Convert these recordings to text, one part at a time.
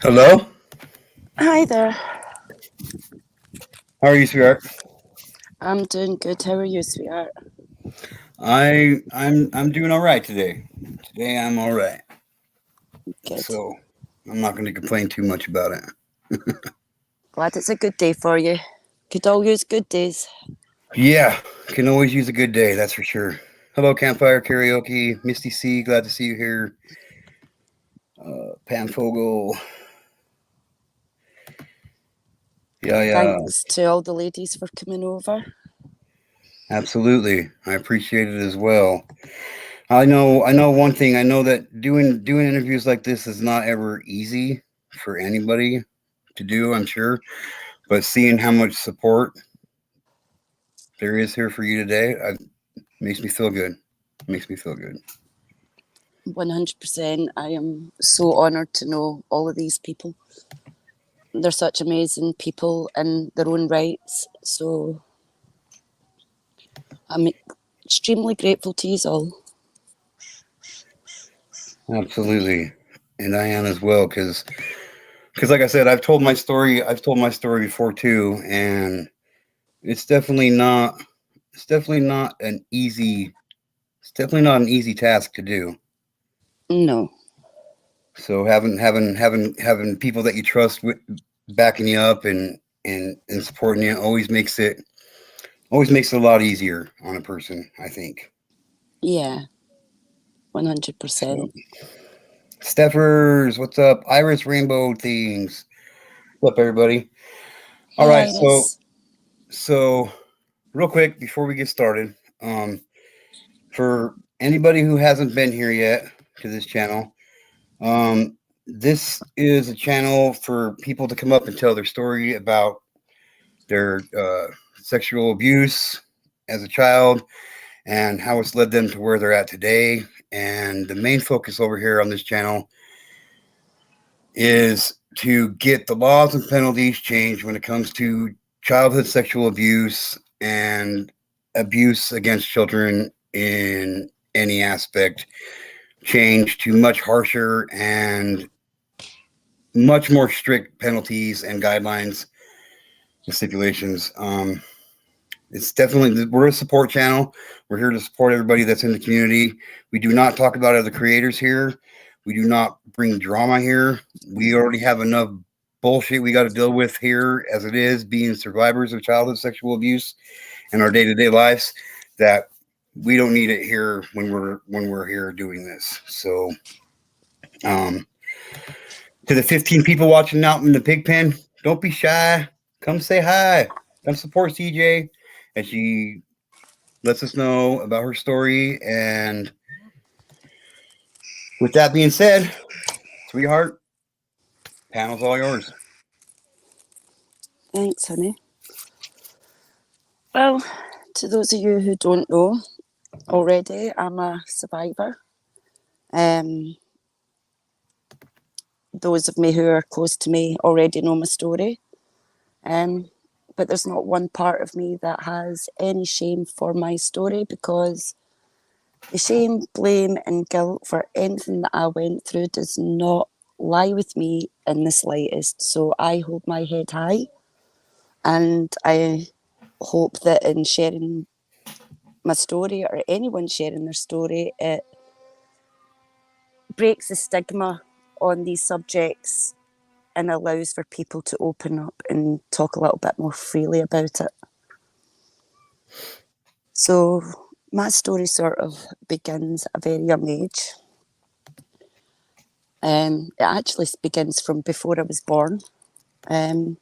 Hello? Hi there. How are you, sweetheart? I'm doing good. How are you, sweetheart? I'm doing all right today. Today I'm all right. Good. So I'm not going to complain too much about it. Glad it's a good day for you. Could all use good days. Yeah, can always use a good day, that's for sure. Hello, Campfire Karaoke, Misty C. Glad to see you here. Pam Fogel. Yeah, yeah, Thanks to all the ladies for coming over. absolutely. I appreciate it as well. I know one thing. I know that doing interviews like this is not ever easy for anybody to do. I'm sure, but seeing how much support there is here for you today, makes me feel good. Makes me feel good. 100%. I am so honoured to know all of these people. They're such amazing people in their own rights. So I'm extremely grateful to you all. Absolutely, and I am as well because like I said, I've told my story. I've told my story before too, and it's definitely not. It's definitely not an easy. It's definitely not an easy task to do. No. So having people that you trust with backing you up and supporting you always makes it a lot easier on a person. I think. Yeah, So 100%. Steffers, what's up? Iris Rainbow Things. What's up, everybody? All Hey, right, so Iris. so real quick before we get started, for anybody who hasn't been here yet to this channel, this is a channel for people to come up and tell their story about their sexual abuse as a child and how it's led them to where they're at today. And the main focus over here on this channel is to get the laws and penalties changed when it comes to childhood sexual abuse and abuse against children in any aspect changed to much harsher and much more strict penalties and guidelines and stipulations. It's definitely we're a support channel. We're here to support everybody that's in the community. We do not talk about other creators here. We do not bring drama here. We already have enough bullshit we got to deal with here as it is, being survivors of childhood sexual abuse in our day-to-day lives, that we don't need it here when we're here doing this. So um to the 15 people watching out in the pig pen, don't be shy. Come say hi. Come support CJ as she lets us know about her story. And with that being said, sweetheart, panel's all yours. Thanks, honey. Well, to those of you who don't know already, I'm a survivor. Um, those of me who are close to me already know my story. Um, but there's not one part of me that has any shame for my story, because the shame, blame, and guilt for anything that I went through does not lie with me in the slightest. So I hold my head high, and I hope that in sharing my story, or anyone sharing their story, it breaks the stigma on these subjects and allows for people to open up and talk a little bit more freely about it. So my story sort of begins at a very young age. It actually begins from before I was born. Um,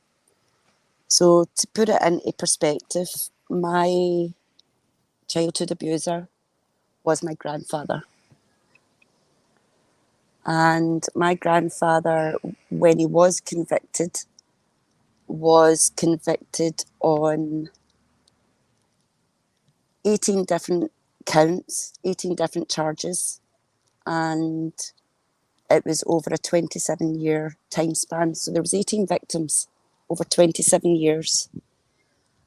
so to put it into perspective, my childhood abuser was my grandfather. And my grandfather, when he was convicted on 18 different counts, 18 different charges, and it was over a 27-year time span. So there was 18 victims over 27 years,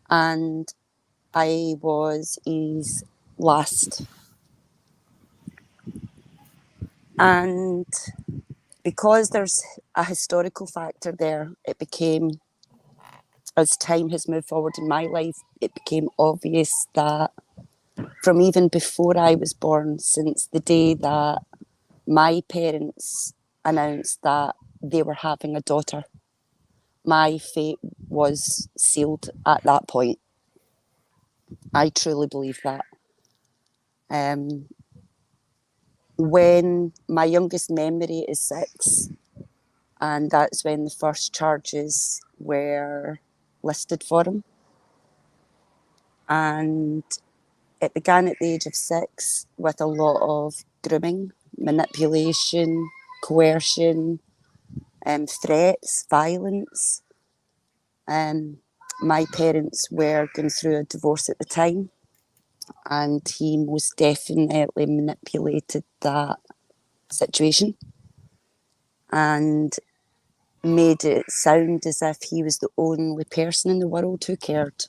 and I was his last. And because there's a historical factor there, it became, as time has moved forward in my life, it became obvious that from even before I was born, since the day that my parents announced that they were having a daughter, my fate was sealed at that point. I truly believe that. When my youngest memory is 6, and that's when the first charges were listed for him. And it began at the age of 6 with a lot of grooming, manipulation, coercion, threats, violence. My parents were going through a divorce at the time, and he most definitely manipulated that situation and made it sound as if he was the only person in the world who cared.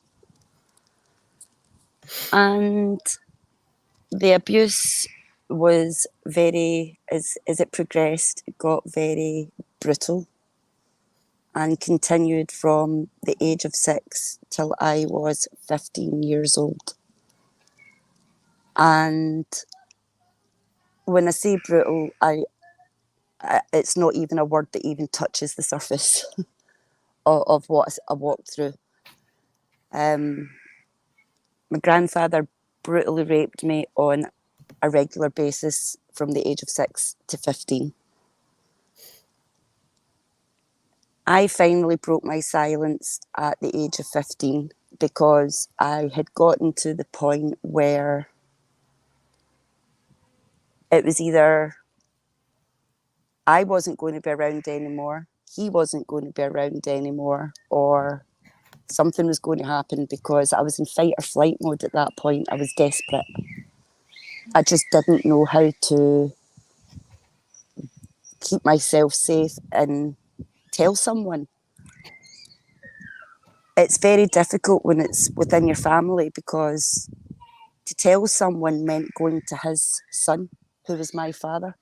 And the abuse was very, as it progressed, it got very brutal and continued from the age of 6 till I was 15 years old. And when I say brutal, it's not even a word that even touches the surface of what I walked through. My grandfather brutally raped me on a regular basis from the age of 6 to 15. I finally broke my silence at the age of 15 because I had gotten to the point where it was either I wasn't going to be around anymore, he wasn't going to be around anymore, or something was going to happen, because I was in fight or flight mode at that point. I was desperate. I just didn't know how to keep myself safe and tell someone. It's very difficult when it's within your family, because to tell someone meant going to his son, who was my father.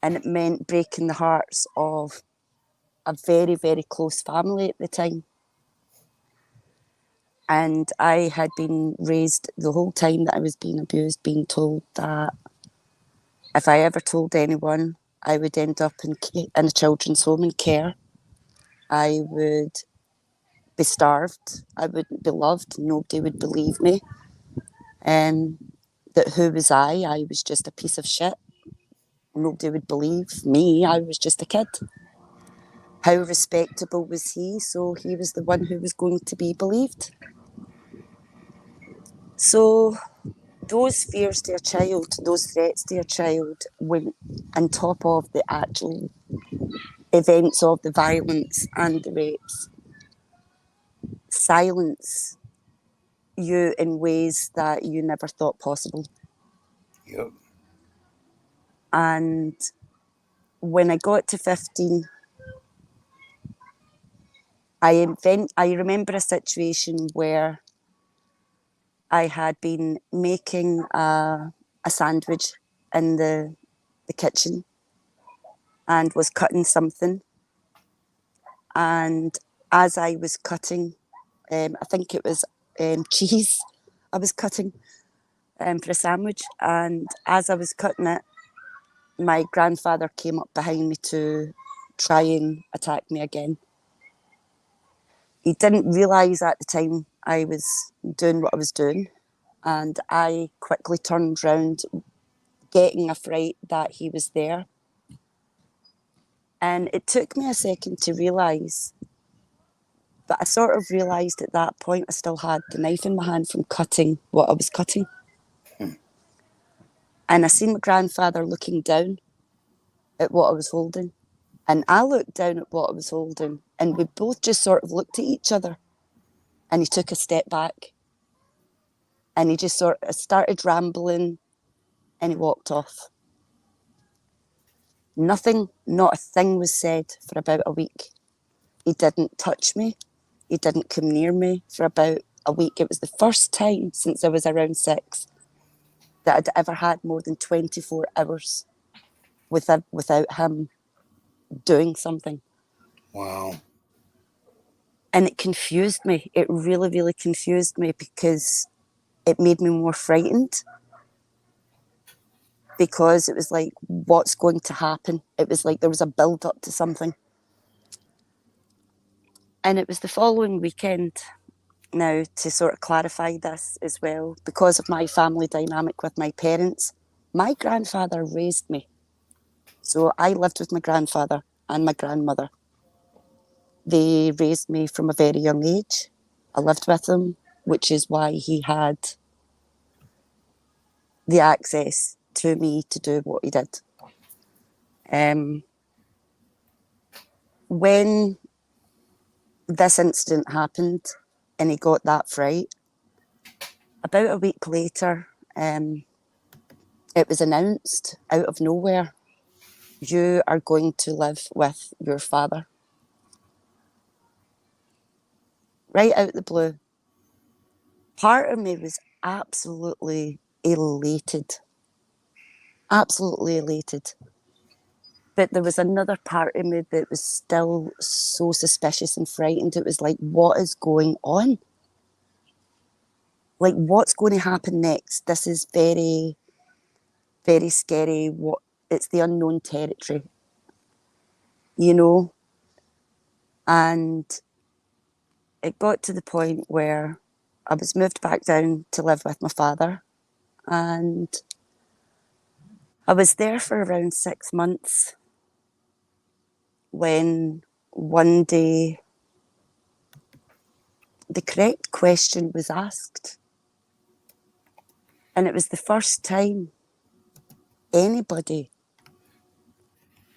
And it meant breaking the hearts of a very, very close family at the time. And I had been raised the whole time that I was being abused, being told that if I ever told anyone, I would end up in a children's home in care. I would be starved. I wouldn't be loved. Nobody would believe me. That who was I? I was just a piece of shit. Nobody would believe me. I was just a kid. How respectable was he? So he was the one who was going to be believed. So those fears to a child, those threats to a child, went on top of the actual events of the violence and the rapes, silence you in ways that you never thought possible. Yep. And when I got to 15, I remember a situation where I had been making a sandwich in the kitchen and was cutting something. And as I was cutting, I think it was cheese I was cutting for a sandwich. And as I was cutting it, my grandfather came up behind me to try and attack me again. He didn't realise at the time I was doing what I was doing. And I quickly turned round, getting a fright that he was there. And it took me a second to realise, but I sort of realised at that point I still had the knife in my hand from cutting what I was cutting. And I seen my grandfather looking down at what I was holding. And I looked down at what I was holding, and we both just sort of looked at each other. And he took a step back, and he just sort of started rambling, and he walked off. Nothing, not a thing was said for about a week. He didn't touch me. He didn't come near me for about a week. It was the first time since I was around 6 that I'd ever had more than 24 hours without him doing something. Wow. And it confused me. It really, really confused me because it made me more frightened, because it was like, what's going to happen? It was like there was a build up to something. And it was the following weekend, now, to sort of clarify this as well, because of my family dynamic with my parents, my grandfather raised me. So I lived with my grandfather and my grandmother. They raised me from a very young age. I lived with him, which is why he had the access to me to do what he did. When this incident happened and he got that fright, about a week later, it was announced out of nowhere, you are going to live with your father. Right out of the blue. Part of me was absolutely elated. Absolutely elated. But there was another part of me that was still so suspicious and frightened. It was like, what is going on? Like, what's going to happen next? This is very, very scary. It's the unknown territory, you know? And it got to the point where I was moved back down to live with my father, and I was there for around 6 months when one day the correct question was asked. And it was the first time anybody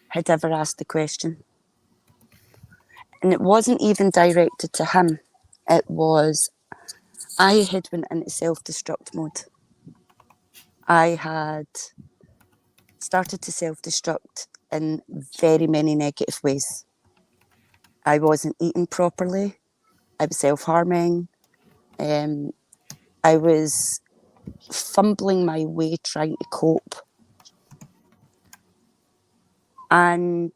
had ever asked the question. And it wasn't even directed to him. It was, I had went into self-destruct mode. I had started to self-destruct in very many negative ways. I wasn't eating properly. I was self-harming. I was fumbling my way trying to cope. And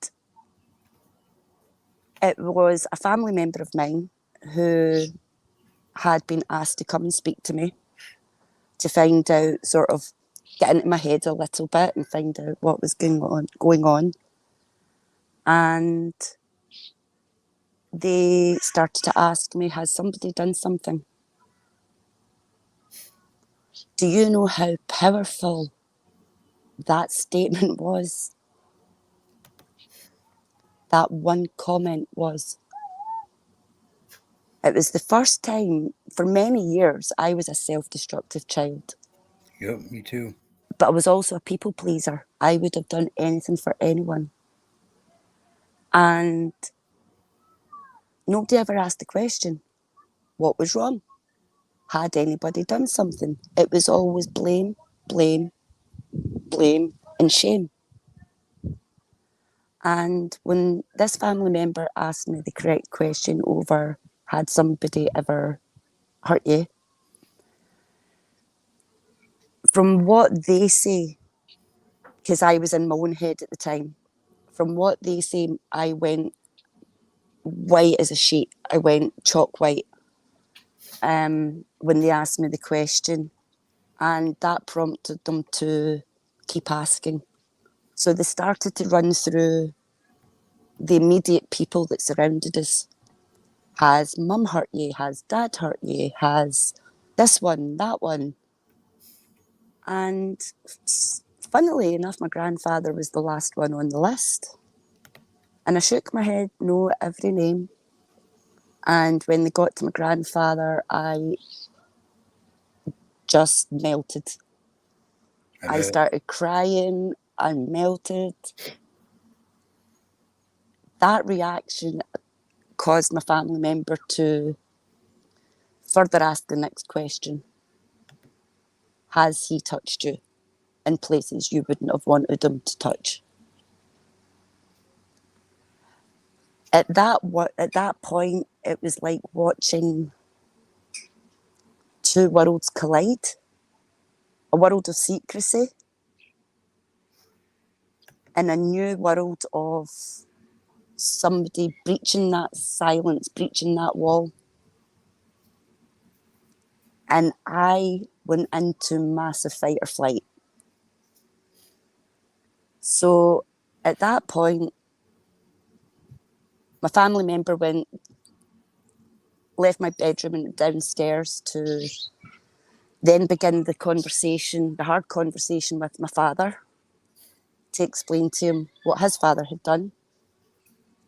it was a family member of mine who had been asked to come and speak to me to find out, sort of get into my head a little bit and find out what was going on. And they started to ask me, has somebody done something? Do you know how powerful that statement was? That one comment was. It was the first time for many years I was a self-destructive child. Yep, me too. But I was also a people pleaser. I would have done anything for anyone. And nobody ever asked the question, what was wrong? Had anybody done something? It was always blame, blame, blame, and shame. And when this family member asked me the correct question over, had somebody ever hurt you? From what they say, because I was in my own head at the time, from what they say, I went white as a sheet. I went chalk white when they asked me the question. And that prompted them to keep asking. So they started to run through the immediate people that surrounded us. Has mum hurt you? Has dad hurt you? Has this one, that one? And funnily enough, my grandfather was the last one on the list. And I shook my head no at every name. And when they got to my grandfather, I just melted. I started crying. I melted. That reaction caused my family member to further ask the next question. Has he touched you in places you wouldn't have wanted him to touch? At that point, it was like watching two worlds collide. A world of secrecy in a new world of somebody breaching that silence, breaching that wall. And I went into massive fight or flight. So at that point, my family member left my bedroom and downstairs to then begin the hard conversation with my father, to explain to him what his father had done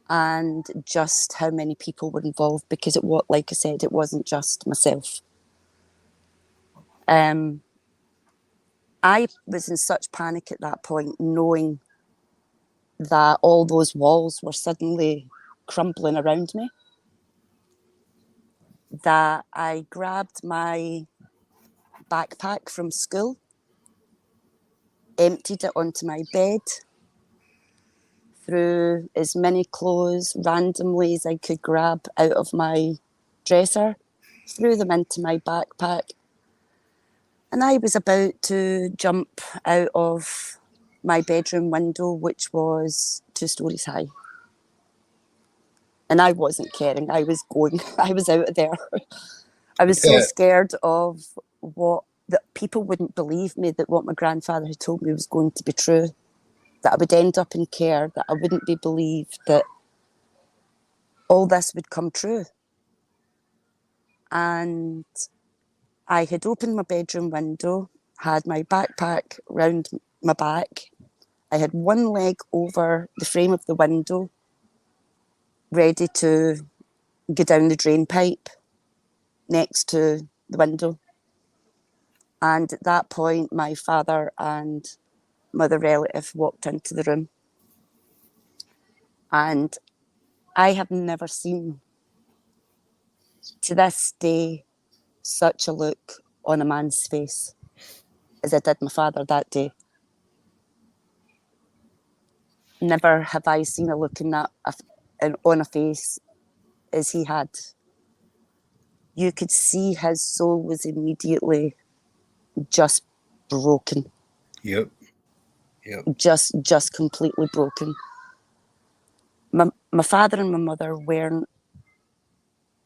and just how many people were involved, because like I said, it wasn't just myself. I was in such panic at that point, knowing that all those walls were suddenly crumbling around me, that I grabbed my backpack from school, emptied it onto my bed, threw as many clothes randomly as I could grab out of my dresser, threw them into my backpack, and I was about to jump out of my bedroom window, which was 2 stories high. And I wasn't caring. I was going. I was out of there. I was so scared of that people wouldn't believe me, that what my grandfather had told me was going to be true, that I would end up in care, that I wouldn't be believed, that all this would come true. And I had opened my bedroom window, had my backpack round my back. I had one leg over the frame of the window, ready to go down the drain pipe next to the window. And at that point, my father and my other relative walked into the room. And I have never seen, to this day, such a look on a man's face as I did my father that day. Never have I seen a look on a face as he had. You could see his soul was immediately just broken. Yep. Just completely broken. My father and my mother weren't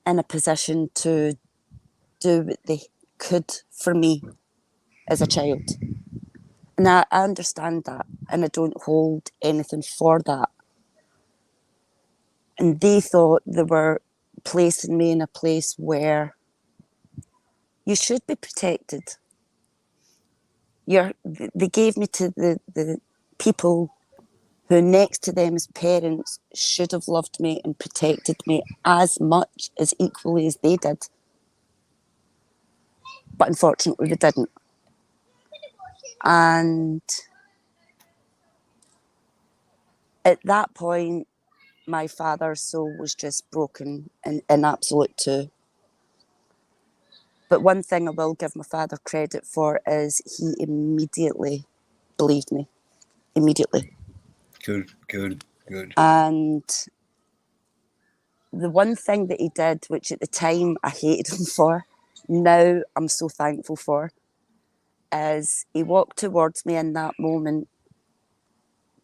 in a position to do what they could for me as a child. And I understand that, and I don't hold anything for that. And they thought they were placing me in a place where you should be protected. They gave me to the people who, next to them as parents, should have loved me and protected me as much, as equally as they did. But unfortunately, they didn't. And at that point, my father's soul was just broken in absolute two. But one thing I will give my father credit for is he immediately believed me. Immediately. Good. And the one thing that he did, which at the time I hated him for, now I'm so thankful for, is he walked towards me in that moment,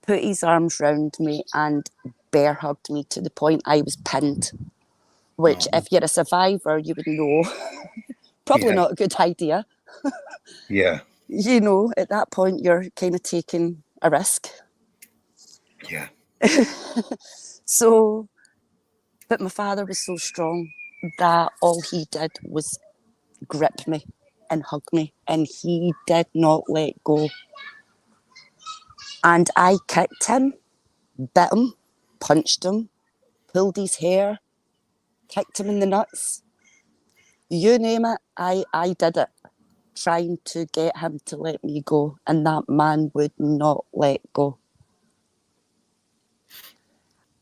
put his arms round me and bear hugged me to the point I was pinned, which if you're a survivor, you would know, probably not a good idea. Yeah. You know, at that point, you're kind of taking a risk. Yeah. So, but my father was so strong that all he did was grip me and hug me, and he did not let go. And I kicked him, bit him, punched him, pulled his hair, kicked him in the nuts. You name it, I did it, trying to get him to let me go, and that man would not let go.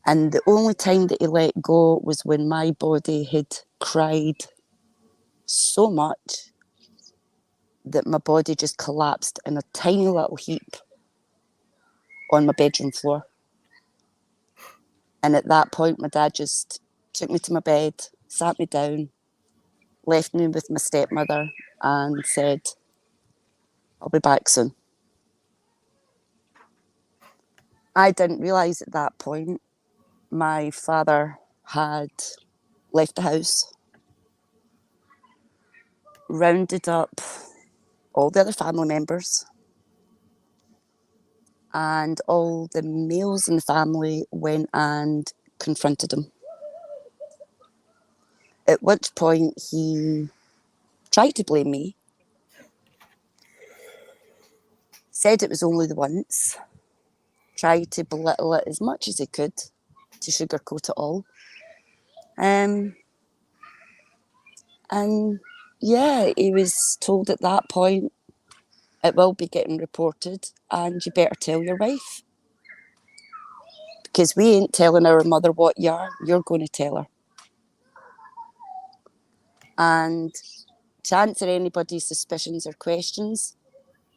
And the only time that he let go was when my body had cried so much that my body just collapsed in a tiny little heap on my bedroom floor. And at that point, my dad just took me to my bed, sat me down, left me with my stepmother and said, "I'll be back soon." I didn't realise at that point my father had left the house, rounded up all the other family members, and all the males in the family went and confronted him. At which point he tried to blame me, said it was only the once, tried to belittle it as much as he could to sugarcoat it all. And yeah, he was told at that point, it will be getting reported and you better tell your wife. Because we ain't telling our mother what you are, you're going to tell her. And to answer anybody's suspicions or questions,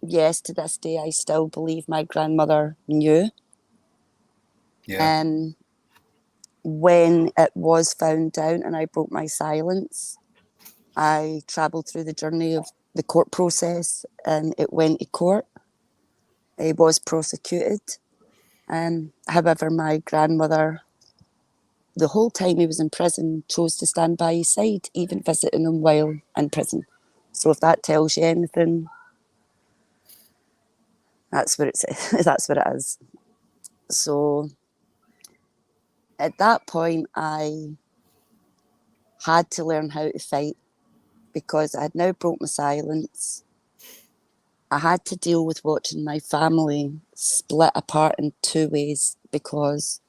yes, to this day, I still believe my grandmother knew. Yeah. When it was found out and I broke my silence, I travelled through the journey of the court process and it went to court. He was prosecuted. However, my grandmother, the whole time he was in prison, chose to stand by his side, even visiting him while in prison. So if that tells you anything, that's what it's that's what it is. So at that point, I had to learn how to fight because I had now broke my silence. I had to deal with watching my family split apart in two ways because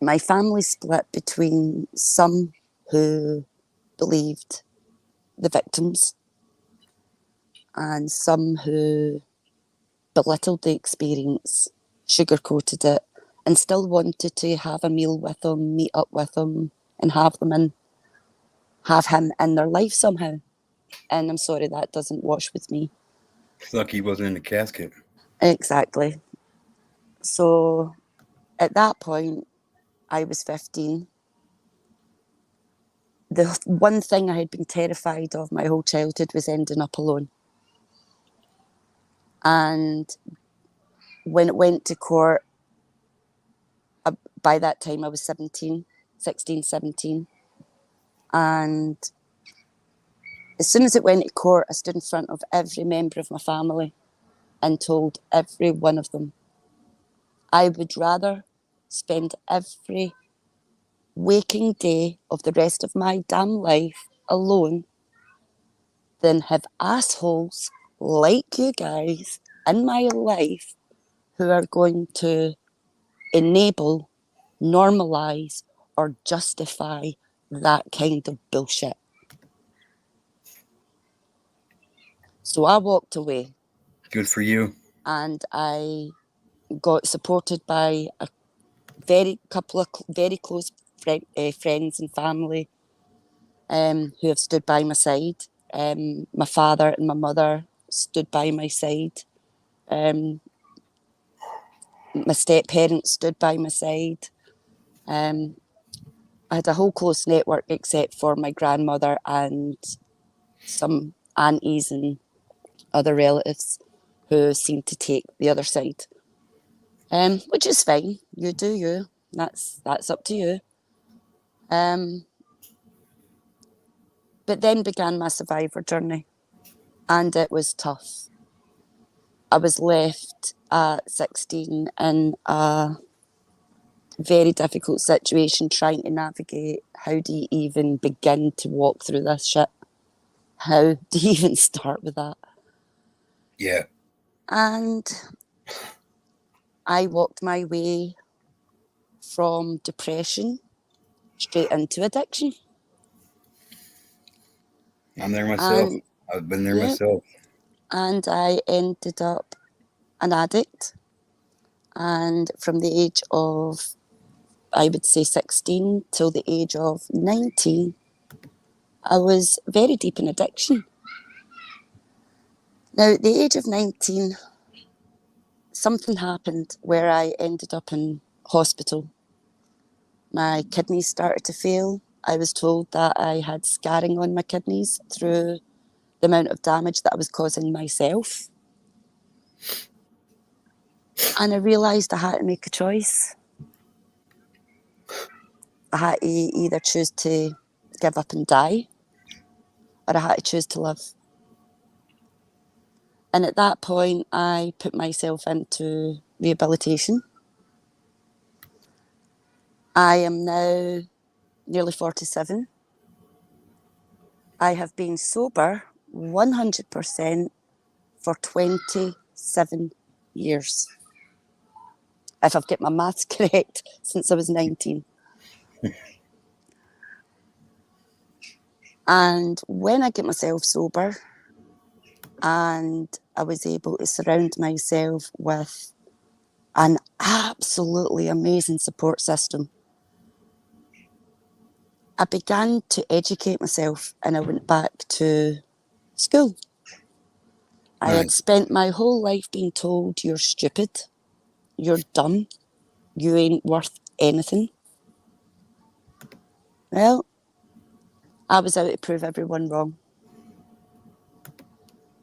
my family split between some who believed the victims and some who belittled the experience, sugarcoated it, and still wanted to have a meal with them, meet up with them, and have him in their life somehow. And I'm sorry, that doesn't wash with me. It's lucky he wasn't in the casket. Exactly. So at that point, I was 15. The one thing I had been terrified of my whole childhood was ending up alone. And when it went to court, by that time I was 17, 16, 17. And as soon as it went to court, I stood in front of every member of my family and told every one of them, I would rather spend every waking day of the rest of my damn life alone than have assholes like you guys in my life who are going to enable, normalise, or justify that kind of bullshit. So I walked away. Good for you. And I got supported by a couple of very close friends and family who have stood by my side. My father and my mother stood by my side. My step-parents stood by my side. I had a whole close network except for my grandmother and some aunties and other relatives who seemed to take the other side, which is fine. You do you. That's up to you. But then began my survivor journey, and it was tough. I was left at 16 in a very difficult situation trying to navigate how do you even begin to walk through this shit? How do you even start with that? Yeah. And I walked my way from depression straight into addiction. I'm there myself. And I've been there yeah, myself. and I ended up an addict. And from the age of, I would say 16 till the age of 19, I was very deep in addiction. Now, at the age of 19, something happened where I ended up in hospital. My kidneys started to fail. I was told that I had scarring on my kidneys through the amount of damage that I was causing myself. And I realised I had to make a choice. I had to either choose to give up and die, or I had to choose to live. And at that point, I put myself into rehabilitation. I am now nearly 47. I have been sober 100% for 27 years. If I've got my maths correct, since I was 19. And when I get myself sober and I was able to surround myself with an absolutely amazing support system, I began to educate myself and I went back to school. I had Right. spent my whole life being told you're stupid, you're dumb, you ain't worth anything. Well, I was out to prove everyone wrong.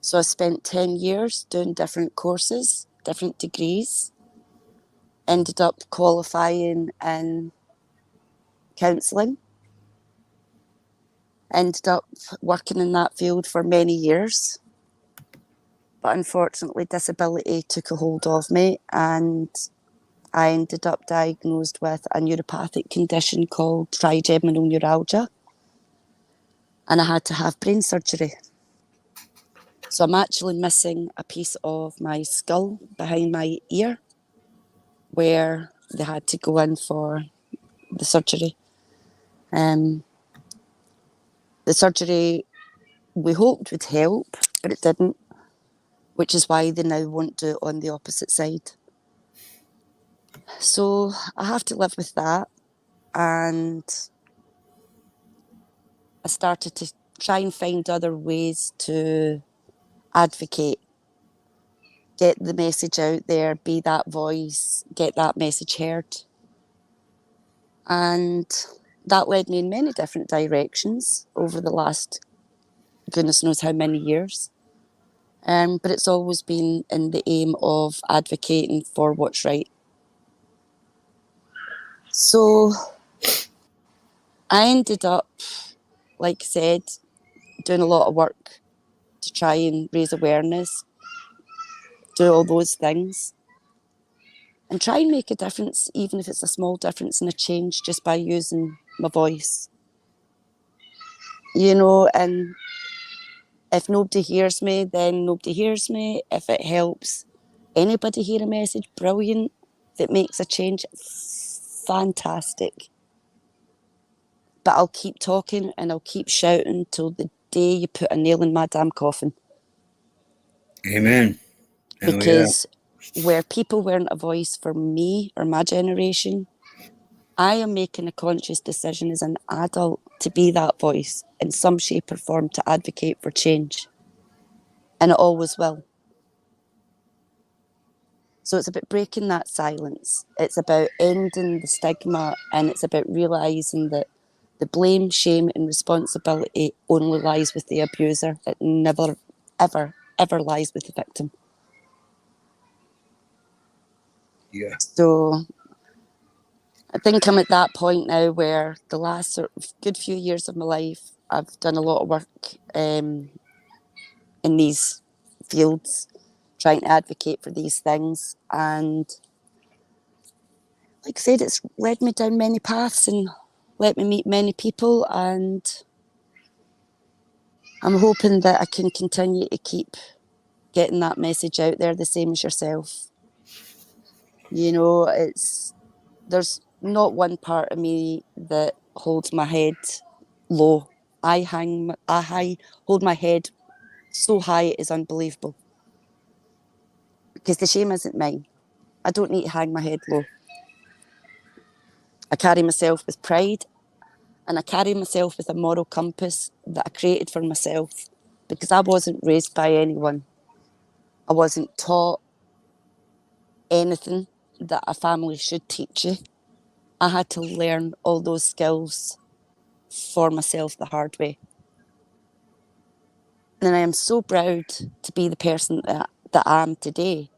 So I spent 10 years doing different courses, different degrees, ended up qualifying in counselling, ended up working in that field for many years. But unfortunately, disability took a hold of me and I ended up diagnosed with a neuropathic condition called trigeminal neuralgia. And I had to have brain surgery. So I'm actually missing a piece of my skull behind my ear where they had to go in for the surgery. The surgery we hoped would help, but it didn't, which is why they now won't do it on the opposite side. So I have to live with that. And I started to try and find other ways to advocate, get the message out there, be that voice, get that message heard. And that led me in many different directions over the last goodness knows how many years. But it's always been in the aim of advocating for what's right. So I ended up, like I said, doing a lot of work to try and raise awareness, do all those things, and try and make a difference, even if it's a small difference and a change, just by using my voice. You know, and if nobody hears me, then nobody hears me. If it helps anybody hear a message, brilliant. If it makes a change, fantastic. But I'll keep talking and I'll keep shouting till the day you put a nail in my damn coffin. Amen. Hell yeah. Because where people weren't a voice for me or my generation, I am making a conscious decision as an adult to be that voice in some shape or form to advocate for change. And it always will. So it's about breaking that silence. It's about ending the stigma and it's about realising that the blame, shame and responsibility only lies with the abuser. It never, ever, ever lies with the victim. Yeah. So I think I'm at that point now where the last sort of good few years of my life, I've done a lot of work in these fields, trying to advocate for these things. And like I said, it's led me down many paths and let me meet many people. And I'm hoping that I can continue to keep getting that message out there, the same as yourself. You know, there's not one part of me that holds my head low. I hold my head so high it is unbelievable. Because the shame isn't mine. I don't need to hang my head low. I carry myself with pride and I carry myself with a moral compass that I created for myself because I wasn't raised by anyone. I wasn't taught anything that a family should teach you. I had to learn all those skills for myself the hard way. And I am so proud to be the person that I am today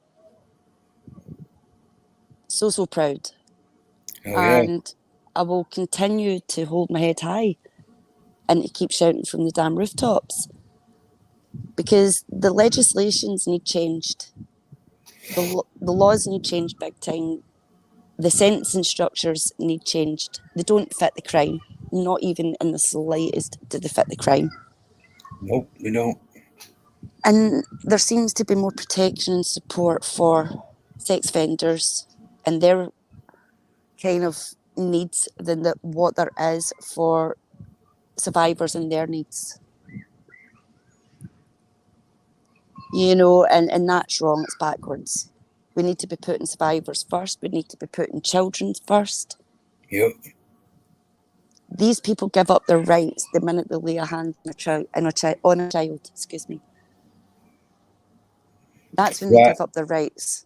so proud. Oh yeah. And I will continue to hold my head high and to keep shouting from the damn rooftops, because the legislations need changed. The laws need changed big time. The sentencing structures need changed. They don't fit the crime, not even in the slightest do they fit the crime. Nope, we don't. And there seems to be more protection and support for sex offenders and their kind of needs than what there is for survivors and their needs. And that's wrong, it's backwards. We need to be putting survivors first, we need to be putting children first. Yep. These people give up their rights the minute they lay a hand on a child. Excuse me. That's when they Yeah, give up their rights.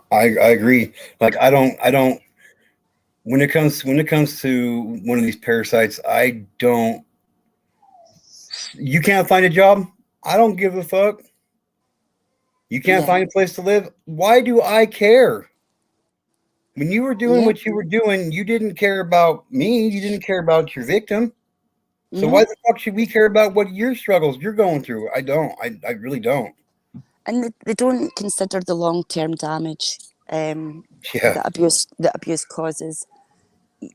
I agree. Like I don't when it comes to one of these parasites, I don't. You can't find a job. I don't give a fuck. You can't Yeah, find a place to live. Why do I care? When you were doing yeah. what you were doing, you didn't care about me. You didn't care about your victim. So Mm-hmm. why the fuck should we care about what your struggles you're going through? I don't. I really don't. And they don't consider the long-term damage Yeah. that abuse causes.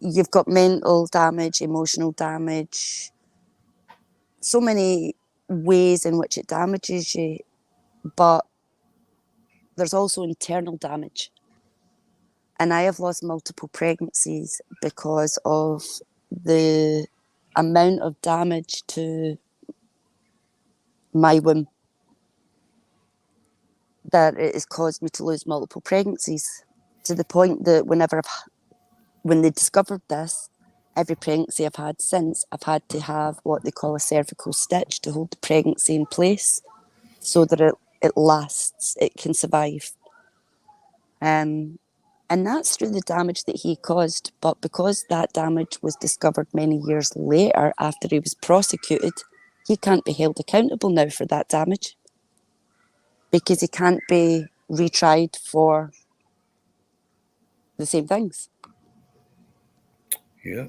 You've got mental damage, emotional damage, so many ways in which it damages you, but there's also internal damage. And I have lost multiple pregnancies because of the amount of damage to my womb that it has caused me to lose multiple pregnancies, to the point that when they discovered this, every pregnancy I've had since, I've had to have what they call a cervical stitch to hold the pregnancy in place so that it lasts, it can survive. And that's through the damage that he caused. But because that damage was discovered many years later after he was prosecuted, he can't be held accountable now for that damage because he can't be retried for the same things. Yeah.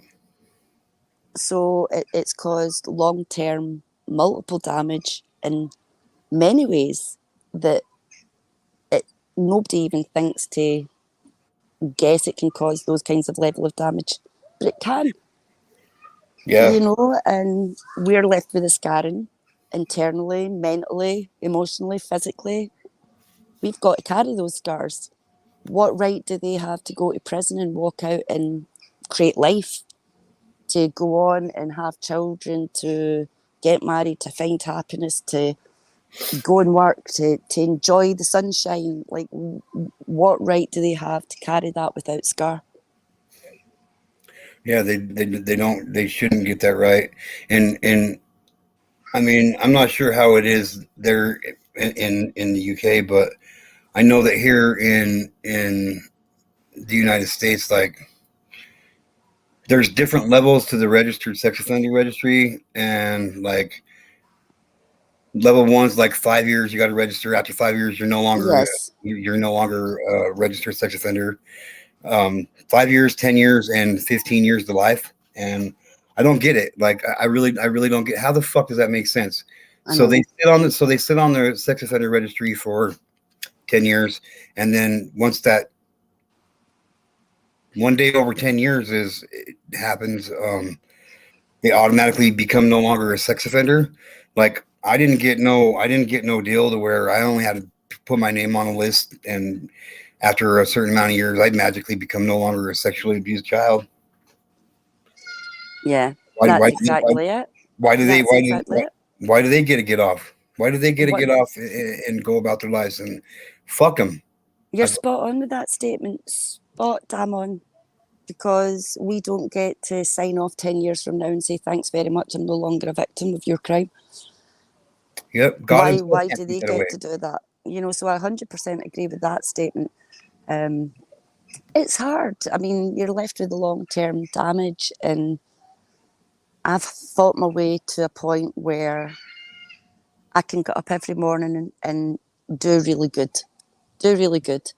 So it's caused long-term multiple damage in many ways that it nobody even thinks to guess it can cause those kinds of level of damage. But it can, Yeah. and we're left with the scarring internally, mentally, emotionally, physically. We've got to carry those scars. What right do they have to go to prison and walk out and create life, to go on and have children, to get married, to find happiness, to go and work, to enjoy the sunshine? Like, what right do they have to carry that without scar? Yeah. They don't. They shouldn't get that right. And I mean, I'm not sure how it is there in the UK, but I know that here in the United States, like there's different levels to the registered sex offender registry, and like level one's like 5 years. You got to register. After 5 years, Yes, you're no longer a registered sex offender. 5 years, 10 years, and 15 years to life. And I don't get it. Like I really don't get how the fuck does that make sense? I So know. they sit on the sex offender registry for 10 years, and then once that one day over 10 years is it happens, they automatically become no longer a sex offender. Like I didn't get no deal to where I only had to put my name on a list, and after a certain amount of years, I'd magically become no longer a sexually abused child. Yeah, Why that's why exactly it. why do they That's exactly it. why do they get to get off? Why do they get to What get off and go about their lives and fuck them? You're spot on with that statement. Spot damn on. Because we don't get to sign off 10 years from now and say, thanks very much, I'm no longer a victim of your crime. Yep, God Why himself why can't do take they that away. get to do that? So I 100% agree with that statement. Um, it's hard. I mean, you're left with the long-term damage, and I've fought my way to a point where I can get up every morning and do really good. Do really good.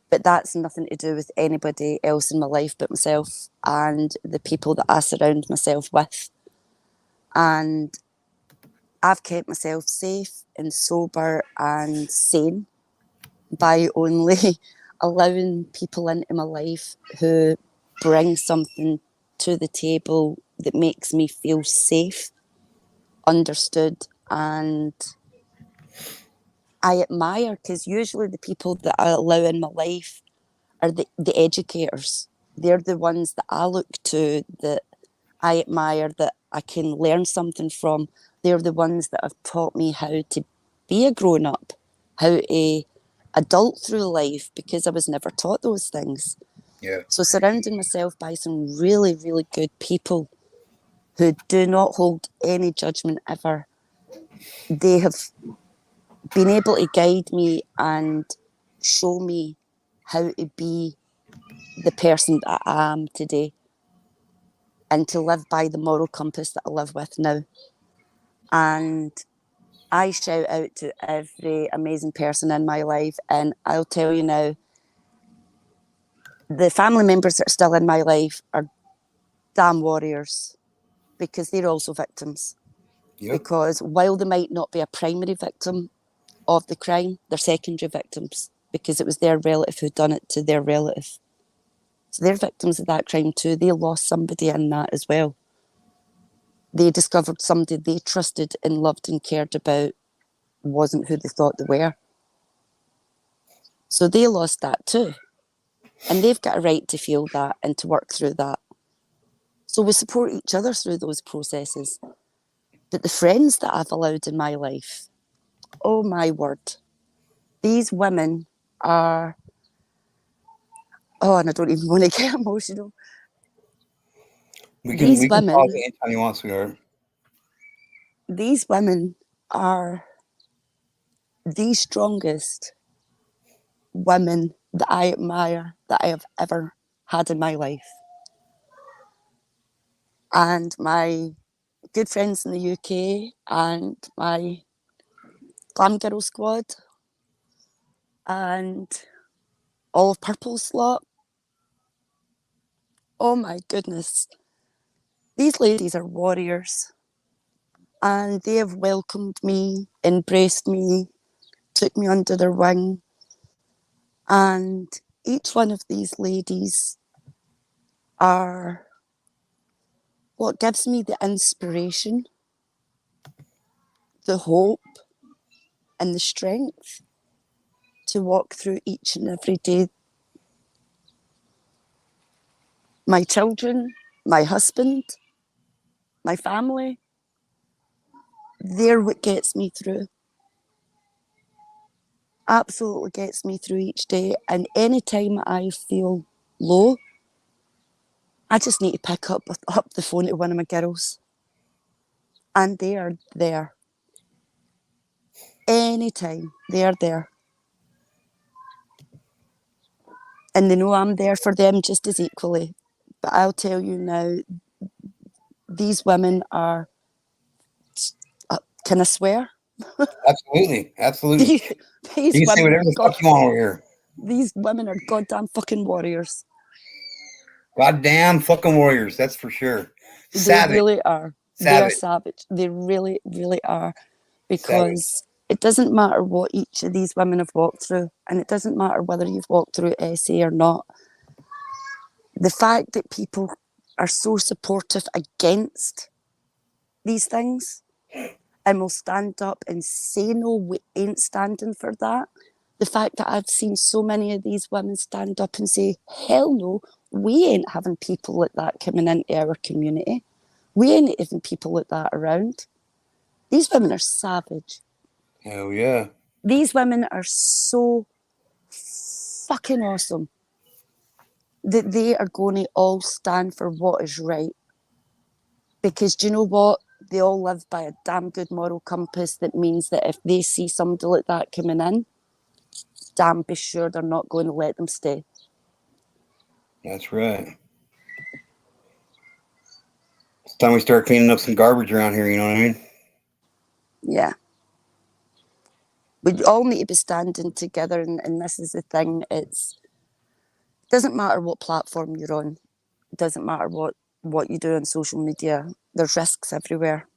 But that's nothing to do with anybody else in my life but myself and the people that I surround myself with. And I've kept myself safe and sober and sane by only allowing people into my life who bring something to the table that makes me feel safe, understood, and I admire, because usually the people that I allow in my life are the educators. They're the ones that I look to, that I admire, that I can learn something from. They're the ones that have taught me how to be a grown up, how to adult through life, because I was never taught those things. Yeah. So surrounding myself by some really, really good people who do not hold any judgment ever, they have been able to guide me and show me how to be the person that I am today and to live by the moral compass that I live with now. And I shout out to every amazing person in my life. And I'll tell you now, the family members that are still in my life are damn warriors, because they're also victims. Yep. Because while they might not be a primary victim of the crime, they're secondary victims, because it was their relative who done it to their relative. So they're victims of that crime too. They lost somebody in that as well. They discovered somebody they trusted and loved and cared about wasn't who they thought they were. So they lost that too. And they've got a right to feel that and to work through that. So we support each other through those processes. But the friends that I've allowed in my life, oh my word, these women are, oh, and I don't even want to get emotional. We can These we can pause women, anytime you want, sweetheart. these women are the strongest women that I admire that I have ever had in my life. And my good friends in the UK and my Glam Girl squad and all of Purple's lot. Oh my goodness. These ladies are warriors, and they have welcomed me, embraced me, took me under their wing. And each one of these ladies are what gives me the inspiration, the hope, and the strength to walk through each and every day. My children, my husband, my family, they're what gets me through. Absolutely gets me through each day. And anytime I feel low, I just need to pick up the phone to one of my girls. And they are there. Anytime they are there. And they know I'm there for them just as equally. But I'll tell you now, these women are, can I swear? Absolutely, absolutely. These, You these can say women are whatever the fuck you want over here. these women are goddamn fucking warriors. Goddamn fucking warriors, that's for sure. They Savage, really are. They are savage, savage. They really, really are. savage. Because it doesn't matter what each of these women have walked through, and it doesn't matter whether you've walked through SA or not. The fact that people are so supportive against these things and will stand up and say, no, we ain't standing for that. The fact that I've seen so many of these women stand up and say, hell no, we ain't having people like that coming into our community. We ain't having people like that around. These women are savage. Hell yeah. These women are so fucking awesome that they are going to all stand for what is right. Because do you know what? They all live by a damn good moral compass that means that if they see somebody like that coming in, damn be sure they're not going to let them stay. That's right. It's time we start cleaning up some garbage around here, you know what I mean? Yeah. We all need to be standing together, and this is the thing. It's Doesn't matter what platform you're on. Doesn't matter what you do on social media. There's risks everywhere.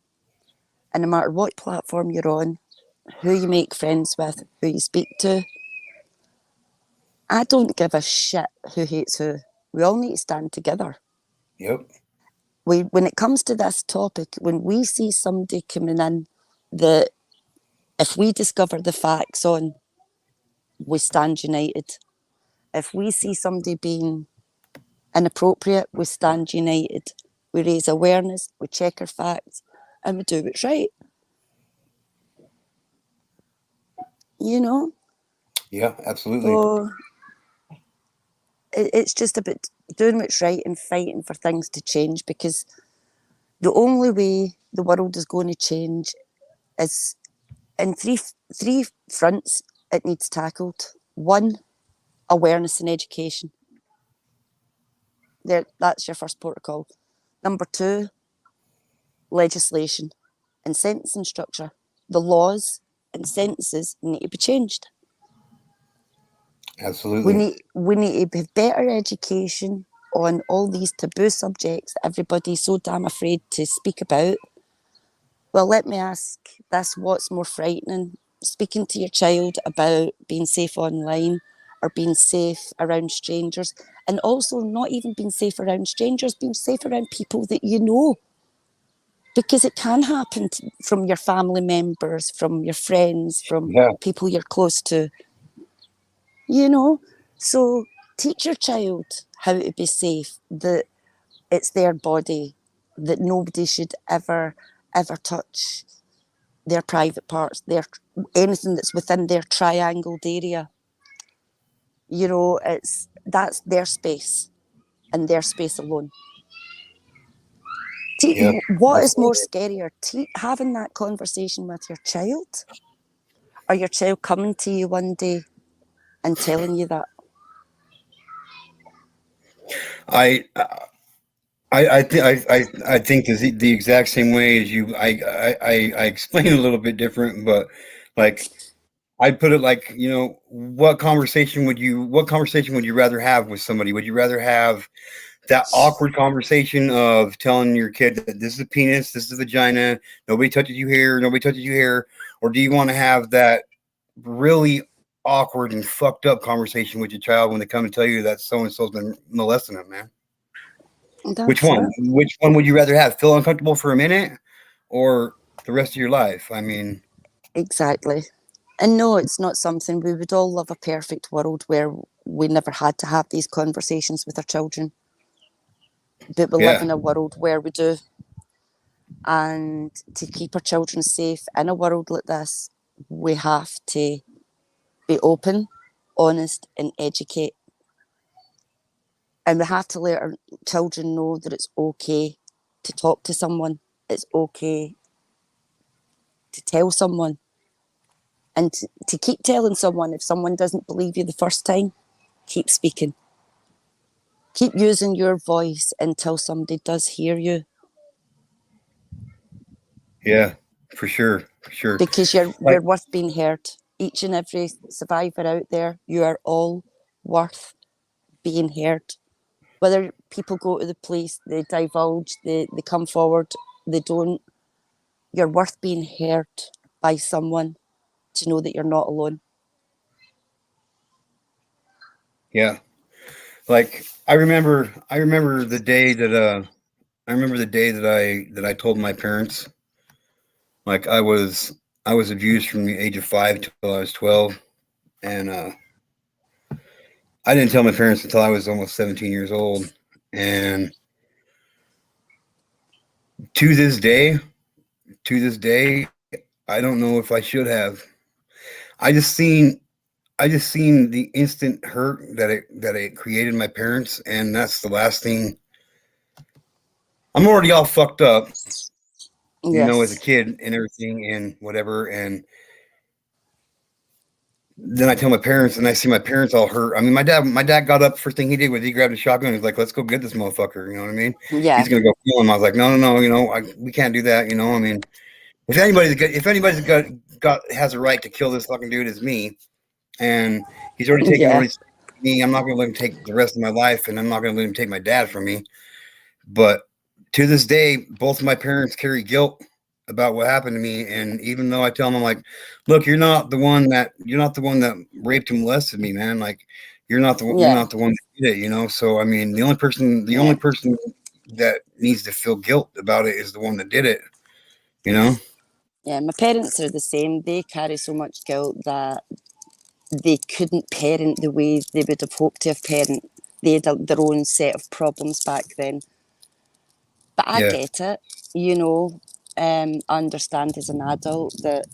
And no matter what platform you're on, who you make friends with, who you speak to, I don't give a shit who hates who. We all need to stand together. Yep. When it comes to this topic, when we see somebody coming in that if we discover the facts on, we stand united. If we see somebody being inappropriate, we stand united. We raise awareness, we check our facts, and we do what's right. You know? Yeah, absolutely. So it's just about doing what's right and fighting for things to change, because the only way the world is going to change is in three fronts it needs tackled. One, awareness and education. That's your first protocol. Number two, legislation and sentencing structure. The laws and sentences need to be changed. Absolutely. We need to have better education on all these taboo subjects that everybody's so damn afraid to speak about. Well, let me ask this: what's more frightening? Speaking to your child about being safe online or being safe around strangers, and also not even being safe around strangers, being safe around people that you know. Because it can happen from your family members, from your friends, from Yeah. people you're close to, you know? So teach your child how to be safe, that it's their body, that nobody should ever touch their private parts, their anything that's within their triangled area. You know, that's their space and their space alone. Yep. What is more Absolutely. scarier, having that conversation with your child, or your child coming to you one day and telling you that? I I think the exact same way as you. I explain it a little bit different, but like I put it like, what conversation would you rather have with somebody? Would you rather have that awkward conversation of telling your kid that this is a penis, this is a vagina, nobody touches you here, nobody touches you here, or do you want to have that really awkward and fucked up conversation with your child when they come and tell you that so and so's been molesting them, man? Which That's one? it. Which one would you rather have? Feel uncomfortable for a minute or the rest of your life? I mean, Exactly. And no, it's not something we would all love, a perfect world where we never had to have these conversations with our children. But we live yeah, in a world where we do. And to keep our children safe in a world like this, we have to be open, honest, and educate. And we have to let our children know that it's okay to talk to someone. It's okay to tell someone. And to keep telling someone, if someone doesn't believe you the first time, keep speaking. Keep using your voice until somebody does hear you, yeah, for sure. because you're Like, you're worth being heard. Each and every survivor out there, you are all worth being heard. Whether people go to the police, they divulge, they come forward, they don't, you're worth being heard by someone, to know that you're not alone. yeah, like I remember the day that I told my parents, like I was abused from the age of 5 till I was 12, and I didn't tell my parents until I was almost 17 years old, and to this day, I don't know if I should have. I just seen I just seen the instant hurt that it created in my parents, and that's the last thing. I'm already all fucked up, as a Yes. kid and everything and whatever, and then I tell my parents, and I see my parents all hurt. I mean, my dad got up. First thing he did was he grabbed a shotgun. He's like, "Let's go get this motherfucker." You know what I mean? Yeah. He's gonna go kill him. I was like, "No, no, no. We can't do that." I mean, if anybody's got has a right to kill this fucking dude, it's me. And he's already taken Yeah. already. me. I'm not going to let him take the rest of my life, and I'm not going to let him take my dad from me. But to this day, both of my parents carry guilt about what happened to me. And even though I tell them, I'm like, look, you're not the one that raped and molested me, man. Like, you're Yeah, not the one that did it, you know. So I mean, the only yeah, person that needs to feel guilt about it is the one that did it, you know. yeah. My parents are the same. They carry so much guilt that they couldn't parent the way they would have hoped to have parent. They had their own set of problems back then. But I Yeah, get it, I understand as an adult that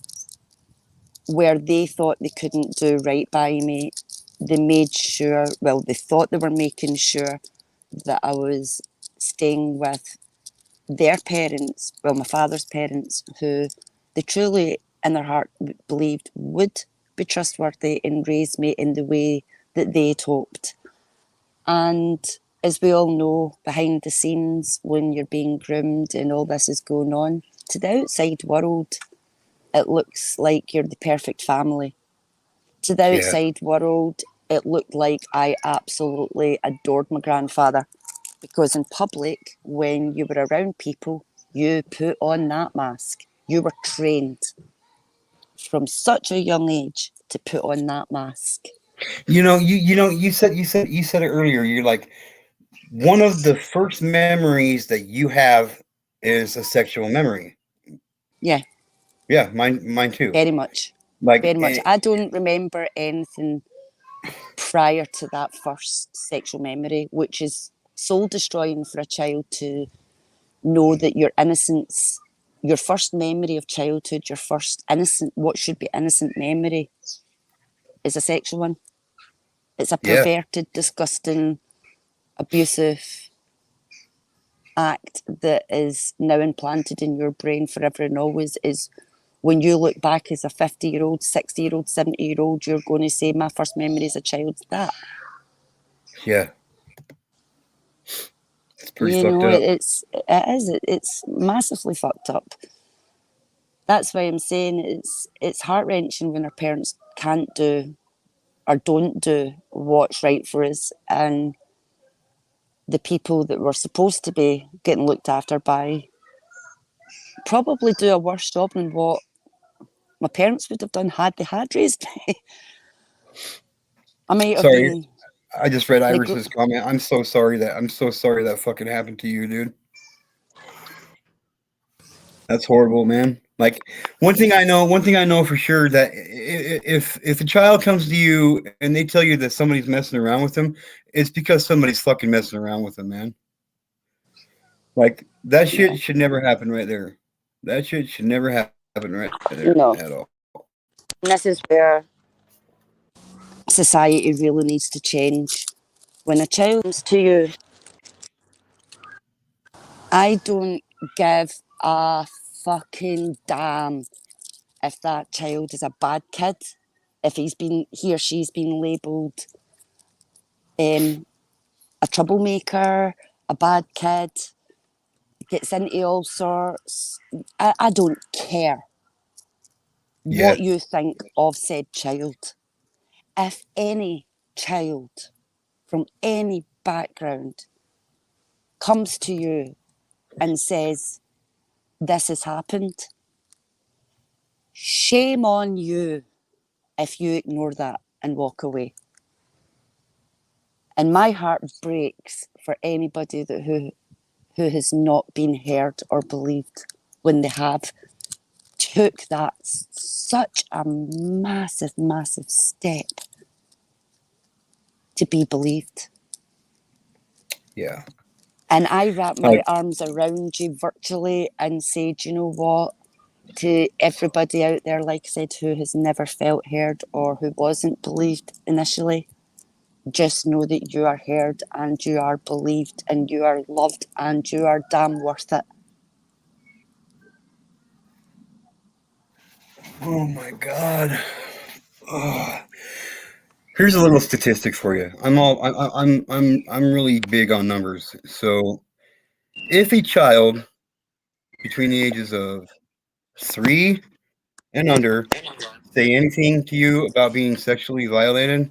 where they thought they couldn't do right by me, they made sure, well, they thought they were making sure that I was staying with their parents, well, my father's parents, who they truly in their heart believed would be trustworthy and raise me in the way that they'd hoped. And as we all know, behind the scenes, when you're being groomed and all this is going on, to the outside world, it looks like you're the perfect family. To the yeah. outside world, it looked like I absolutely adored my grandfather. Because in public, when you were around people, you put on that mask. You were trained from such a young age to put on that mask. You said it earlier. You're like one of the first memories that you have is a sexual memory. Yeah, Yeah, mine too. very much. Like, Very much. I don't remember anything prior to that first sexual memory, which is soul destroying for a child to know that your innocence, your first memory of childhood, your first innocent, what should be innocent memory, is a sexual one. It's a yeah, perverted, disgusting, abusive act that is now implanted in your brain forever and always. Is when you look back as a 50-year-old, 60-year-old, 70-year-old, you're going to say, my first memory as a child's that. yeah. It's pretty fucked up. It's massively fucked up. That's why I'm saying it's heart wrenching when our parents can't do or don't do what's right for us, and the people that were supposed to be getting looked after by probably do a worse job than what my parents would have done had they had raised me. I might have Sorry, been I just read neg- Iris's comment. I'm so sorry that fucking happened to you, dude. That's horrible, man. Like one thing I know for sure that if a child comes to you and they tell you that somebody's messing around with them, it's because somebody's fucking messing around with them, man. Like that yeah, shit should never happen right there. That shit should never happen right there at all. no. And this is where society really needs to change. When a child comes to you, I don't give a fucking damn if that child is a bad kid, if he or she's been labelled um, a troublemaker, a bad kid, gets into all sorts. I don't care Yeah, what you think of said child. If any child from any background comes to you and says, this has happened, shame on you if you ignore that and walk away. And my heart breaks for anybody who has not been heard or believed when they have took that such a massive, massive step to be believed. yeah. And I wrap Like my arms around you virtually and say, do you know what? To everybody out there, like I said, who has never felt heard or who wasn't believed initially, just know that you are heard and you are believed and you are loved and you are damn worth it. oh my god. Ugh. Here's a little statistic for you. I'm really big on numbers. So if a child between the ages of 3 and under say anything to you about being sexually violated,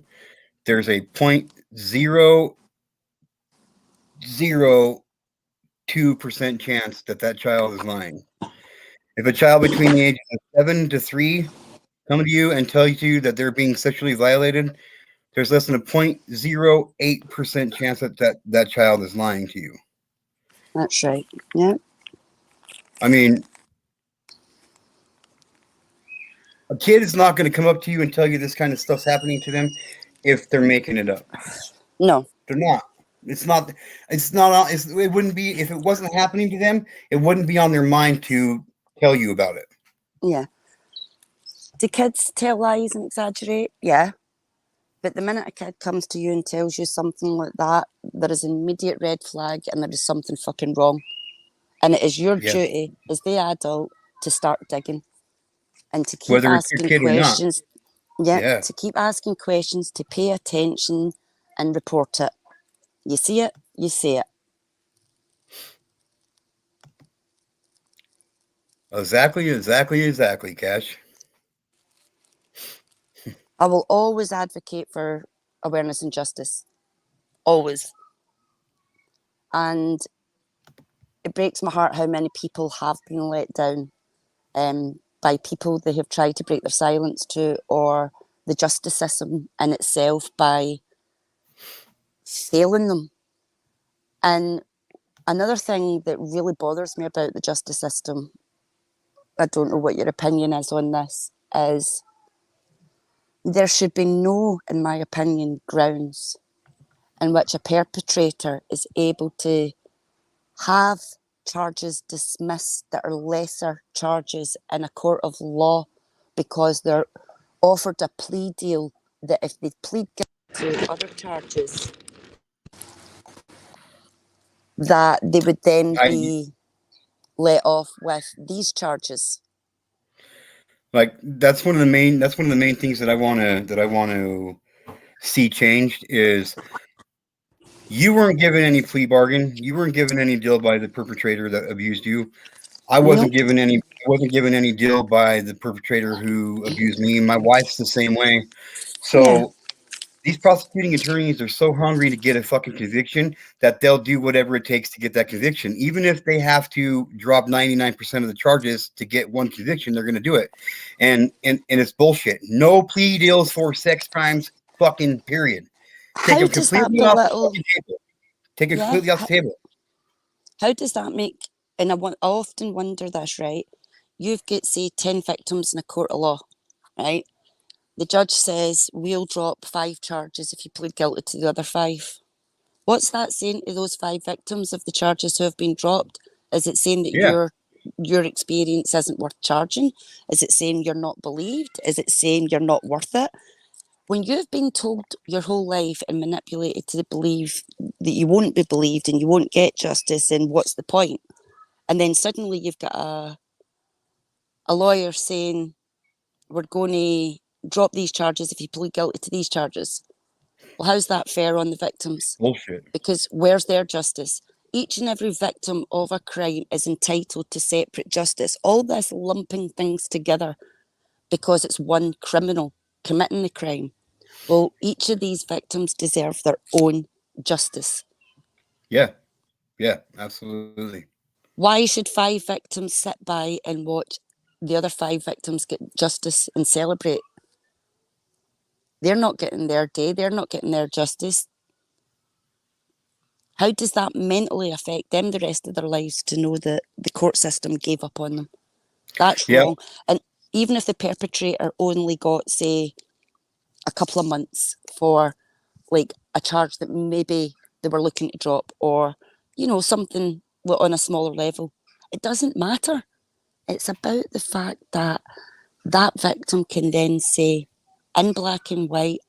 there's a 0.002% chance that that child is lying. If a child between the ages of 7 to 3 come to you and tell you that they're being sexually violated, there's less than a 0.08% chance that child is lying to you. That's right. Yeah. I mean, a kid is not going to come up to you and tell you this kind of stuff's happening to them if they're making it up. No. They're not. It's not. It's not. It wouldn't be if it wasn't happening to them. It wouldn't be on their mind to tell you about it. Yeah. Do kids tell lies and exaggerate? Yeah. But the minute a kid comes to you and tells you something like that, there is an immediate red flag and there is something fucking wrong. And it is your Yeah. duty as the adult to start digging and to keep Whether it's your asking kid or not. questions. Yeah, Yeah. to keep asking questions, to pay attention and report it. You see it, you say it. Exactly, Cash. I will always advocate for awareness and justice. Always. And it breaks my heart how many people have been let down by people they have tried to break their silence to, or the justice system in itself by failing them. And another thing that really bothers me about the justice system, I don't know what your opinion is on this, is there should be no, in my opinion, grounds in which a perpetrator is able to have charges dismissed that are lesser charges in a court of law because they're offered a plea deal that if they plead guilty to other charges, that they would then I be let off with these charges. like that's one of the main things that I want to see changed is you weren't given any plea bargain. You weren't given any deal by the perpetrator that abused you. I wasn't Nope. given any deal by the perpetrator who abused me. My wife's the same way. Yeah. So these prosecuting attorneys are so hungry to get a fucking conviction that they'll do whatever it takes to get that conviction. Even if they have to drop 99% of the charges to get one conviction, they're going to do it. And it's bullshit. No plea deals for sex crimes, fucking period. Take How them does that completely off the belittle? fucking table. Take it Yeah. completely off the table. How does that make? And I often wonder this, right? You've got, say, 10 victims in a court of law, right? The judge says, we'll drop 5 charges if you plead guilty to the other 5. What's that saying to those 5 victims of the charges who have been dropped? Is it saying that Yeah. your experience isn't worth charging? Is it saying you're not believed? Is it saying you're not worth it? When you've been told your whole life and manipulated to believe that you won't be believed and you won't get justice, and what's the point? And then suddenly you've got a lawyer saying, we're going to drop these charges if you plead guilty to these charges. Well, how's that fair on the victims? Bullshit. Because where's their justice? Each and every victim of a crime is entitled to separate justice. All this lumping things together because it's one criminal committing the crime. Well, each of these victims deserve their own justice. Yeah. Yeah. Absolutely. Why should 5 victims sit by and watch the other 5 victims get justice and celebrate? They're not getting their day. They're not getting their justice. How does that mentally affect them the rest of their lives to know that the court system gave up on them? That's Yeah. wrong. And even if the perpetrator only got, say, a couple of months for like a charge that maybe they were looking to drop, or, something on a smaller level, it doesn't matter. It's about the fact that that victim can then say, in black and white,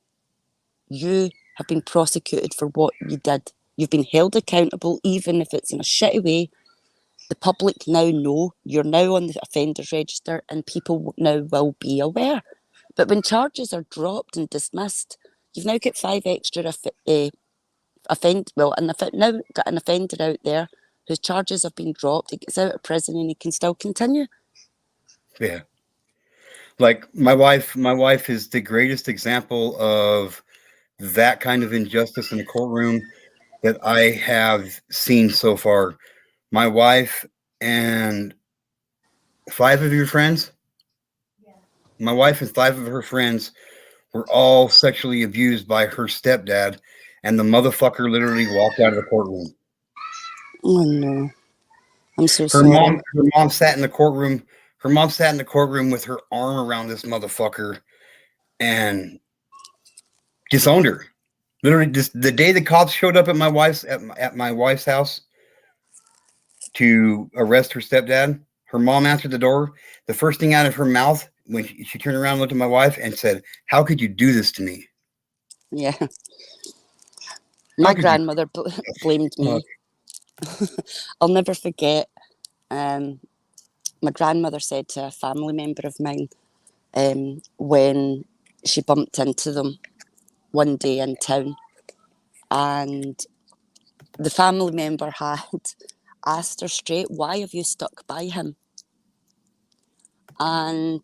you have been prosecuted for what you did. You've been held accountable, even if it's in a shitty way. The public now know you're now on the offenders register and people now will be aware. But when charges are dropped and dismissed, you've now got 5 extra now got an offender out there whose charges have been dropped. He gets out of prison and he can still continue. Yeah. Like my wife is the greatest example of that kind of injustice in the courtroom that I have seen so far. My wife and five of your friends, my wife and five of her friends were all sexually abused by her stepdad, and the motherfucker literally walked out of the courtroom. Oh no. I'm so Her sorry. mom sat in the courtroom. Her mom sat in the courtroom with her arm around this motherfucker and disowned her. Literally, just the day the cops showed up at my wife's house to arrest her stepdad, her mom answered the door. The first thing out of her mouth when she turned around and looked at my wife and said, "How could you do this to me? Yeah. How My could you?" grandmother blamed Uh, me. I'll never forget. My grandmother said to a family member of mine when she bumped into them one day in town, and the family member had asked her straight, "Why have you stuck by him?" And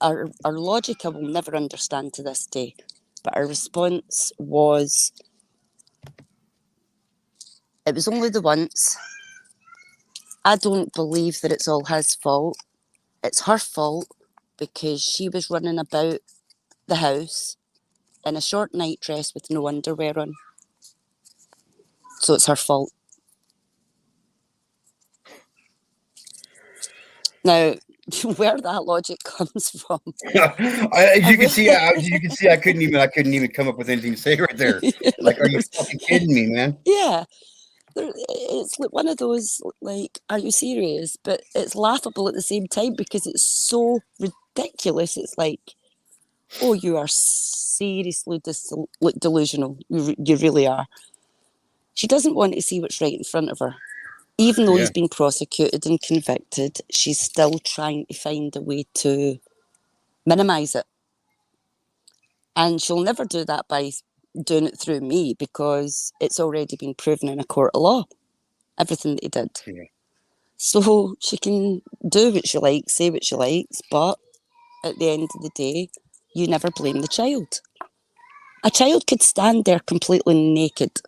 our logic I will never understand to this day, but our response was, "It was only the once. I don't believe that it's all his fault. It's her fault because she was running about the house in a short nightdress with no underwear on. So it's her fault." Now, where that logic comes from, as I you can really, see, I couldn't even come up with anything to say right there. Like, are you fucking kidding me, man? yeah, it's like one of those, like, are you serious? But it's laughable at the same time because it's so ridiculous. It's like, oh, you are seriously delusional. You really are. She doesn't want to see what's right in front of her. Even though Yeah, he's been prosecuted and convicted, she's still trying to find a way to minimise it. And she'll never do that by doing it through me because it's already been proven in a court of law, everything that he did. yeah, So she can do what she likes, say what she likes, but at the end of the day, you never blame the child. A child could stand there completely naked.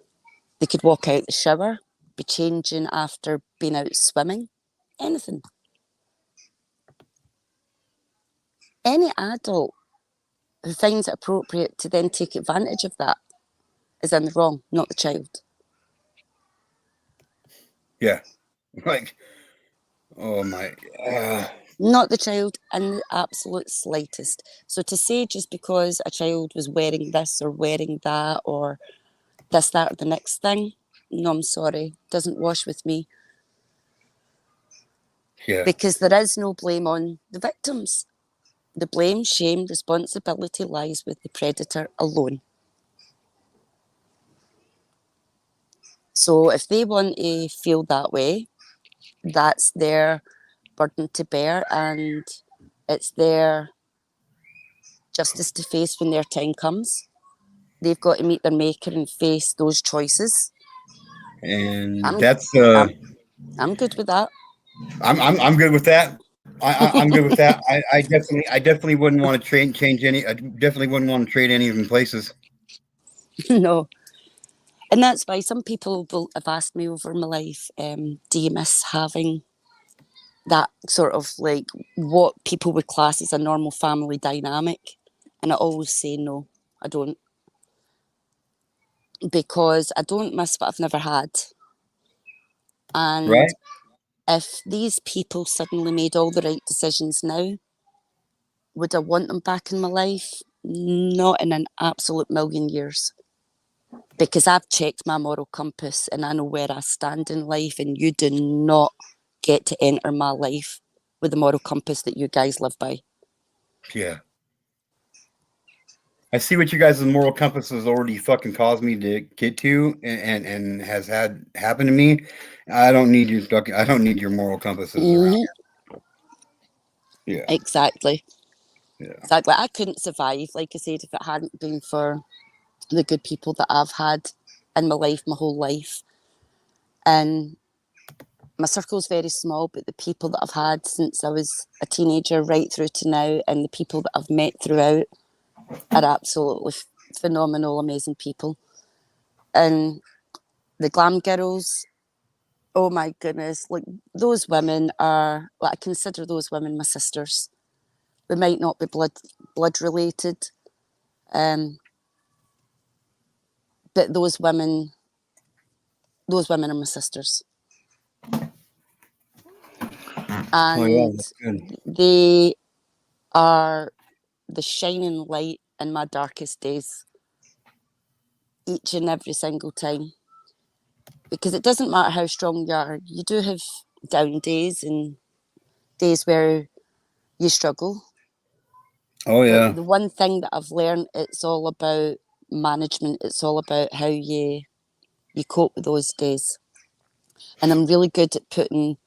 They could walk out the shower, be changing after being out swimming, anything. Any adult who finds it appropriate to then take advantage of that is in the wrong, not the child. yeah. Like, oh my, uh, Not the child in the absolute slightest. So to say just because a child was wearing this or wearing that or this, that, or the next thing, no, I'm sorry, doesn't wash with me yeah, because there is no blame on the victims. The blame, shame, responsibility lies with the predator alone. So if they want to feel that way, that's their burden to bear and it's their justice to face when their time comes. They've got to meet their maker and face those choices. and I'm that's I'm I'm good with that. I'm good with that. I'm good with that. I definitely wouldn't want to change any. I definitely wouldn't want to trade any of them places. No. And that's why some people will have asked me over my life, do you miss having that sort of like what people would class as a normal family dynamic? And I always say no, I don't. Because I don't miss what I've never had. And Right? if these people suddenly made all the right decisions now, would I want them back in my life? Not in an absolute million years. Because I've checked my moral compass and I know where I stand in life, and you do not get to enter my life with the moral compass that you guys live by. Yeah. I see what you guys' moral compass has already fucking caused me to get to, and has had happen to me. I don't need your moral compasses around Mm-hmm. here. Exactly. Yeah, yeah, Exactly. I couldn't survive, like I said, if it hadn't been for the good people that I've had in my life, my whole life. And my circle's very small, but the people that I've had since I was a teenager right through to now, and the people that I've met throughout are absolutely phenomenal, amazing people. And the glam girls, oh my goodness, like those women are, like, I consider those women my sisters. We might not be blood related, but those women are my sisters. Oh yeah, And that's good. they are the shining light in my darkest days, each and every single time. Because it doesn't matter how strong you are, you do have down days and days where you struggle. Oh But yeah. the one thing that I've learned, it's all about management. It's all about how you cope with those days. And I'm really good at putting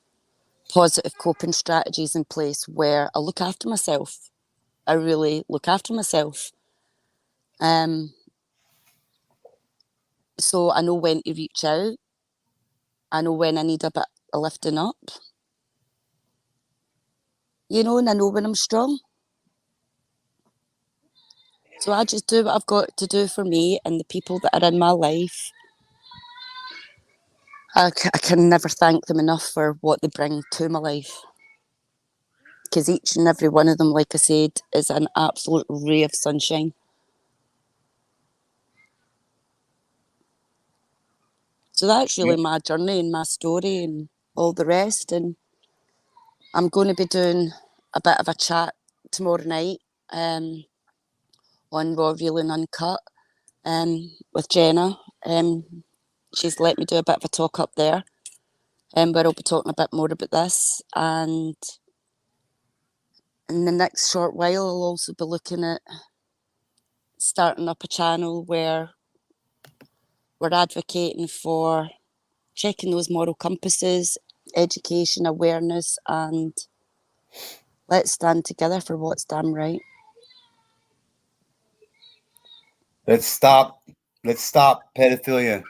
positive coping strategies in place where I look after myself. I really look after myself. So I know when to reach out. I know when I need a bit of lifting up. And I know when I'm strong. So I just do what I've got to do for me and the people that are in my life. I can never thank them enough for what they bring to my life. Because each and every one of them, like I said, is an absolute ray of sunshine. So that's really my journey and my story and all the rest. And I'm going to be doing a bit of a chat tomorrow night on Raw, Real and Uncut with Jenna. She's let me do a bit of a talk up there. Where I'll be talking a bit more about this. And in the next short while, I'll also be looking at starting up a channel where we're advocating for checking those moral compasses, education, awareness, and let's stand together for what's done right. Let's stop. Let's stop pedophilia.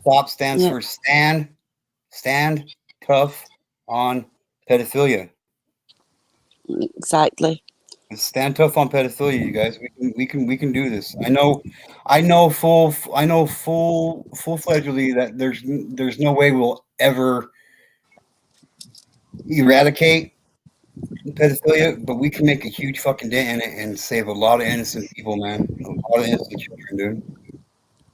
STOP stands Yeah, for stand tough on pedophilia. exactly. Let's stand tough on pedophilia, you guys. We can do this. I know full fledgedly that there's no way we'll ever eradicate pedophilia, but we can make a huge fucking dent in it and save a lot of innocent people, man. A lot of innocent children, dude.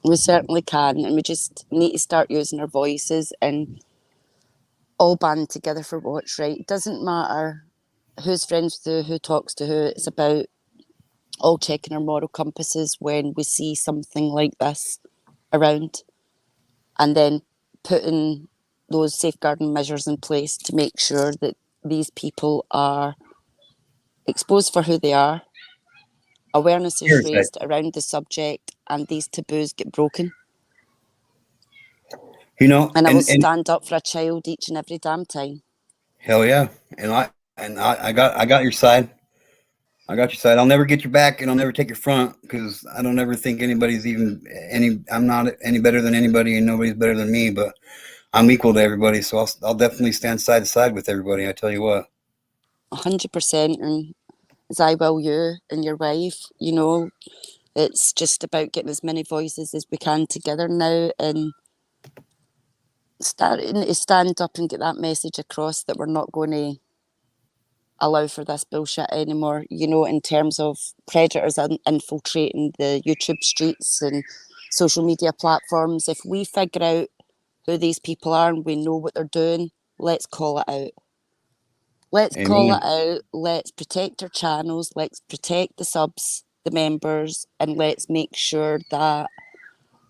We certainly can, and we just need to start using our voices and all band together for what's right. It doesn't matter who's friends with who talks to who. It's about all checking our moral compasses when we see something like this around, and then putting those safeguarding measures in place to make sure that these people are exposed for who they are, awareness is Here's raised around the subject, and these taboos get broken. you know, And I will and stand up for a child each and every damn time. hell yeah, I got your side. I got your side. I'll never get your back, and I'll never take your front because I don't ever think anybody's even any. I'm not any better than anybody, and nobody's better than me. But I'm equal to everybody, so I'll definitely stand side to side with everybody. I tell you what. 100%. And as I will you and your wife, it's just about getting as many voices as we can together now and starting to stand up and get that message across that we're not going to allow for this bullshit anymore, in terms of predators infiltrating the YouTube streets and social media platforms. If we figure out who these people are and we know what they're doing, let's call it out. Let's call it Amen. out. Let's protect our channels. Let's protect the subs, the members, and let's make sure that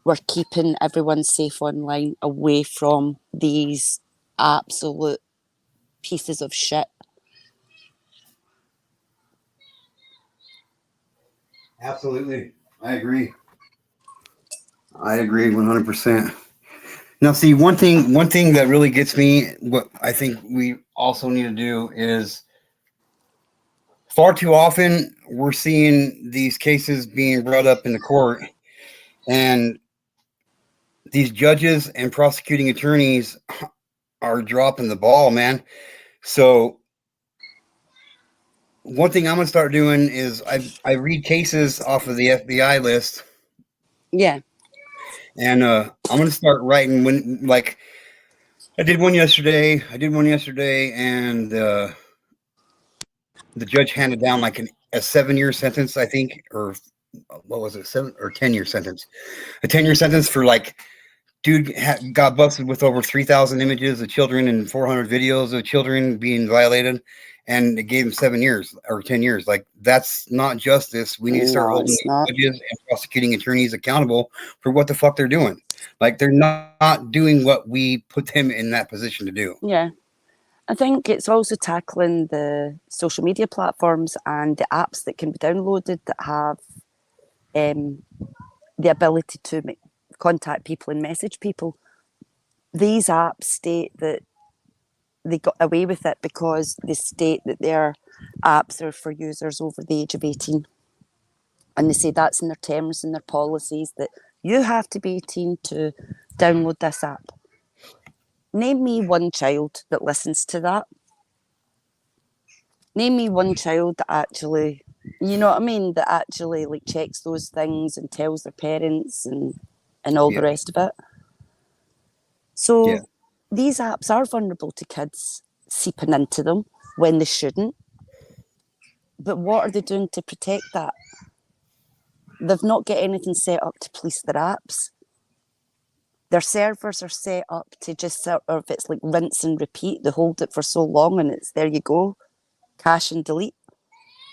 we're keeping everyone safe online away from these absolute pieces of shit. Absolutely, I agree. I agree 100%. Now, see, one thing that really gets me, what I think we also need to do is far too often we're seeing these cases being brought up in the court, and these judges and prosecuting attorneys are dropping the ball, man. So one thing I'm gonna start doing is I read cases off of the FBI list, Yeah. and I'm gonna start writing when like I did one yesterday. I did one yesterday, and the judge handed down like a 7 year sentence, I think, or what was it, 7 or 10 year sentence? A 10 year sentence for like dude got busted with over 3,000 images of children and 400 videos of children being violated, and it gave him 7 years or 10 years. Like that's not justice. We need to start No, holding it's not. judges and prosecuting attorneys accountable for what the fuck they're doing. Like they're not doing what we put them in that position to do. Yeah. I think it's also tackling the social media platforms and the apps that can be downloaded that have the ability to contact people and message people. These apps state that they got away with it because they state that their apps are for users over the age of 18. And they say that's in their terms and their policies that you have to be 18 to download this app. Name me one child that listens to that. Name me one child that actually, you know what I mean, that actually like checks those things and tells their parents and all the Yeah. rest of it. Yeah. So these apps are vulnerable to kids seeping into them when they shouldn't. But what are they doing to protect that? They've not got anything set up to police their apps. Their servers are set up to just sort of, it's like rinse and repeat. They hold it for so long and it's there you go, cache and delete.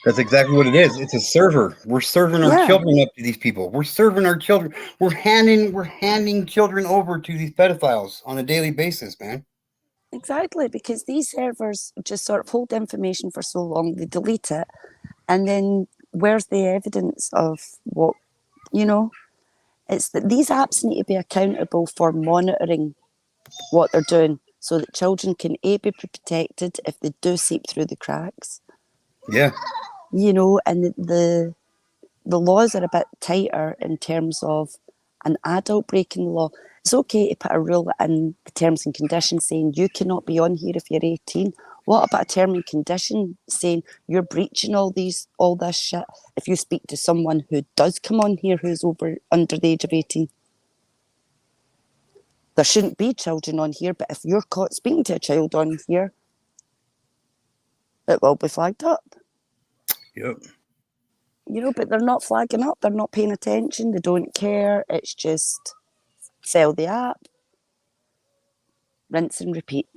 That's exactly what it is. It's a server. We're serving our Yeah, children up to these people. We're serving our children. We're handing children over to these pedophiles on a daily basis, man. exactly. Because these servers just sort of hold information for so long, they delete it. And then where's the evidence of what, you know? It's that these apps need to be accountable for monitoring what they're doing so that children can A, be protected if they do seep through the cracks, Yeah. you know, and the laws are a bit tighter in terms of an adult breaking the law. It's okay to put a rule in the terms and conditions saying you cannot be on here if you're 18. What about a term and condition saying you're breaching all this shit if you speak to someone who does come on here who's under the age of 18? There shouldn't be children on here, but if you're caught speaking to a child on here, it will be flagged up. Yep. You know, but they're not flagging up, they're not paying attention, they don't care. It's just sell the app, rinse and repeat.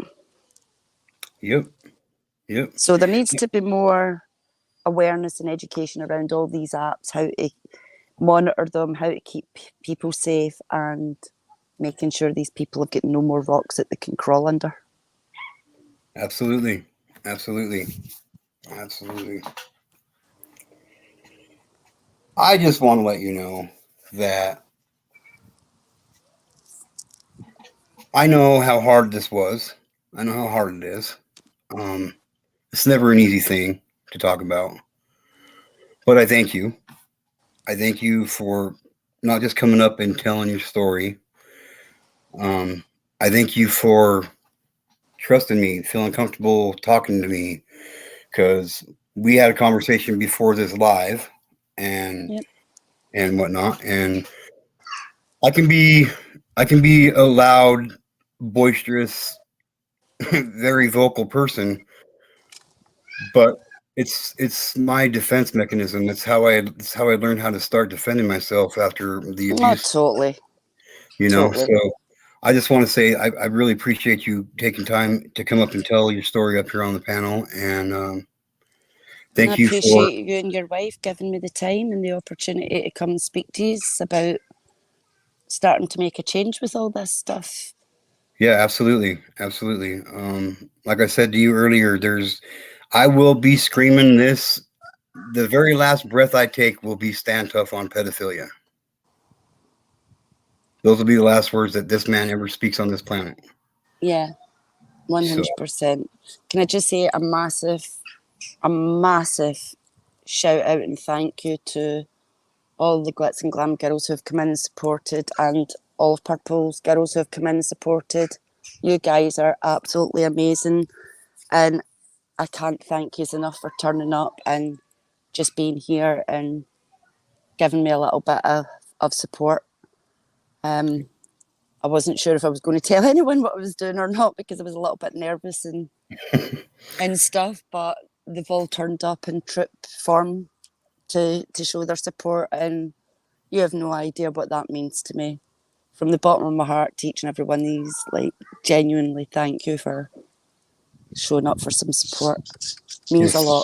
Yep. Yep. So there needs to be more awareness and education around all these apps, how to monitor them, how to keep people safe, and making sure these people have got no more rocks that they can crawl under. Absolutely. Absolutely. Absolutely. I just want to let you know that I know how hard this was. I know how hard it is. Um, it's never an easy thing to talk about. But I thank you. I thank you for not just coming up and telling your story. Um, I thank you for trusting me, feeling comfortable talking to me, because we had a conversation before this live, and Yep. and whatnot, and I can be I can be a loud, boisterous, very vocal person, but it's my defense mechanism. It's how I learned how to start defending myself after the Oh, abuse. totally. So Totally. I just want to say I really appreciate you taking time to come up and tell your story up here on the panel, and And I thank you for appreciate you and your wife giving me the time and the opportunity to come and speak to you about starting to make a change with all this stuff. yeah, absolutely, absolutely. Like I said to you earlier, I will be screaming this. The very last breath I take will be stand tough on pedophilia. Those will be the last words that this man ever speaks on this planet. Yeah, So 100%. Can I just say a massive shout out and thank you to all the glitz and glam girls who have come in and supported, and all of Purple's girls who have come in and supported. You guys are absolutely amazing. And I can't thank you enough for turning up and just being here and giving me a little bit of support. I wasn't sure if I was going to tell anyone what I was doing or not because I was a little bit nervous and stuff, but they've all turned up in troop form to show their support, and you have no idea what that means to me. From the bottom of my heart to each and every one of these, like, genuinely thank you for showing up for some support. It means a lot.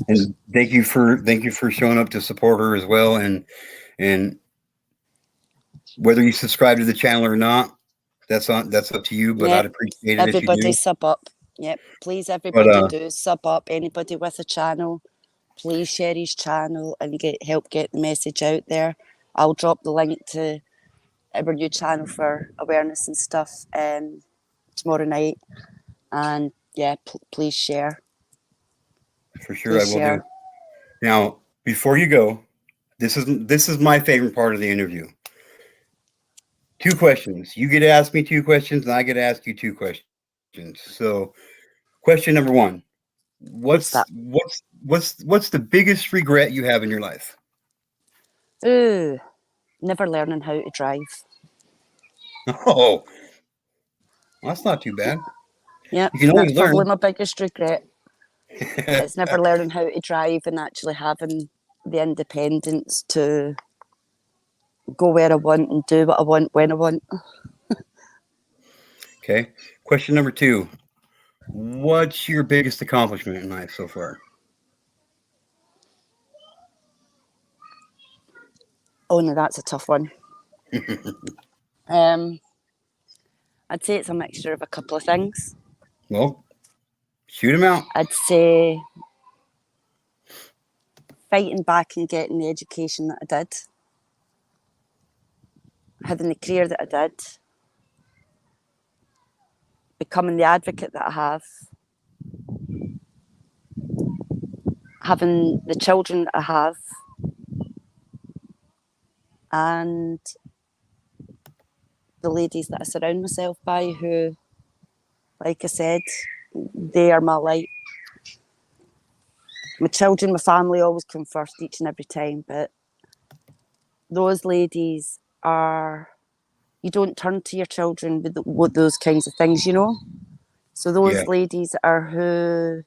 And thank you for showing up to support her as well. And whether you subscribe to the channel or not, that's up to you. But Yep. I'd appreciate it if you Everybody do. sub up. Yep. Please, But everybody do sub up. Anybody with a channel, please share his channel and help get the message out there. I'll drop the link to our new channel for awareness and stuff tomorrow night. And yeah, please share. for sure, I will do. Now, before you go, this is my favorite part of the interview. 2 questions. You get to ask me 2 questions, and I get to ask you 2 questions. So, question number 1: What's the biggest regret you have in your life? Ooh, never learning how to drive. Oh, well, that's not too bad. Yeah, You can that's always probably learn. my biggest regret. It's never learning how to drive and actually having the independence to go where I want and do what I want when I want. Okay. Question number 2: What's your biggest accomplishment in life so far? Oh no, that's a tough one. I'd say it's a mixture of a couple of things. Well, shoot them out. I'd say fighting back and getting the education that I did, having the career that I did, becoming the advocate that I have, having the children that I have, and the ladies that I surround myself by who, like I said, they are my light. My children, my family always come first each and every time, but those ladies are, you don't turn to your children with those kinds of things, you know? So those ladies are who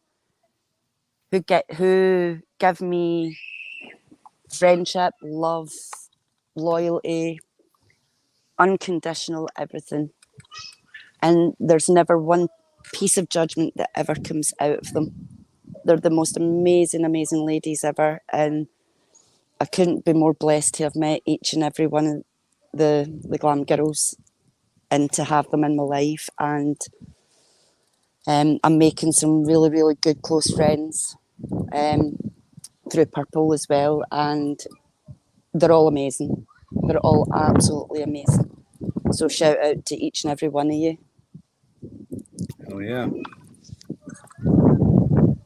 give me friendship, love, loyalty, unconditional everything. And there's never one piece of judgment that ever comes out of them. They're the most amazing, amazing ladies ever. And I couldn't be more blessed to have met each and every one of the glam girls and to have them in my life. And I'm making some really, really good close friends through Purple as well. And they're all amazing. They're all absolutely amazing. So shout out to each and every one of you. Oh, yeah.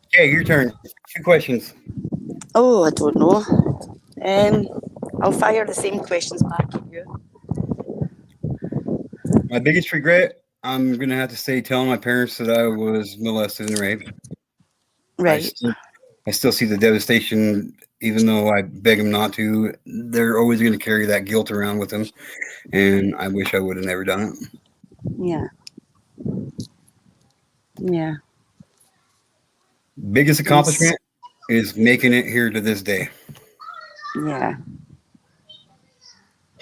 Okay, your turn. 2 questions. Oh, I don't know. I'll fire the same questions back at you. My biggest regret, I'm going to have to say telling my parents that I was molested and raped. Right. I still see the devastation, even though I beg them not to. They're always going to carry that guilt around with them, and I wish I would have never done it. Yeah. Yeah. Biggest accomplishment is making it here to this day. Yeah.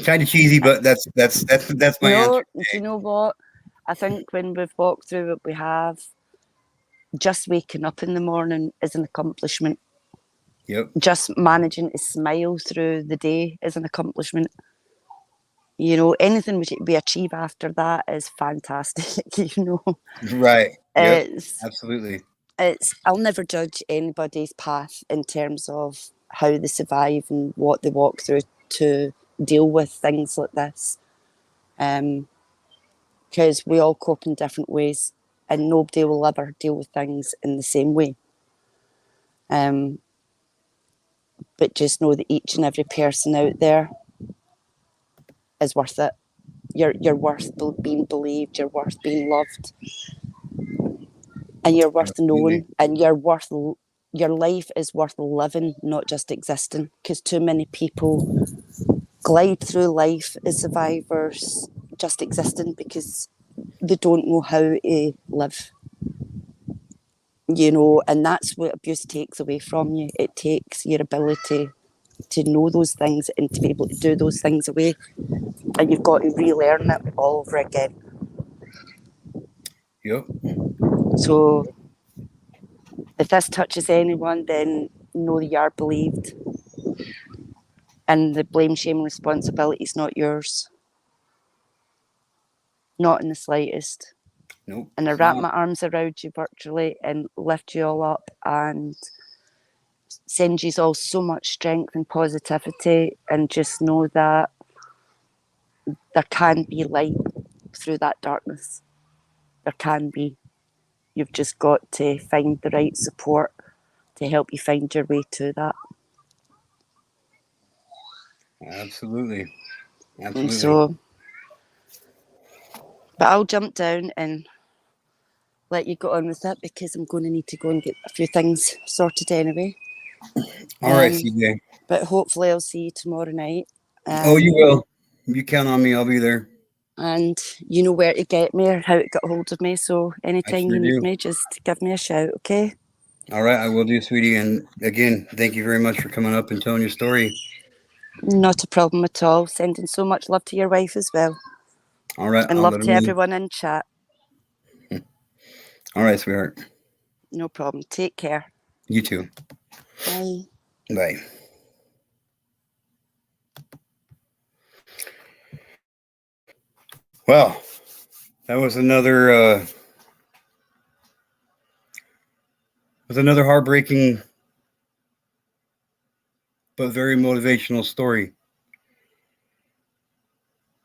Kind of cheesy, but that's my answer. Do you know what? I think when we've walked through what we have, just waking up in the morning is an accomplishment. Yep. Just managing to smile through the day is an accomplishment. You know, anything we achieve after that is fantastic, you know. Right. Yep. Absolutely. I'll never judge anybody's path in terms of how they survive and what they walk through to deal with things like this. Because we all cope in different ways and nobody will ever deal with things in the same way. But just know that each and every person out there is worth it. You're worth being believed, you're worth being loved. and you're worth Absolutely. knowing, and your life is worth living, not just existing, because too many people glide through life as survivors just existing because they don't know how to live, and that's what abuse takes away from you. It takes your ability to know those things and to be able to do those things away, and you've got to relearn it all over again. Yep. So if this touches anyone, then know that you are believed, and the blame, shame, and responsibility is not yours, not in the slightest. Nope. And I wrap my arms around you virtually and lift you all up and send you all so much strength and positivity, and just know that there can be light through that darkness. There can be. You've just got to find the right support to help you find your way to that. Absolutely. And Absolutely. so, but I'll jump down and let you get on with it, because I'm going to need to go and get a few things sorted anyway. All right, CJ. But hopefully I'll see you tomorrow night. Oh, you will. You count on me. I'll be there. And you know where to get me or how to get hold of me. So anytime sure you need do. me, just give me a shout, okay? All right, I will do, sweetie. And again, thank you very much for coming up and telling your story. Not a problem at all. Sending so much love to your wife as well. All right. And I'll love let to her know. everyone in chat. All right, sweetheart. No problem. Take care. You too. Bye. Bye. Well, that was another heartbreaking but very motivational story.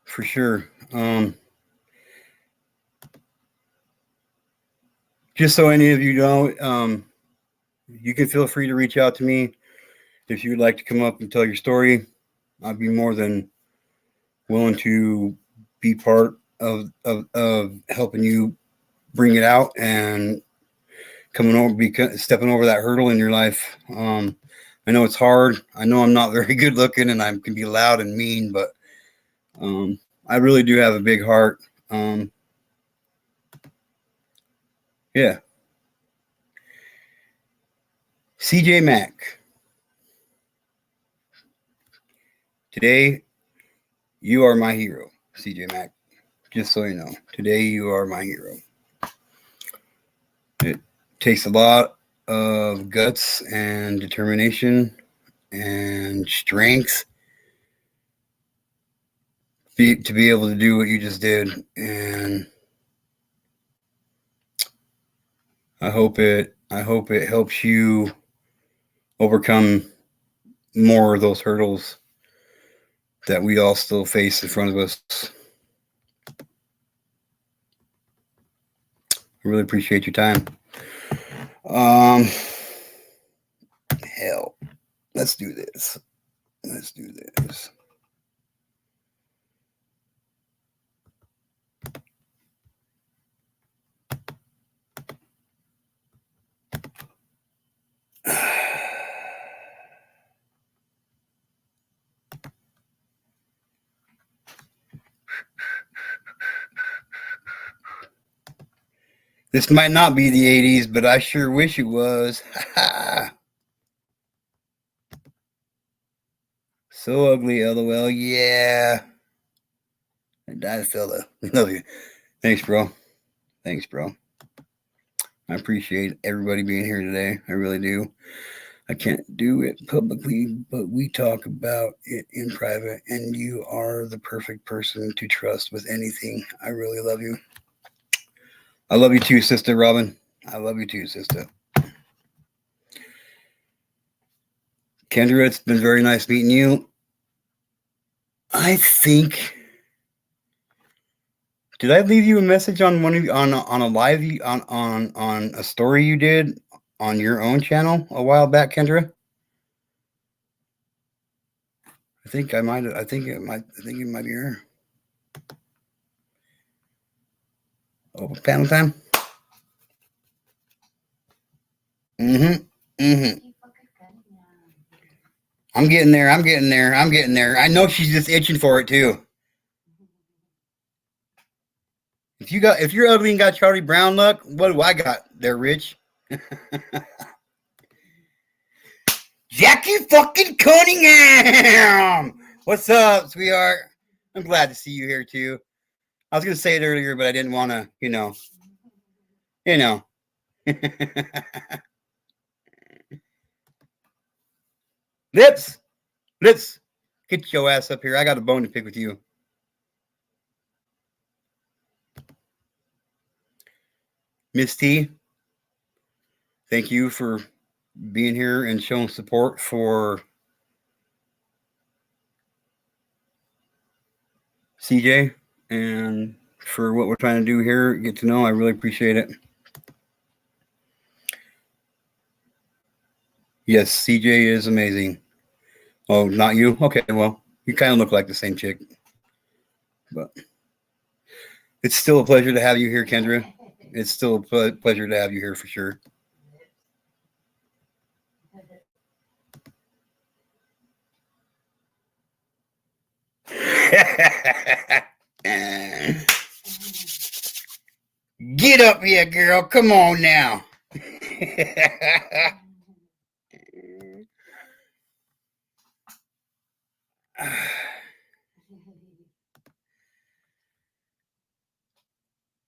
For sure. Just so any of you know, you can feel free to reach out to me if you would like to come up and tell your story. I'd be more than willing to be part of helping you bring it out and stepping over that hurdle in your life. I know it's hard. I know I'm not very good looking and I can be loud and mean, but I really do have a big heart. Yeah. CJ Mack. Today, you are my hero, CJ Mack. Just so you know, today you are my hero. It takes a lot of guts and determination and strength to be able to do what you just did. And I hope it helps you overcome more of those hurdles that we all still face in front of us. I really appreciate your time. Hell, let's do this. Let's do this. This might not be the 80s, but I sure wish it was. So ugly, LOL. Yeah. I died, fella. Love you. Thanks, bro. Thanks, bro. I appreciate everybody being here today. I really do. I can't do it publicly, but we talk about it in private, and you are the perfect person to trust with anything. I really love you. I love you too, Sister Robin. I love you too, Sister. Kendra, it's been very nice meeting you. I think. Did I leave you a message on one of on a live on a story you did on your own channel a while back, Kendra? I think I might. I think it might be her. Oh, panel time. Mm-hmm. Mm-hmm. I'm getting there. I'm getting there. I'm getting there. I know she's just itching for it too. If you're ugly and got Charlie Brown luck, what do I got there, Rich? Jackie fucking Cunningham! What's up, sweetheart? I'm glad to see you here too. I was gonna say it earlier, but I didn't want to, you know. Lips, lips, get your ass up here. I got a bone to pick with you. Miss T, thank you for being here and showing support for CJ and for what we're trying to do here. Get to know. I really appreciate it. Yes, CJ is amazing. Oh, not you? Okay, well, you kind of look like the same chick. But it's still a pleasure to have you here, Kendra. It's still a pleasure to have you here for sure. Get up here, girl. Come on now.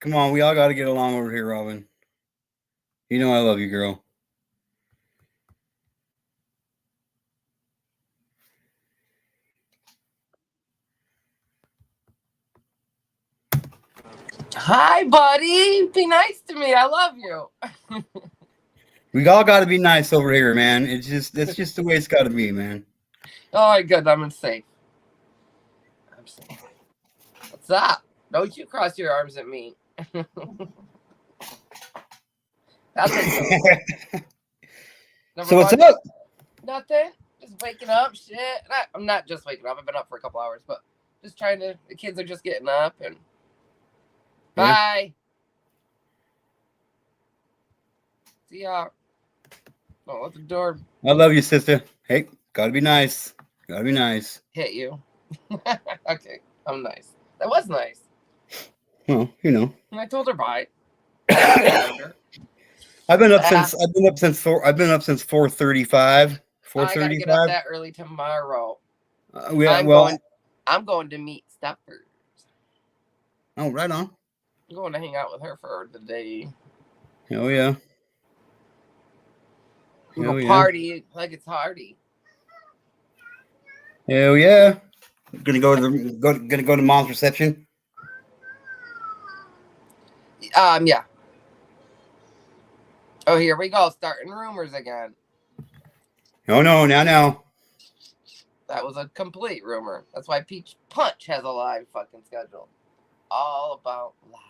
Come on, we all got to get along over here, Robin. You know I love you, girl. Hi, buddy. Be nice to me. I love you. We all got to be nice over here, man. That's just the way it's got to be, man. Oh, good. I'm safe. I'm safe. What's up? Don't you cross your arms at me. That's it. So what's up? Nothing. Just waking up. Shit. I'm not just waking up. I've been up for a couple hours, but just trying to. The kids are just getting up and. Yeah. Bye. See ya. Oh, let the door. I love you, sister. Hey, gotta be nice. Gotta be nice. Hit you. Okay, I'm nice. That was nice. Well, you know. And I told her bye. I've been up since 4:35. 4:35. I gotta get up that early tomorrow. I'm going to meet Steppers. Oh, right on. I'm going to hang out with her for the day. Oh yeah. Go party like it's Hardy. Hell yeah. Gonna go to mom's reception. Yeah. Oh, here we go. Starting rumors again. Oh no, now. That was a complete rumor. That's why Peach Punch has a live fucking schedule. All about lies.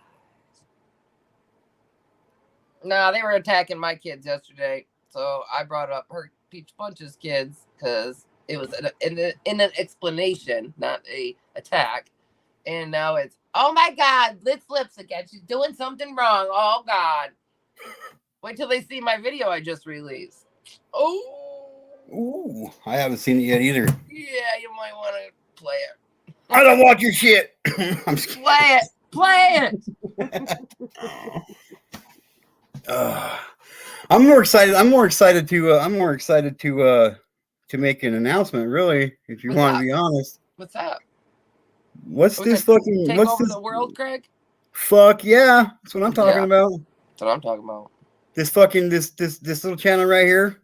Nah, they were attacking my kids yesterday. So I brought up her Peach Punch's kids because it was in an explanation, not a attack. And now it's, oh my God, lips again. She's doing something wrong. Oh God. Wait till they see my video I just released. Oh. Ooh, I haven't seen it yet either. Yeah, you might want to play it. I don't want your shit. I'm just Play it. I'm more excited to make an announcement. Really, if you want to be honest. What's up? What's this fucking? Take over the world, Craig? Fuck yeah! That's what I'm talking about. That's what I'm talking about. This fucking this little channel right here,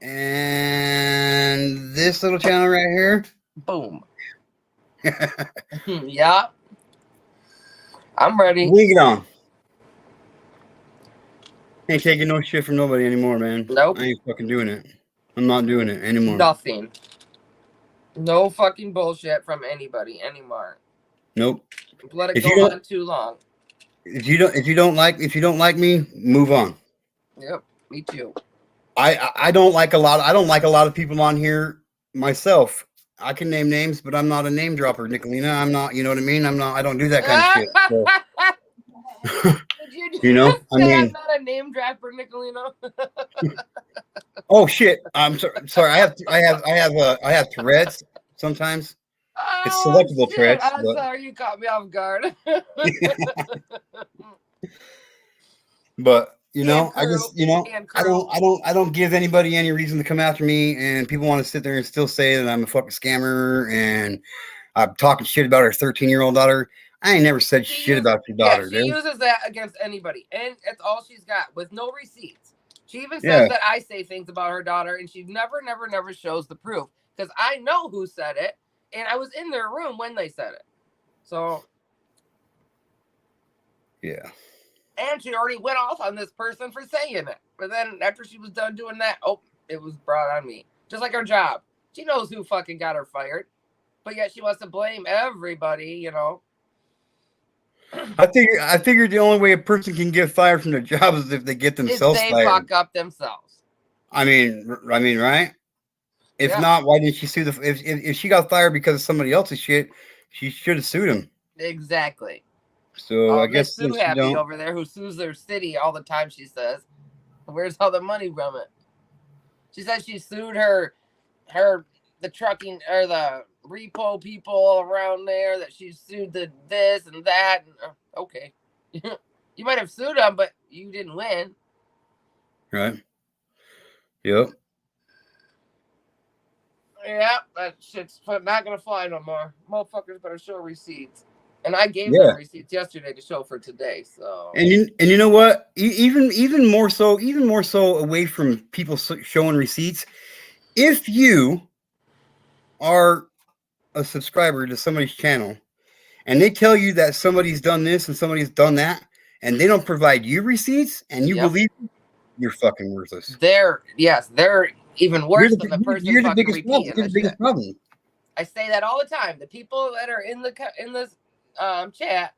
and this little channel right here. Boom. Yeah. I'm ready. Bring it on. Ain't taking no shit from nobody anymore, man. Nope. I ain't fucking doing it. I'm not doing it anymore. Nothing. No fucking bullshit from anybody anymore. Nope. Let it go on too long. If you don't like me, move on. Yep, me too. I don't like a lot of people on here myself. I can name names, but I'm not a name dropper, Nicolina. I'm not, you know what I mean? I don't do that kind of shit. So. Did you Did You you know, just I say I'm mean, not a name dropper, Nicolino? oh shit. I'm sorry. I have Tourette's sometimes. It's Oh selectable shit! Tourette's, I'm but sorry, you caught me off guard. you And know, I crew, just, you know, and crew. I don't give anybody any reason to come after me, and people want to sit there and still say that I'm a fucking scammer and I'm talking shit about her 13-year-old daughter. I ain't never said shit about your Yeah, daughter, she dude. uses that against anybody, and it's all she's got with no receipts. She even Yeah, says that I say things about her daughter, and she never shows the proof because I know who said it, and I was in their room when they said it. So, yeah. and she already went off on this person for saying it. But then after she was done doing that, oh, it was brought on me. Just like her job. She knows who fucking got her fired, but yet she wants to blame everybody, you know. I figured the only way a person can get fired from their job is if they get If themselves they fired. fuck up themselves. I mean, right? If Yeah. not, why didn't she sue the? If she got fired because of somebody else's shit, she should have sued him. Exactly. So I Miss guess Sue since you Happy don't, over there who sues their city all the time, she says. Where's all the money from it? She said she sued the trucking or the repo people around there, that she sued the this and that. And, okay. You might have sued them, but you didn't win. right? Yep. Yeah, that shit's not gonna fly no more. Motherfuckers better show receipts. And I gave Yeah. them receipts yesterday to show for today. So And you know what? Even more so away from people showing receipts. If you are a subscriber to somebody's channel and they tell you that somebody's done this and somebody's done that, and they don't provide you receipts, and you yep. believe you're fucking worthless. They're even worse than the person You're the fucking biggest problem. repeating You're the the shit. biggest problem. I say that all the time. The people that are in this chat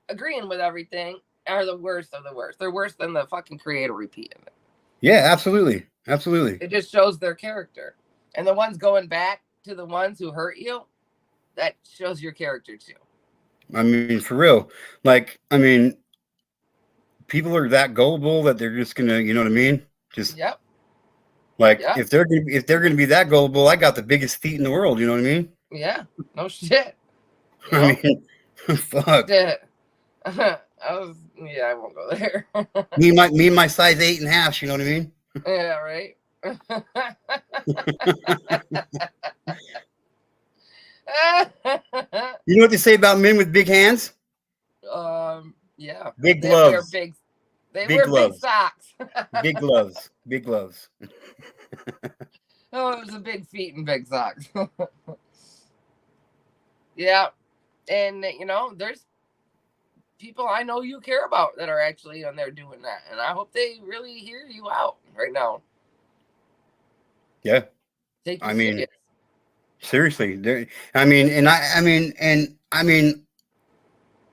agreeing with everything are the worst of the worst. They're worse than the fucking creator repeating it. Yeah, absolutely. It just shows their character. And the ones going back to the ones who hurt you, that shows your character too. I mean, for real. Like, I mean, people are that gullible that they're just gonna, you know what I mean? Just Yep. like Yep. if they're gonna be that gullible, I got the biggest feet in the world. You know what I mean? Yeah. No shit. You I know? mean, fuck. Shit. I won't go there. Me, my size 8.5. You know what I mean? Yeah, right. You know what they say about men with big hands? Yeah. Big They wear gloves. big. They Big wear big gloves. socks. Big gloves. Big gloves. Oh, it was a big feet and big socks. Yeah, and you know, there's people I know you care about that are actually on there doing that, and I hope they really hear you out right now. Yeah. Take you I mean, serious. seriously.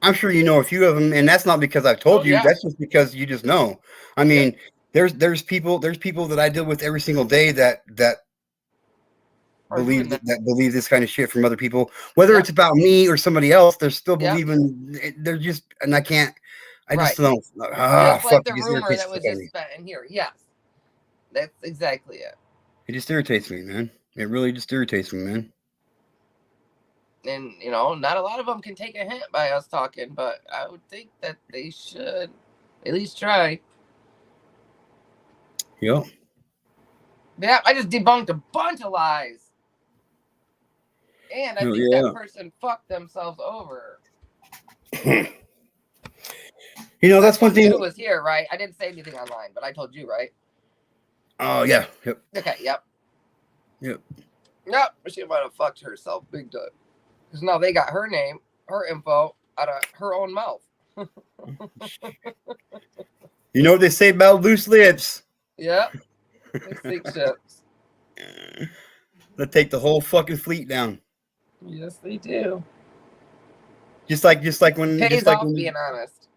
I'm sure you know a few of them, and that's not because I've told Oh you. yeah, That's just because you just know. I mean, there's people that I deal with every single day that are doing believe this kind of shit from other people, whether Yep. it's about me or somebody else. They're still Yep. believing. They're just, and I can't. I Right. just don't. Just like Fuck! the It just rumor irritates that the was fuck out of just me. spent in here. Yes, that's exactly it. It just irritates me, man. It really just irritates me, man. And you know, not a lot of them can take a hint by us talking, but I would think that they should at least try. Yep. Yeah, I just debunked a bunch of lies. And I think that person fucked themselves over. You know, that's one thing. You was here, right? I didn't say anything online, but I told you, right? Oh, yeah. Yep. Okay, yep. Yep. Yep, she might have fucked herself big time. Because now they got her name, her info, out of her own mouth. You know what they say about loose lips? Yep. They sink ships. They'll take the whole fucking fleet down. Yes, they do. Just like when Pays off being honest.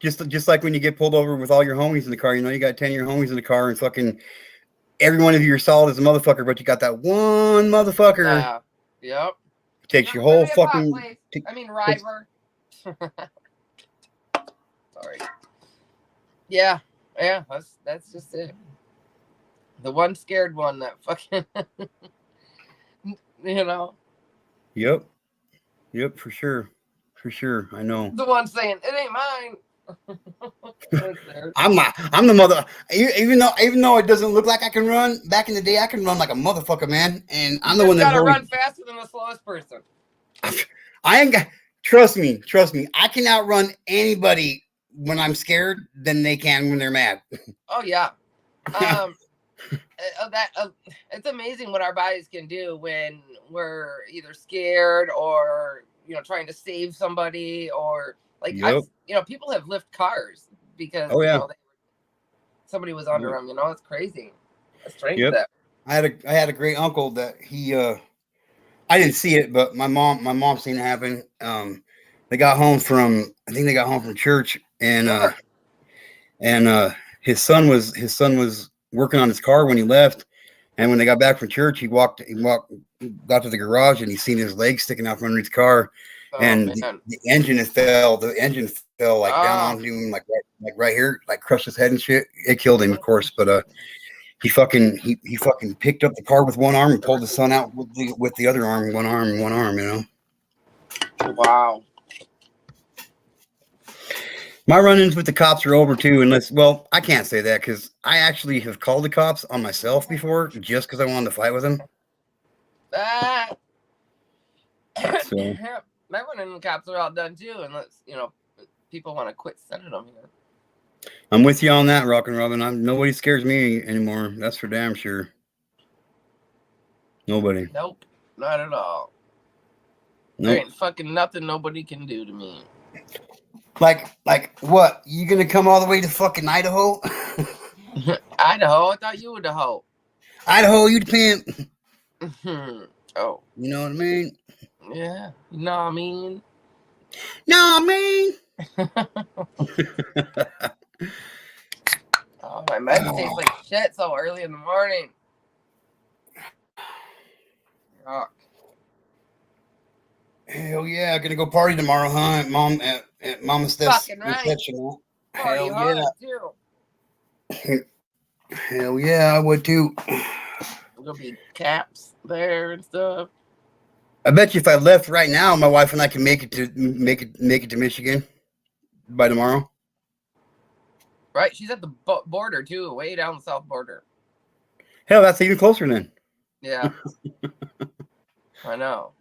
Just like when you get pulled over with all your homies in the car, you know, you got 10 of your homies in the car and fucking every one of you are solid as a motherfucker, but you got that one motherfucker. Yep. Takes your whole fucking. River. Sorry. Yeah, yeah, that's just it. The one scared one that fucking, you know, Yep. Yep. For sure. For sure. I know. the one saying it ain't mine. Right there. I'm the mother. Even though it doesn't look like I can run. Back in the day, I can run like a motherfucker, man. And You I'm the just one that gotta always. run faster than the slowest person. I ain't got. Trust me. Trust me. I can outrun anybody when I'm scared than they can when they're mad. Oh yeah. Um, that it's amazing what our bodies can do when we're either scared or trying to save somebody, or like Yep. people have lift cars because Oh yeah. somebody was under Yep. them. It's crazy. The strength Yep. that. I had a great uncle that he I didn't see it, but my mom seen it happen. They got home from I think they got home from church, and his son was working on his car when he left, and when they got back from church, got to the garage, and he seen his legs sticking out from underneath the car, Oh and man. the engine fell like down Oh. onto him, like right here, like crushed his head and shit. It killed him, of course, but he fucking picked up the car with one arm and pulled the son out with the other arm, one arm, you know. Wow. My run-ins with the cops are over too, well, I can't say that because I actually have called the cops on myself before just because I wanted to fight with them. Ah. So My running cops are all done too, unless people want to quit sending them here. I'm with you on that, Rockin' Robin. Nobody scares me anymore. That's for damn sure. Nobody. Nope, not at all. There Nope. ain't fucking nothing nobody can do to me. Like what? You gonna come all the way to fucking Idaho? Idaho? I thought you were the hoe. Idaho, you the pimp. Oh. You know what I mean? Yeah. You know what I mean? No, I mean. Oh, my meds taste like shit so early in the morning. Rock. Hell yeah, gonna go party tomorrow, huh? At Mama Steph's Fucking right. reception. Party Hell hard yeah. too. Hell yeah, I would too. There'll be caps there and stuff. I bet you if I left right now, my wife and I can make it to Michigan by tomorrow. Right, she's at the border too, way down the south border. Hell, that's even closer then. Yeah. I know.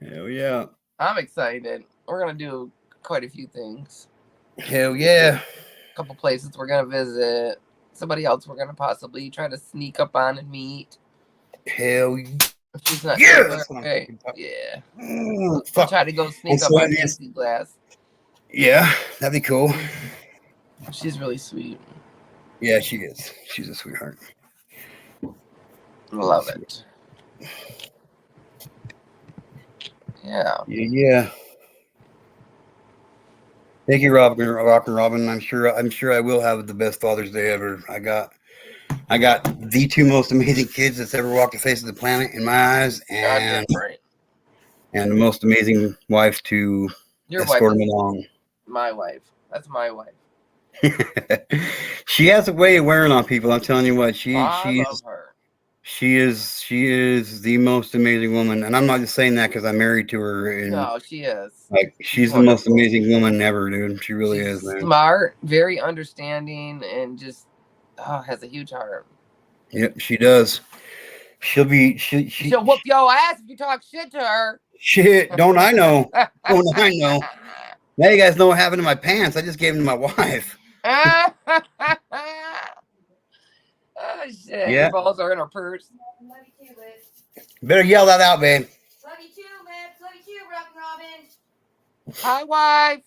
Hell yeah. I'm excited. We're gonna do quite a few things. Hell yeah. A couple places we're gonna visit. Somebody else we're gonna possibly try to sneak up on and meet. Hell If she's not yeah. sure. That's what I'm Okay. fucking talking. Yeah. We'll We'll try to go sneak up on Nancy Glass. Yeah, that'd be cool. She's really sweet. Yeah, she is. She's a sweetheart. Love it. Yeah. Yeah. Thank you, Robin. I'm sure I will have the best Father's Day ever. I got the two most amazing kids that's ever walked the face of the planet in my eyes, and the most amazing wife to escort me along. My wife. That's my wife. She has a way of wearing on people. I'm telling you what. I love her. She is the most amazing woman, and I'm not just saying that because I'm married to her. And no, she is. Like she's the most amazing woman ever, dude. She really is, man. Smart, very understanding, and just has a huge heart. Yep, she does. She'll whoop your ass if you talk shit to her. Shit, don't I know? Don't I know? Now you guys know what happened to my pants. I just gave them to my wife. Oh shit! Yeah. Your balls are in her purse. Love you too, Liz. Better yell that out, babe. Love you too, Liz. Love you too, Robin. Hi, wife.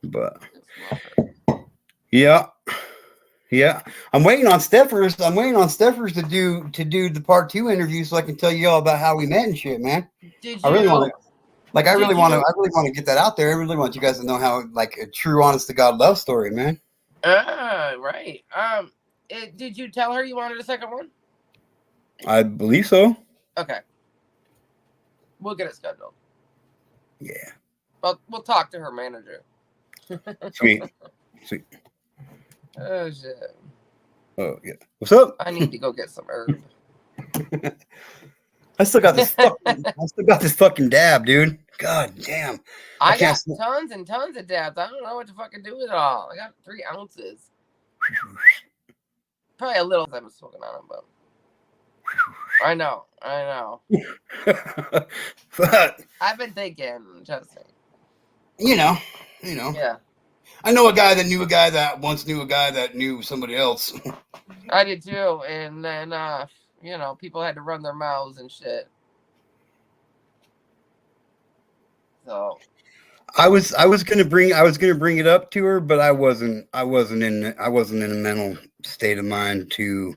But yeah. I'm waiting on Steffers. to do the part 2 interview so I can tell you all about how we met and shit, man. I really want to get that out there. I really want you guys to know how, like, a true, honest to God love story, man. Right. Did you tell her you wanted a second one? I believe so. Okay. We'll get it scheduled. Yeah. Well, we'll talk to her manager. Sweet. Oh shit! Oh yeah. What's up? I need to go get some herb. I still got this fucking dab, dude. God damn. I can't got tons and tons of dabs. I don't know what to fucking do with it all. I got 3 ounces. Probably a little I'm smoking on them, but I know. But I've been thinking, just you know. yeah. I know a guy that knew a guy that once knew a guy that knew somebody else. I did too, and then people had to run their mouths and shit. So I was gonna bring it up to her, but I wasn't in a mental state of mind to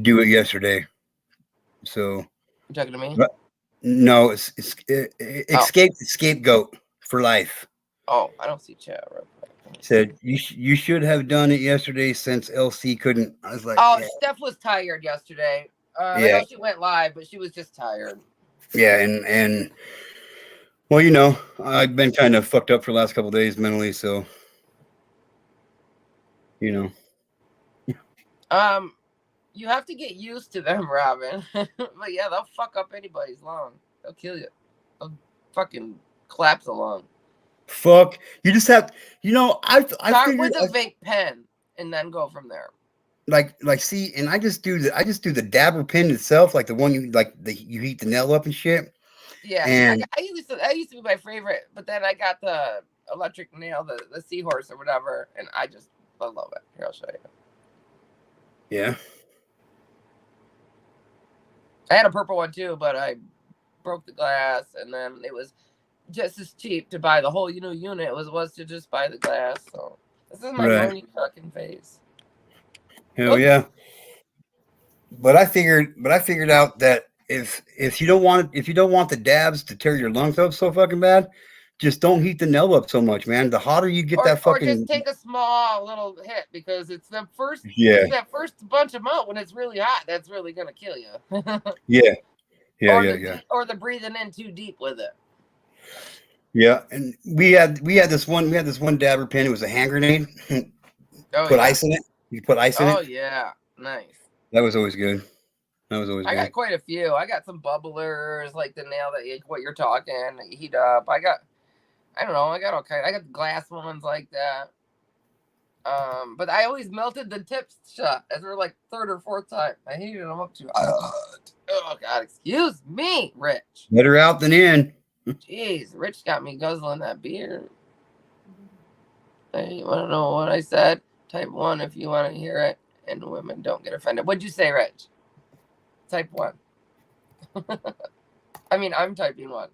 do it yesterday. So you talking to me? No, it's scapegoat for life. Oh, I don't see chat real quick. Said you should have done it yesterday since LC couldn't. I was like, oh, yeah. Steph was tired yesterday. I Yeah. know she went live, but she was just tired. Yeah, and well, I've been kind of fucked up for the last couple of days mentally, so You have to get used to them, Robin. But yeah, they'll fuck up anybody's lung. They'll kill you. They'll fucking collapse a lung. Fuck. You just have, I Start figured with a vape pen and then go from there. See, and I just do the dabber pen itself, like the one you heat the nail up and shit. Yeah, and I used to be my favorite, but then I got the electric nail, the seahorse or whatever, and I love it. Here, I'll show you. Yeah. I had a purple one too, but I broke the glass, and then it was just as cheap to buy the whole unit it was to just buy the glass. So this is my moaning fucking face. Hell yeah. But I figured out that if you don't want the dabs to tear your lungs up so fucking bad, just don't heat the nail up so much, man. The hotter you get or just take a small little hit, because it's the first that first bunch of melt when it's really hot that's really gonna kill you. Yeah. Or the breathing in too deep with it. Yeah, and we had this one dabber pen. It was a hand grenade. Put ice in it. You put ice in it. Oh yeah, nice. That was always good. I got quite a few. I got some bubblers, like the nail that what you're talking, that you heat up. I got all kinds. I got glass ones like that. But I always melted the tips shut as they're like 3rd or 4th time. I heated them up too hot. Oh God, excuse me, Rich. Better out than in. Jeez, Rich got me guzzling that beer. Hey, you want to know what I said? Type 1 if you want to hear it, and women don't get offended. What'd you say, Rich? Type 1. I mean, I'm typing 1.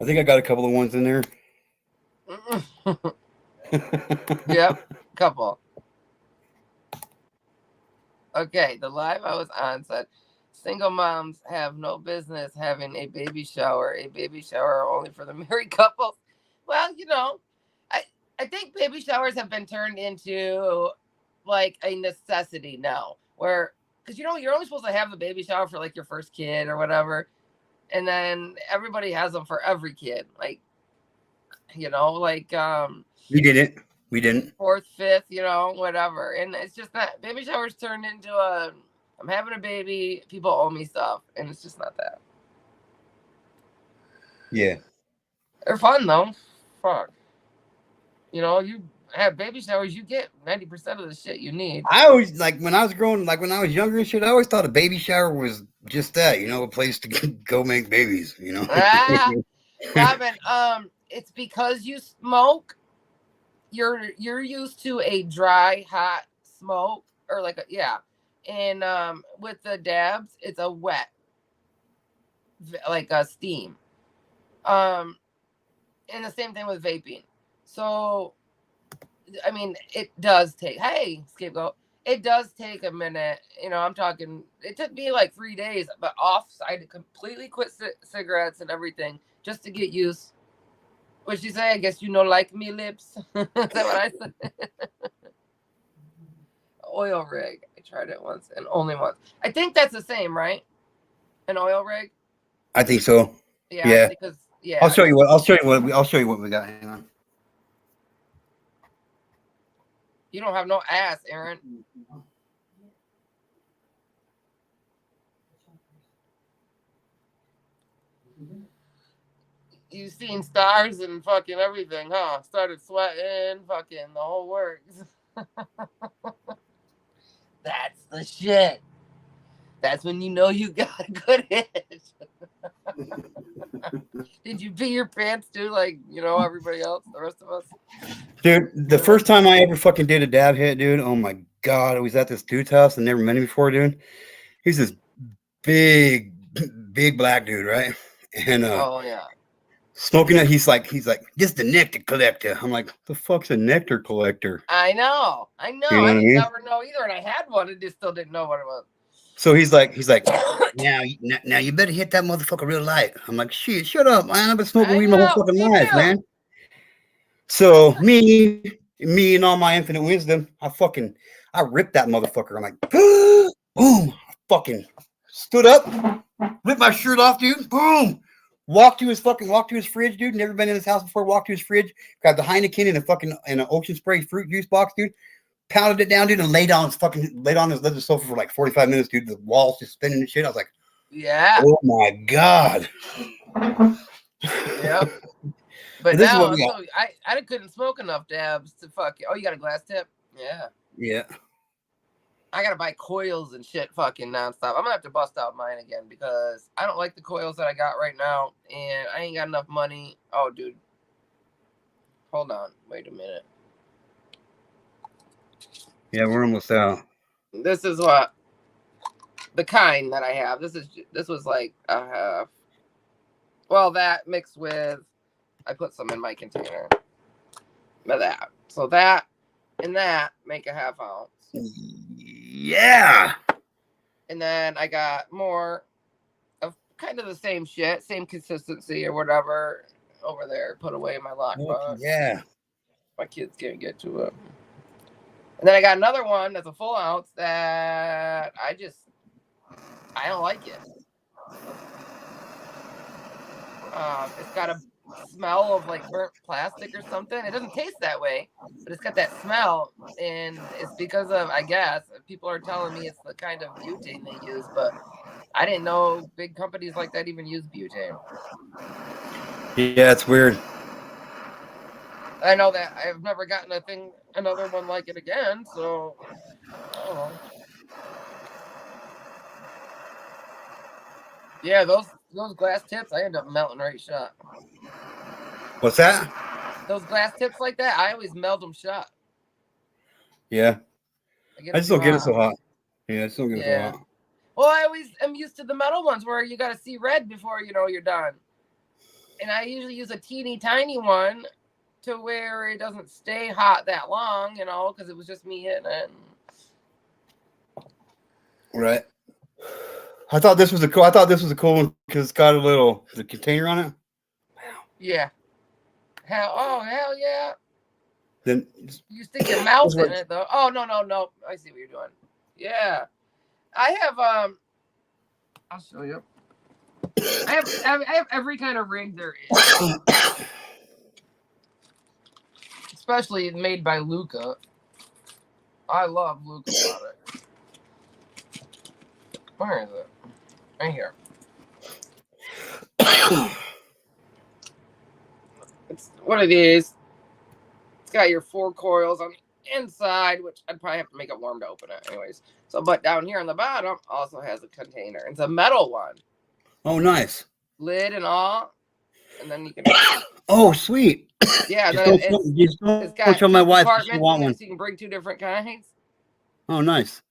I think I got a couple of ones in there. Yep, couple. Okay, the live I was on said, single moms have no business having a baby shower. A baby shower only for the married couples. Well, I think baby showers have been turned into like a necessity now, because you're only supposed to have the baby shower for like your first kid or whatever, and then everybody has them for every kid, like we didn't 4th, 5th, whatever. And it's just that baby showers turned into I'm having a baby, people owe me stuff, and it's just not that. Yeah, they're fun though. Fuck. You have baby showers, you get 90% of the shit you need. I always, when I was younger and shit, I always thought a baby shower was just that, a place to go make babies, Robin, it's because you smoke. You're used to a dry, hot smoke, or and with the dabs, it's a wet, like a steam. And the same thing with vaping. So, I mean, it does take, hey, scapegoat, it does take a minute. I'm talking, it took me like 3 days, but I had to completely quit cigarettes and everything just to get used. What'd she say? I guess like me lips. Is that what I said? Oil rig. I tried it once and only once. I think that's the same, right? An oil rig. I think so. Yeah. Because I'll show you what. I'll show you what we got. Hang on. You don't have no ass, Aaron. You seen stars and fucking everything, huh? Started sweating, fucking the whole works. That's the shit. That's when you know you got a good hit. Did you pee your pants too, like everybody else, the rest of us? Dude, the first time I ever fucking did a dab hit, dude. Oh my god, I was at this dude's house and never met him before, dude. He's this big black dude, right? And oh yeah. Smoking it, he's like, just the nectar collector. I'm like, the fuck's a nectar collector? I know. You know I what I mean? never know either, and I had one and just still didn't know what it was. So he's like, now you better hit that motherfucker real light. I'm like, shut up, man. I've been smoking weed my whole fucking life, man. So me and all my infinite wisdom, I ripped that motherfucker. I'm like, boom, fucking stood up, ripped my shirt off, dude. Boom. Walked to his fridge, dude. Never been in his house before. Walked to his fridge, grabbed the Heineken and an Ocean Spray fruit juice box, dude. Pounded it down, dude, and laid on his leather sofa for like 45 minutes, dude. The walls just spinning and shit. I was like, yeah. Oh my god. Yeah. But now, so I couldn't smoke enough dabs to fuck it. Oh, you got a glass tip? Yeah. Yeah. I gotta buy coils and shit fucking nonstop. I'm gonna have to bust out mine again because I don't like the coils that I got right now, and I ain't got enough money. Oh, dude. Hold on. Wait a minute. Yeah, we're almost out. This is what the kind that I have. This was like well, that mixed with I put some in my container. But that. So that and that make a half ounce. Yeah. And then I got more of kind of the same shit, same consistency or whatever over there, put away in my lockbox. Yeah. My kids can't get to it. And then I got another one that's a full ounce that I don't like it. It's got a smell of like burnt plastic or something. It doesn't taste that way, but it's got that smell, and it's because of, I guess, people are telling me it's the kind of butane they use, but I didn't know big companies like that even use butane. Yeah, it's weird. I know that I've never gotten another one like it again, so I don't know. Yeah, those glass tips, I end up melting right shut. What's that? Those glass tips like that, I always melt them shut. Yeah. I just don't get it so hot. Yeah, I just don't get it so hot. Well, I always am used to the metal ones where you got to see red before you know you're done. And I usually use a teeny tiny one to where it doesn't stay hot that long, because it was just me hitting it. Right. I thought this was a cool one because it's got the container on it. Wow. Yeah. Hell yeah. Then you stick your mouth in it though. Oh no. I see what you're doing. Yeah. I have I'll show you. I have every kind of rig there is. Especially made by Luca. I love Luca product. Where is it? Right here. It's one of these. It's got your 4 coils on the inside, which I'd probably have to make it warm to open it anyways. So, but down here on the bottom also has a container. It's a metal one. Oh, nice. Lid and all. And then you can... Oh, sweet. Yeah, then it's got show my wife compartments if you want one. so you can bring 2 different kinds. Oh, nice.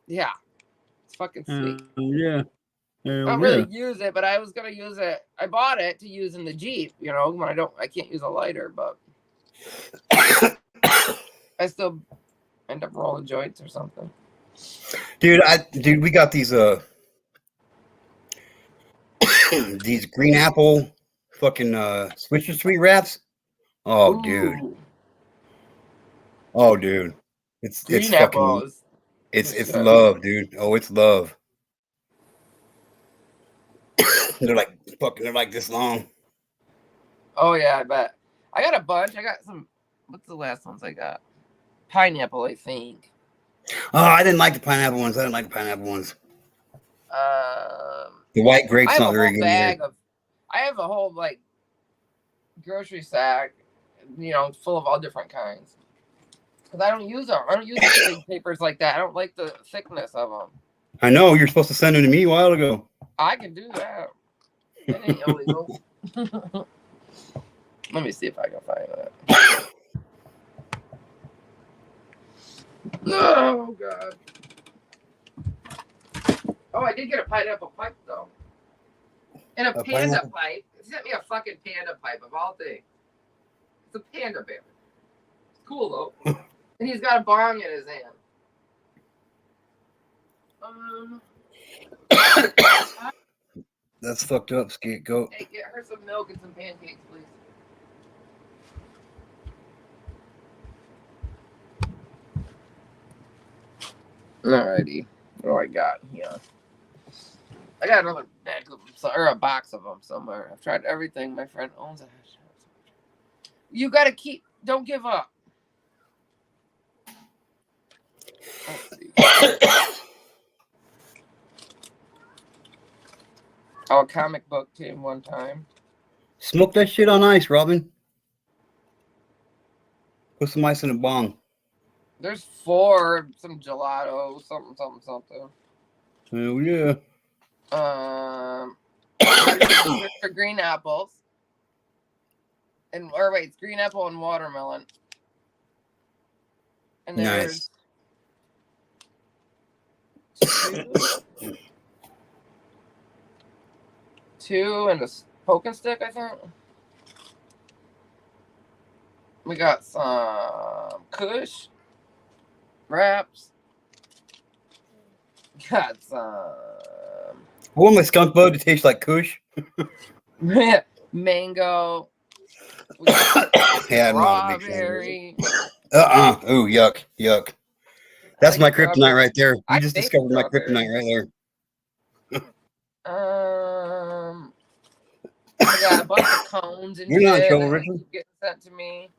Yeah. It's fucking sweet. Yeah. I don't really use it, but I was gonna use it. I bought it to use in the Jeep, when I can't use a lighter, but I still end up rolling joints or something. Dude, we got these these green apple fucking Swisher Sweet wraps. Oh, Ooh. dude. It's Green fucking apples. It's love, dude. Oh, it's love. They're like this long. Oh yeah, I bet. I got a bunch. I got some. What's the last ones I got? Pineapple, I think. Oh, I didn't like the pineapple ones. The white I grape's have not a very whole good either. bag of. I have a whole like grocery sack, full of all different kinds. Because I don't use them. I don't use big papers like that. I don't like the thickness of them. I know you're supposed to send them to me a while ago. I can do that. It ain't illegal. Let me see if I can find that. Oh God. Oh, I did get a pineapple pipe though. And a panda pipe. He sent me a fucking panda pipe of all things. It's a panda bear. It's cool though. And he's got a bong in his hand. That's fucked up, scapegoat. Hey, get her some milk and some pancakes, please. Alrighty. What do I got here? I got another bag of them, or a box of them somewhere. I've tried everything. My friend owns a house. You gotta don't give up. Let's see. Oh, a comic book came one time. Smoke that shit on ice, Robin. Put some ice in a bong. There's 4, some gelato, something. Oh yeah. For green apples. It's green apple and watermelon. And there's nice. two and a poking stick, I think. We got some Kush wraps. Got some. I want my skunk bug to taste like Kush. Mango. Yeah, I'm not a big Strawberry. Oh, yuck. That's my kryptonite right there. You just discovered my kryptonite right there. I got a bunch of cones and You're not in trouble, that Richard. keep getting sent to me.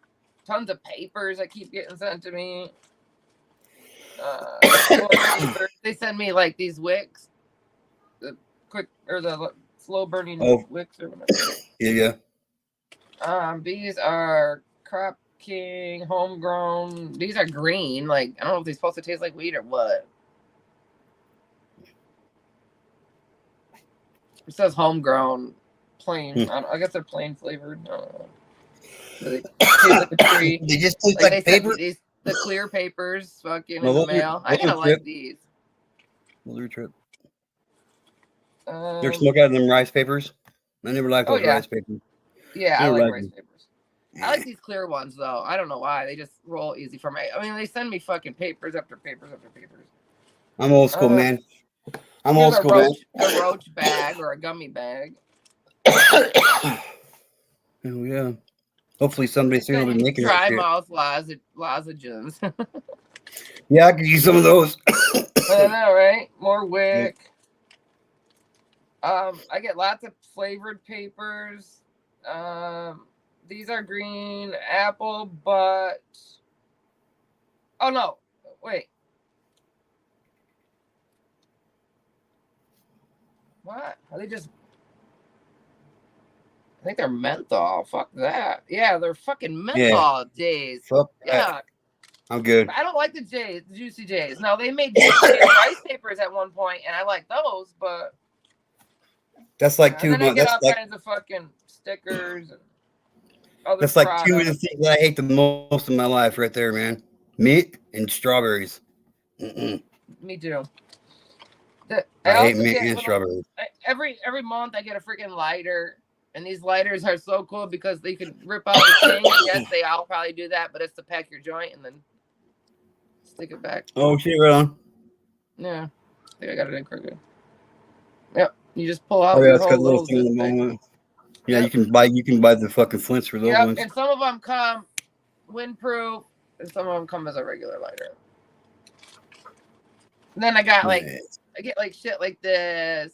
Tons of papers that keep getting sent to me. They send me like these wicks, the slow burning wicks or whatever. Yeah. These are Crop King homegrown. These are green. Like I don't know if they're supposed to taste like weed or what. It says homegrown, plain. I guess they're plain flavored. I don't know. They taste like a tree. They just taste like paper. The clear papers, fucking in the mail. I kind of like these. Little trip. There's smoke out of them rice papers. I never liked those rice papers. Yeah, I like rice papers. I like these clear ones though. I don't know why. They just roll easy for me. I mean, they send me fucking papers after papers after papers. I'm old school, man. I'm old school, man. A roach bag or a gummy bag. Oh yeah. Hopefully somebody soon will be making dry mouth lozenges. Yeah, I could use some of those. I know, right? More wick. I get lots of flavored papers. These are green apple, but oh no, wait. What? Are they just? I think they're menthol. Fuck that. Yeah, they're fucking menthol J's. Fuck yeah. I'm good. I don't like the Juicy J's. No, they made rice papers at one point, and I like those, but that's like too much. I get all kinds of fucking stickers and other that's like products. 2 of the things that I hate the most in my life, right there, man. Mint and strawberries. Me too. I hate mint and strawberries. Every month I get a freaking lighter. And these lighters are so cool because they can rip out the thing. Yes, they all probably do that, but it's to pack your joint and then stick it back. Oh shit, right on. Yeah, I think I got it in crooked. Yep, you just pull out. Oh yeah, it's got little thing in the moment. Yeah, you can buy the fucking flints for those ones. And some of them come windproof, and some of them come as a regular lighter. And then I get like Nice. shit like this.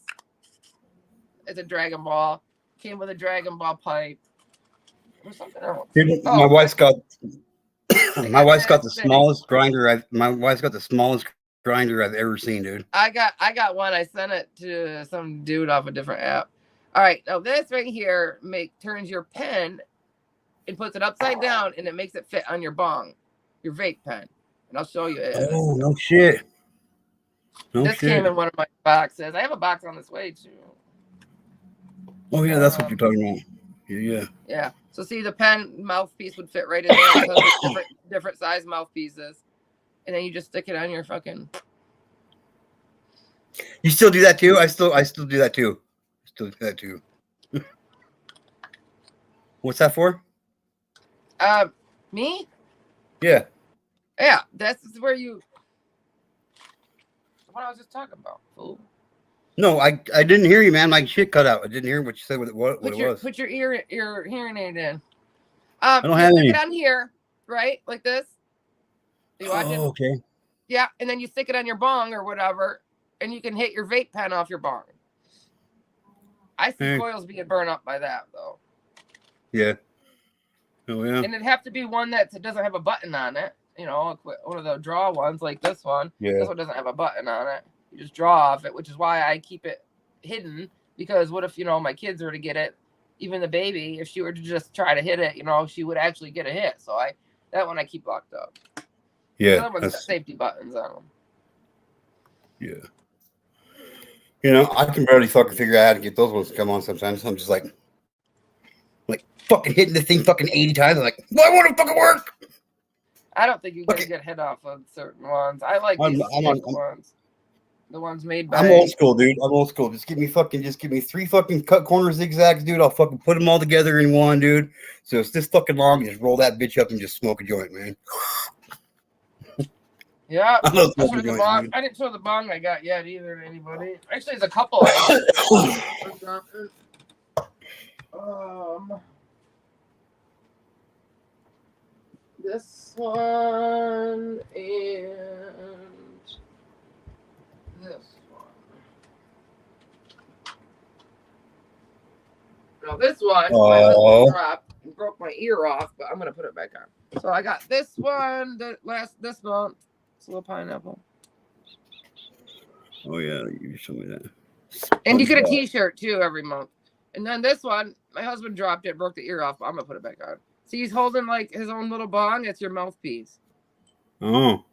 It's a Dragon Ball. Came with a Dragon Ball pipe. Or something else. Dude, Oh, I my got wife's got this the thing. smallest grinder. My wife's got the smallest grinder I've ever seen, dude. I got one. I sent it to some dude off a different app. All right, now this right here turns your pen. It puts it upside down and it makes it fit on your bong, your vape pen. And I'll show you it. Oh, no shit. This came in one of my boxes. I have a box on this way too. Oh yeah, that's what you're talking about. Yeah. Yeah. So see, the pen mouthpiece would fit right in there. It has different size mouthpieces, and then you just stick it on your fucking. You still do that too? I still do that too. What's that for? Me? Yeah. Yeah, that's where you. What I was just talking about, fool. No, I didn't hear you, man. My shit cut out. I didn't hear what you said. What it was? Put your hearing aid in. I don't have any. Stick it on here, right, like this. You watch it? Okay. Yeah, and then you stick it on your bong or whatever, and you can hit your vape pen off your bong. I see coils being burned up by that though. Yeah. Oh yeah. And it'd have to be one that doesn't have a button on it. You know, one of the draw ones like this one. Yeah. This one doesn't have a button on it. You just draw off it, which is why I keep it hidden. Because what if, my kids were to get it, even the baby, if she were to just try to hit it, she would actually get a hit. So that one I keep locked up. Yeah. The other one's got safety buttons on them. Yeah. I can barely fucking figure out how to get those ones to come on sometimes. I'm just like fucking hitting the thing fucking 80 times. I'm like, why won't it fucking work? I don't think you can get hit off of certain ones. I like these ones. The ones made by. I'm old school, dude. Just give me 3 fucking cut corner zigzags, dude. I'll fucking put them all together in one, dude. So it's this fucking long. Just roll that bitch up and just smoke a joint, man. Yeah. I didn't show the bong I got yet either to anybody. Actually, there's a couple. This one and this one. Now this one, my husband dropped and broke my ear off, but I'm gonna put it back on. So I got this one this month. It's a little pineapple. Oh yeah, you showed me that. And you get a T-shirt too every month. And then this one, my husband dropped it, broke the ear off, but I'm gonna put it back on. See, he's holding like his own little bong. It's your mouthpiece. Oh.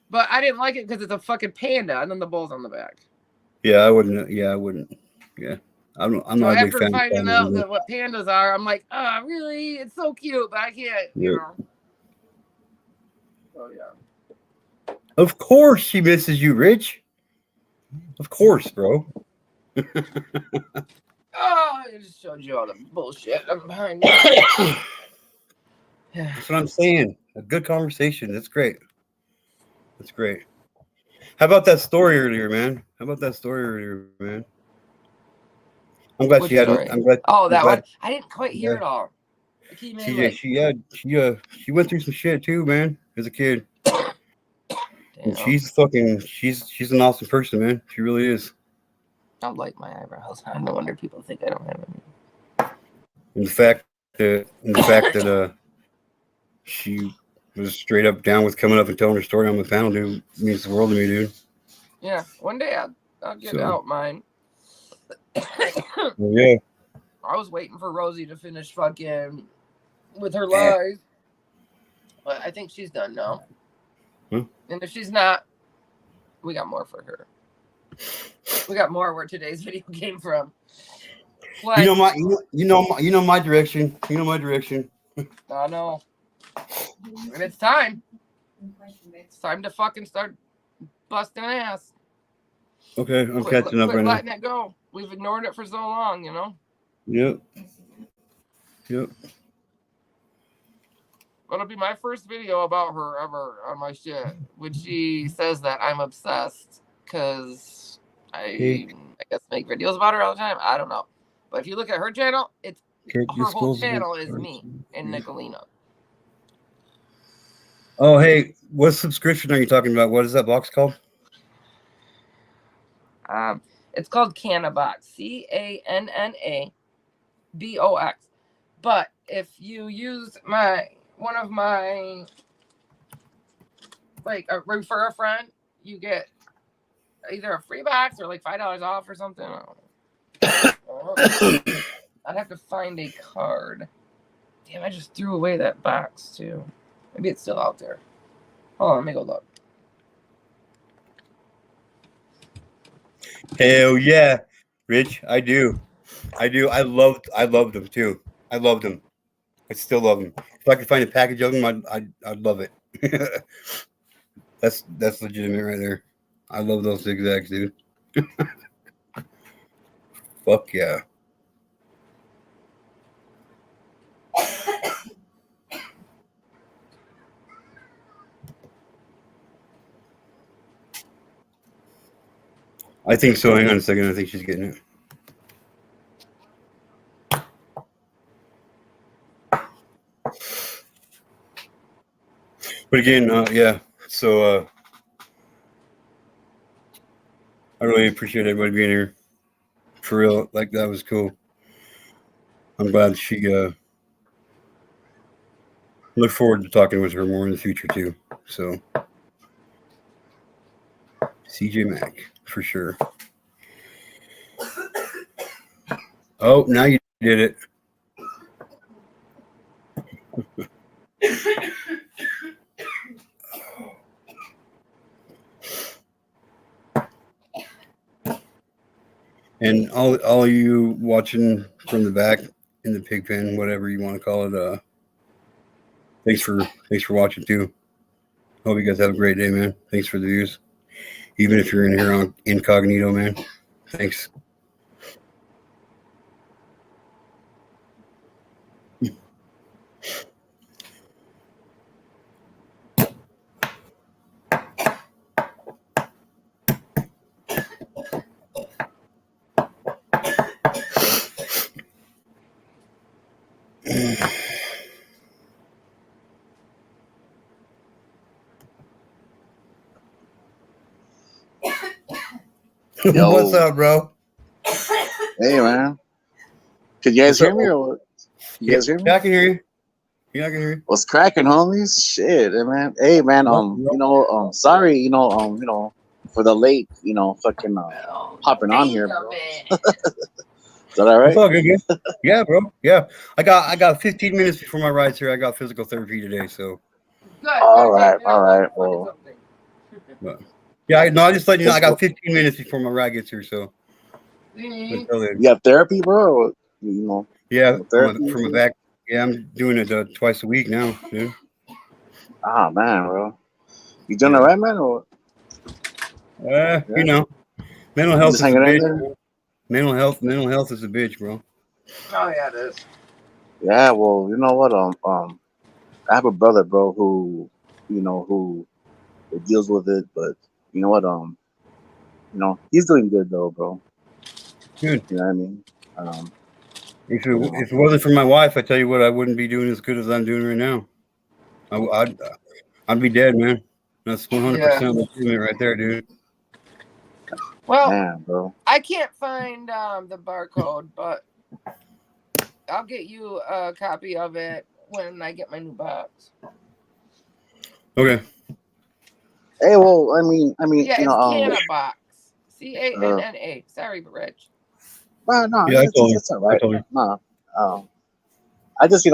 But I didn't like it because it's a fucking panda, and then the bull's on the back. Yeah, I wouldn't. Yeah, I wouldn't. Yeah, I'm not a big fan. After finding out that what pandas are, I'm like, oh, really? It's so cute, but I can't, Oh yeah. Of course she misses you, Rich. Of course, bro. Oh, I just showed you all the bullshit. I'm behind you. That's what I'm saying. A good conversation. That's great. How about that story earlier, man? I'm glad Which she had. story? I'm glad. One. I didn't quite hear it all. CJ, she went through some shit too, man, as a kid. And she's an awesome person, man. She really is. I don't like my eyebrows. I no wonder people think I don't have any. And the fact that she was straight up down with coming up and telling her story on the panel, dude, means the world to me, dude. Yeah, one day I'll get out mine. Yeah. I was waiting for Rosie to finish fucking with her lies, but I think she's done now. And if she's not, we got more for her. We got more where today's video came from. What? You know my direction. I know. And it's time. It's time to fucking start busting ass. Okay, I'm catching up right now. Letting it go. We've ignored it for so long, Yep. It'll be my first video about her ever on my shit. When she says that I'm obsessed because I guess make videos about her all the time. I don't know. But if you look at her channel, her whole channel is me and Nicolina. Oh, hey, what subscription are you talking about? What is that box called? It's called Cannabox, CANNABOX. But if you use one of my like a refer a friend, you get either a free box or like $5 off or something. I don't know. I'd have to find a card. Damn, I just threw away that box too. Maybe it's still out there. Hold on, let me go look. Hell yeah, Rich. I do. I loved them too. I loved them. I still love them. If I could find a package of them, I'd love it. That's legitimate right there. I love those zigzags, dude. Fuck yeah. I think so. Hang on a second. I think she's getting it. But again, yeah. So I really appreciate everybody being here. For real, like that was cool. I'm glad she look forward to talking with her more in the future too. So CJ Mack for sure. Oh, now you did it. And all you watching from the back in the pig pen, whatever you want to call it, thanks for watching too. Hope you guys have a great day, man. Thanks for the views. Even if you're in here on incognito, man. Thanks. Yo. What's up, bro? Hey, man. Can you guys hear me? Or you guys hear me? Yeah, I can hear you. Yeah, I can hear you. What's cracking, homies? Shit, man. Hey, man. Sorry, for the late, fucking hopping on here, bro. Is that all right? It's all good, man. Yeah, bro. Yeah, I got 15 minutes before my rides here. I got physical therapy today, so. Good. All right. Well, But, yeah, I just let you know I got 15 minutes before my ride gets here, so. Mhm. you got therapy, bro? Or, Yeah, therapy from a back. Yeah, I'm doing it twice a week now, dude. Ah, man, bro. You doing all right, man? Or You know, mental health is just a hanging in bitch. there? Bro. Mental health is a bitch, bro. Oh yeah, it is. Yeah, well, you know what? I have a brother, bro, who deals with it, but you know what? He's doing good though, bro. Dude, You know what I mean? if it wasn't for my wife, I tell you what, I wouldn't be doing as good as I'm doing right now. I'd be dead, man. That's 100% legitimate right there, dude. Well, man, bro. I can't find the barcode, but I'll get you a copy of it when I get my new box. Okay. Hey, well, I mean, Yeah, it's Cannabox. CANNA. Sorry, Rich. No, Yeah, I told it's all right. you. No, I just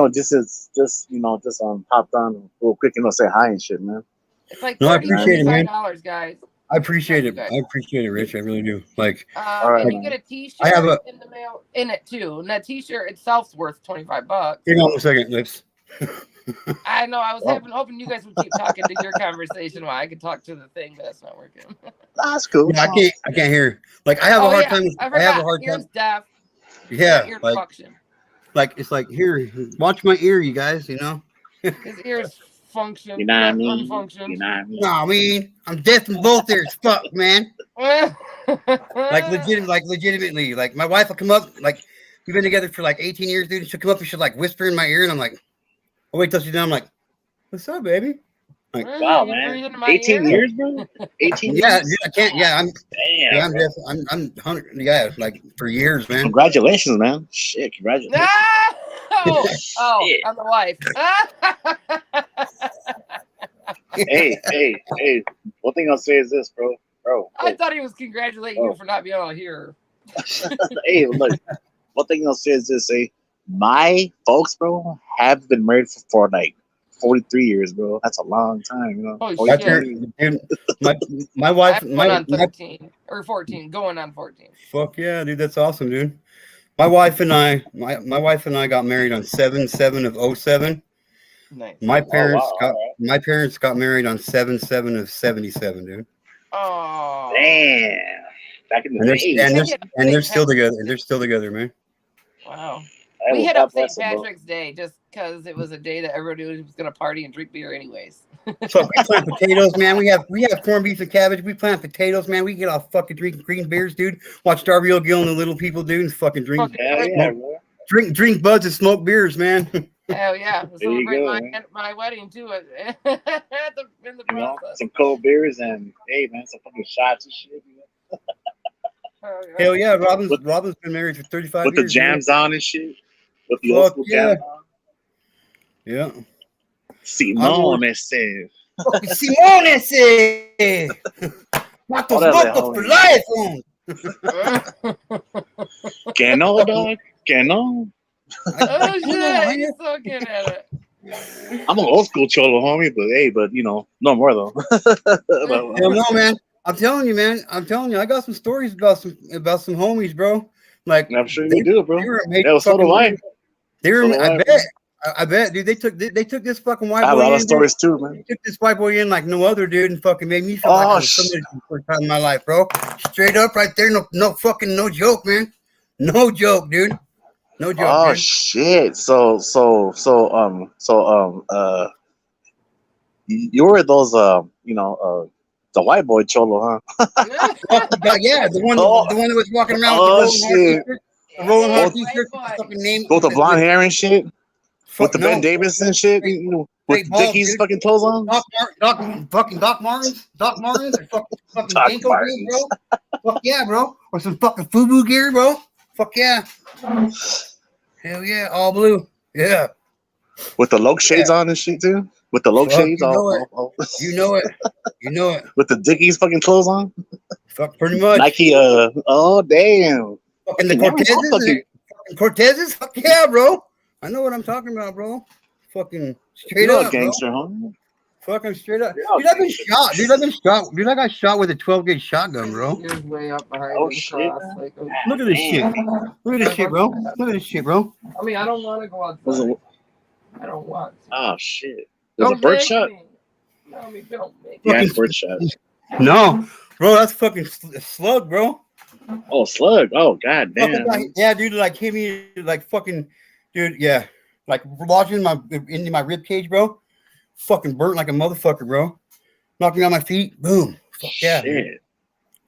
popped on real quick, say hi and shit, man. It's like No, I appreciate it, man. $35, guys. I appreciate it. I appreciate it, Rich. I really do. Like, right, and you man. get a T-shirt I have in the mail in it too. And that T-shirt itself's worth $25. hang on a second, Lips. I know. I was hoping you guys would keep talking to your conversation while I could talk to the thing, but that's not working. That's cool. Yeah, I can't hear. Like, I have a hard time. I have a hard time. Deaf. Yeah, ear like, function. Like it's like here, watch my ear, you guys. You know. His ears function. You know what I mean? Unfunction. You know what I mean? No, I mean I'm deaf in both ears. Fuck, man. Like legitimately. Like my wife will come up. Like we've been together for like 18 years, dude. She'll come up and she'll like whisper in my ear, and I'm like, oh wait till she's done. I'm like, what's up, baby? Like, Wow, You breathe man. into my 18 ear? years, bro. 18 yeah, years. I can't. Yeah, I'm. Damn. Yeah, Bro. I'm 100. Yeah, like for years, man. Congratulations, man. Shit, congratulations. Ah! Oh, Shit. I'm the wife. Hey. One thing I'll say is this, bro. I thought he was congratulating you for not being able to hear. Hey, look. One thing I'll say is this, my folks, bro, have been married for like 43 years, bro. That's a long time, you know. Holy 43 shit. years. Dude, my wife, I'm going on 13 or 14, going on 14. fuck yeah, dude, that's awesome, dude. My wife and I got married on 7/7 of 07. Nice. My parents wow, got married on 7/7 of 77, dude. Oh. Damn. Back in the And days. they're still together. And they're still together, man. Wow. Hey, We well, hit God up St. bless them, bro. Patrick's Day just because it was a day that everybody was going to party and drink beer anyways. So we plant potatoes, man. We have corned beef and cabbage. We plant potatoes, man. We get all fucking drinking green beers, dude. Watch Darby O'Gill and the Little People, dude, and fucking drink Hell yeah, bro. drink buds and smoke beers, man. Hell yeah. There you Celebrate go, man. my wedding too in the You know, process. some cold beers and hey, man, some fucking shots and shit. You know? Hell yeah, Robin's been married for 35 With the years. jams on and shit. With the old Fuck school yeah. jams on. Yeah. Simone says. Simone says. Matos Órale, locos for homie. life, homie. Que no, dog. Que no. Oh shit, he's so good at it. I'm an old school cholo, homie, but you know, no more though. Hell no, man. I'm telling you, man. I got some stories about some homies, bro. Like I'm sure you do, bro. They were made Yeah, so do I. They were. So do I I, bet. I bet, dude. They took this fucking white I have boy a lot of in, stories dude. too, man. They took this white boy in like no other, dude, and fucking made me feel like I was somebody for the first time in my life, bro. Straight up, right there. No fucking no joke, man. No joke, dude. No joke. Oh dude. shit! So you were those the white boy cholo, huh? Yeah, the one that was walking around Oh with the rolling shit! heart t-shirt. The rolling heart Both- t-shirt with the fucking name. Both the blonde hair and shit, with the no, Ben Davis and shit, you know, with straight balls, Dickies dude. fucking toes on. Doc Martens, or fucking Doc Janko Martens. gear, bro. Fuck yeah, bro. Or some fucking FUBU gear, bro. Fuck yeah. Hell yeah, all blue. Yeah. With the Loke shades on and shit too. With the Loke Fuck, shades, you know it. all You know it. You know it. with the Dickies fucking clothes on. Fuck, pretty much. Nike. Oh damn. Fucking the Fucking Cortezes. Cortezes. Fuck yeah, bro. I know what I'm talking about, bro. Fucking straight You're a up, gangster, huh? Fucking straight up. You're a Dude, I've been gangster. shot. Dude, I got shot with a 12 gauge shotgun, bro. He was way up behind Oh him, shit. cross, like, Look at this shit. Look at this shit, bro. Look at this shit, bro. I mean, I don't want to go Was outside. it- I don't want to. Oh shit. There's a Don't bird make shot. me. No, me, don't make Yeah, me. it's bird shot. No, bro, that's fucking slug, bro. Oh slug. Oh god damn. Yeah, dude, like hit me, like fucking, dude, yeah, like lodging into my rib cage, bro. Fucking burnt like a motherfucker, bro. Knocked me on my feet. Boom. Fuck yeah, dude. Shit.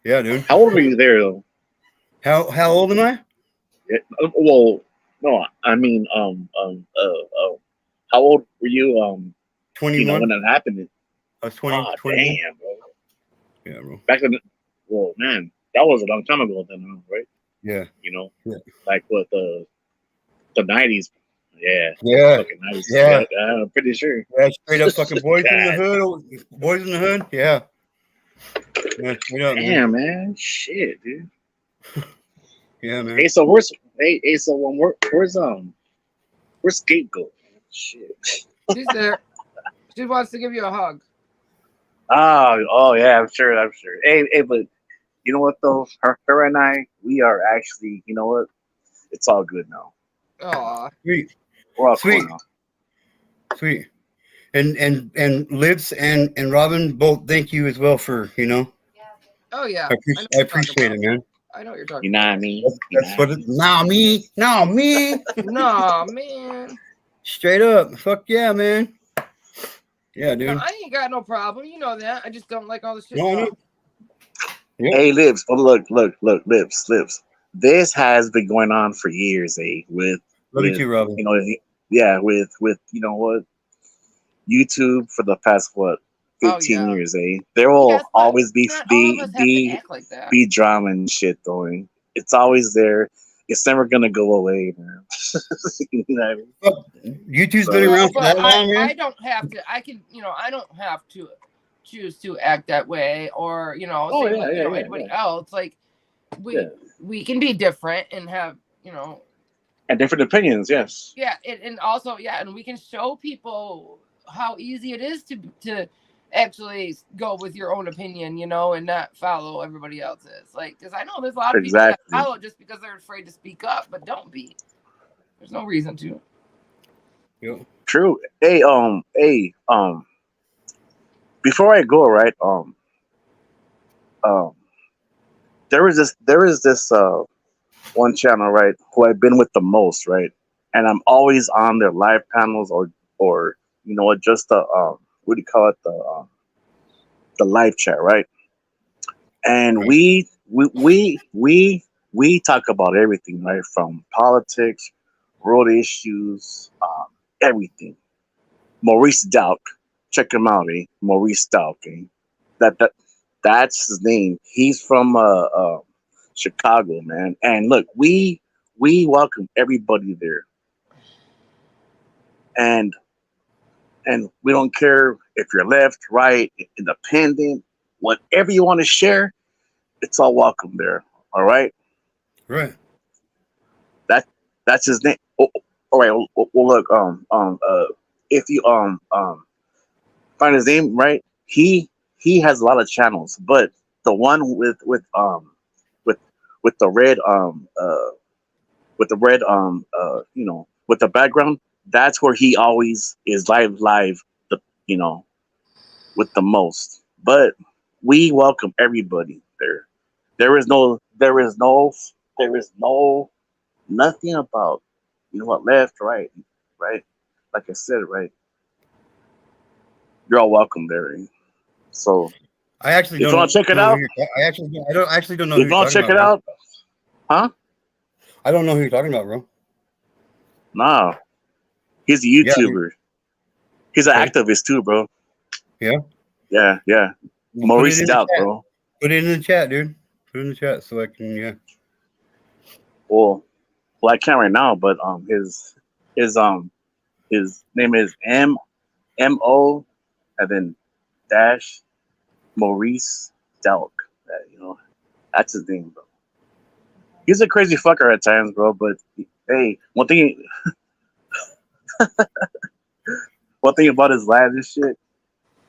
Yeah, dude. How old were you there though? How old am I? Yeah, well, no, I mean, how old were you? 21. When that happened? I was 20. Oh 21. damn, bro. Yeah, bro. Back then, well, man, that was a long time ago then, right? Yeah. You know, Yeah. like what the 90s. Yeah. Yeah. Fucking 90s. Yeah. I'm pretty sure. Yeah, straight up fucking boys in the God. hood. Boys in the hood. Yeah. Yeah, straight up, man. Damn, man. Shit, dude. Yeah, man. Hey, so where's Scapegoat? Shit. She's there. She wants to give you a hug. Oh yeah, I'm sure. Hey, but you know what though? Her and I, we are actually, you know what? It's all good now. Aw. Sweet. We're all Sweet. cool now. Sweet. And Lips and Robin both thank you as well for, Oh yeah. I appreciate it, man. I know what you're talking You know what I mean? That's what it now me. about. Nah, man. Straight up. Fuck yeah, man. Yeah, dude. No, I ain't got no problem. You know that. I just don't like all the shit. No, I know. talk. Yep. Hey, Lips. Oh, look, Lips. This has been going on for years, with Love you too, Robin. with you know what, YouTube for the past 15 yeah. years, eh? There will Yes, but always not all of us have to act like that. be drama and shit, though. Eh? It's always there. It's never gonna go away, man. You know what I mean? Fuck, YouTube's been So Well, around for but that long, man. I don't have to. I can, I don't have to choose to act that way, or oh same yeah, with yeah, yeah, anybody yeah, else. Like yeah. we can be different and have And different opinions, yes. yeah, and also and we can show people how easy it is to actually go with your own opinion, and not follow everybody else's. Like, because I know there's a lot of people that Exactly. follow just because they're afraid to speak up, but don't be. There's no reason to. Yep. True. Hey, before I go, right, um, there is this one channel, right, who I've been with the most, right, and I'm always on their live panels or just the what do you call it, the live chat, right, and Right. we talk about everything, right, from politics, world issues, everything. Maurice Dalk, check him out, eh? Maurice Dalk, eh? That that's his name. He's from Chicago, man. And look, we welcome everybody there, and we don't care if you're left, right, independent, whatever you want to share. It's all welcome there. All right, Right. that that's his name. Oh, all right. Well, look, if you find his name, right, he has a lot of channels, but the one with with the red with the red with the background, that's where he always is live the you know with the most. But we welcome everybody there. There is no nothing about what, left, right, like I said, right, you're all welcome there, eh? So I actually if you want don't to check it know who out, you're. I actually don't know who if you're you want to talking check about, it bro. out, huh? I don't know who you're talking about, bro. Nah, he's a Yeah. YouTuber. He's an Okay. activist too, bro. Yeah. Yeah. Well, put it Maurice in the Stout, chat. bro. Put it in the chat, dude. Put it in the chat so I can. Yeah. Well, I can't right now, but his his name is MO and then dash Maurice Stout. That's his name, bro. He's a crazy fucker at times, bro. But hey, one thing about his live and shit,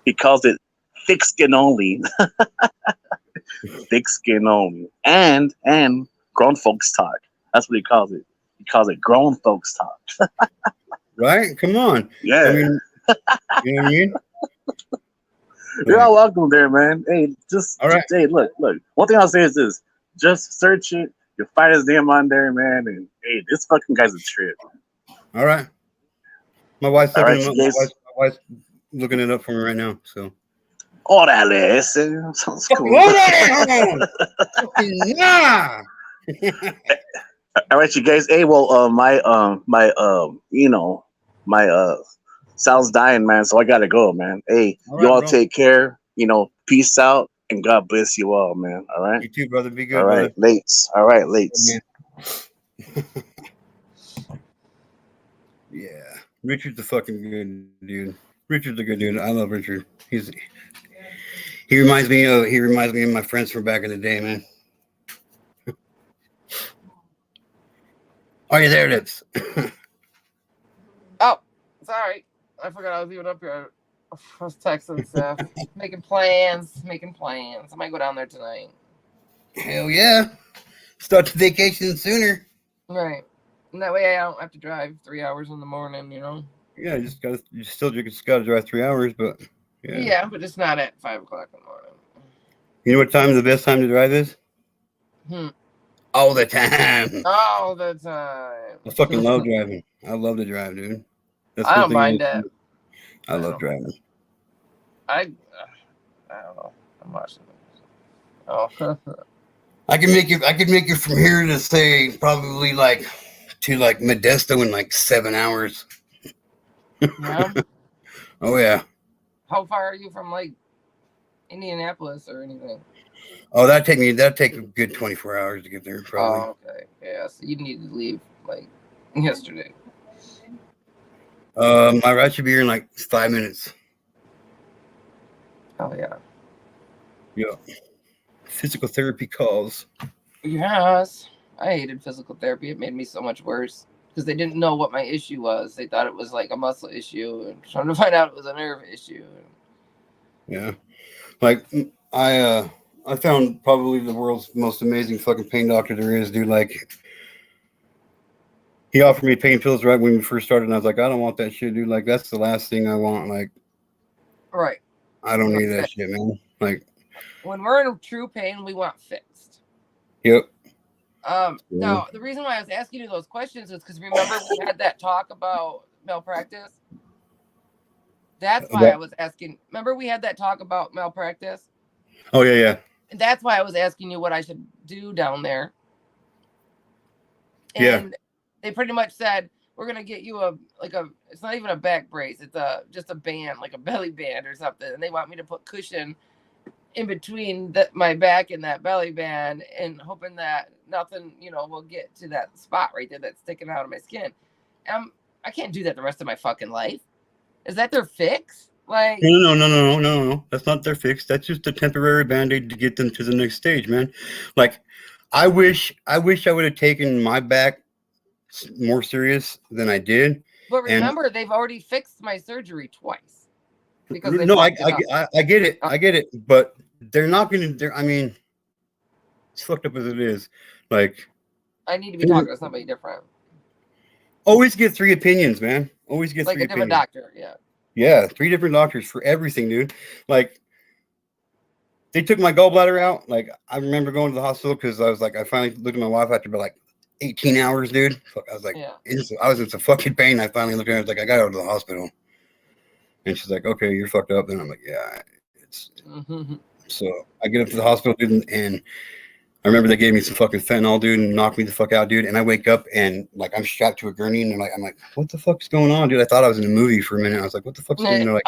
he calls it thick skin only. Thick skin only. And grown folks talk. That's what he calls it. He calls it grown folks talk. Right. Come on. Yeah. I mean, you know what I mean? You're Like, all welcome there, man. Hey, all right. hey, look. One thing I'll say is this: just search it. You'll find his name on there, man. And hey, this fucking guy's a trip. All right. My wife's All looking right, him you up. guys. My wife's looking it up for me right now. So. All that listen sounds Fucking cool. hold on! Fucking yeah! All right, you guys. Hey, well, my sound's dying, man. So I gotta go, man. Hey, All you right, all bro. take care. Peace out, and God bless you all, man. All right. You too, brother. Be All good, right, brother. lates. All right, Good, lates. man. Yeah. Richard's a fucking good dude. Richard's a good dude. I love Richard. He reminds me of my friends from back in the day, man. Oh yeah, there it is. Oh, sorry. I forgot I was even up here. I was texting stuff. making plans. I might go down there tonight. Hell yeah. Start the vacation sooner. Right. And that way I don't have to drive 3 hours in the morning, Yeah, you just gotta drive 3 hours, but yeah. Yeah, but it's not at 5 o'clock in the morning. You know what time the best time to drive is? Hmm. All the time. All the time. I fucking love driving. I love to drive, dude. That's I one don't thing mind that. I love driving. I don't know. I'm watching this. Oh. I can make you from here to say probably to Modesto in 7 hours. Yeah. Oh yeah. How far are you from Indianapolis or anything? Oh, that'd take a good 24 hours to get there, probably. Oh, okay. Yeah, so you need to leave like yesterday. My ride should be here in like 5 minutes. Oh yeah. Yeah. Physical therapy calls. Yes. I hated physical therapy. It made me so much worse because they didn't know what my issue was. They thought it was like a muscle issue, and trying to find out it was a nerve issue. Yeah. Like I found probably the world's most amazing fucking pain doctor there is, dude. Like he offered me pain pills right when we first started, and I was like, I don't want that shit, dude. Like that's the last thing I want. Like, Right. I don't need that shit, man. Like when we're in true pain, we want fixed. Yep. Now the reason why I was asking you those questions is because remember we had that talk about malpractice. That's why I was asking. Remember we had that talk about malpractice. Oh yeah. And that's why I was asking you what I should do down there. And yeah. They pretty much said we're gonna get you it's not even a back brace, it's just a band, like a belly band or something. And they want me to put cushion in between my back and that belly band, and hoping that nothing, will get to that spot right there that's sticking out of my skin. I can't do that the rest of my fucking life. Is that their fix? Like no. That's not their fix. That's just a temporary band-aid to get them to the next stage, man. Like, I wish I would have taken my back more serious than I did. But remember, they've already fixed my surgery twice. Because I get it. I get it. But they're not going to. I mean, it's fucked up as it is. Like, I need to be talking to somebody different. Always get 3 opinions, man. Always get 3 opinions. Like a different doctor, yeah. Yeah, 3 different doctors for everything, dude. Like, they took my gallbladder out. Like, I remember going to the hospital because I was like, I finally looked at my wife after about like 18 hours, dude. I was like, I was in some fucking pain. I finally looked at her. I was like, I got to go to the hospital. And she's like, okay, you're fucked up. And I'm like, yeah, it's. So I get up to the hospital, dude, and I remember they gave me some fucking fentanyl, dude, and knocked me the fuck out, dude. And I wake up and like I'm strapped to a gurney, and I'm like, what the fuck's going on, dude? I thought I was in a movie for a minute. I was like, what the fuck's going on?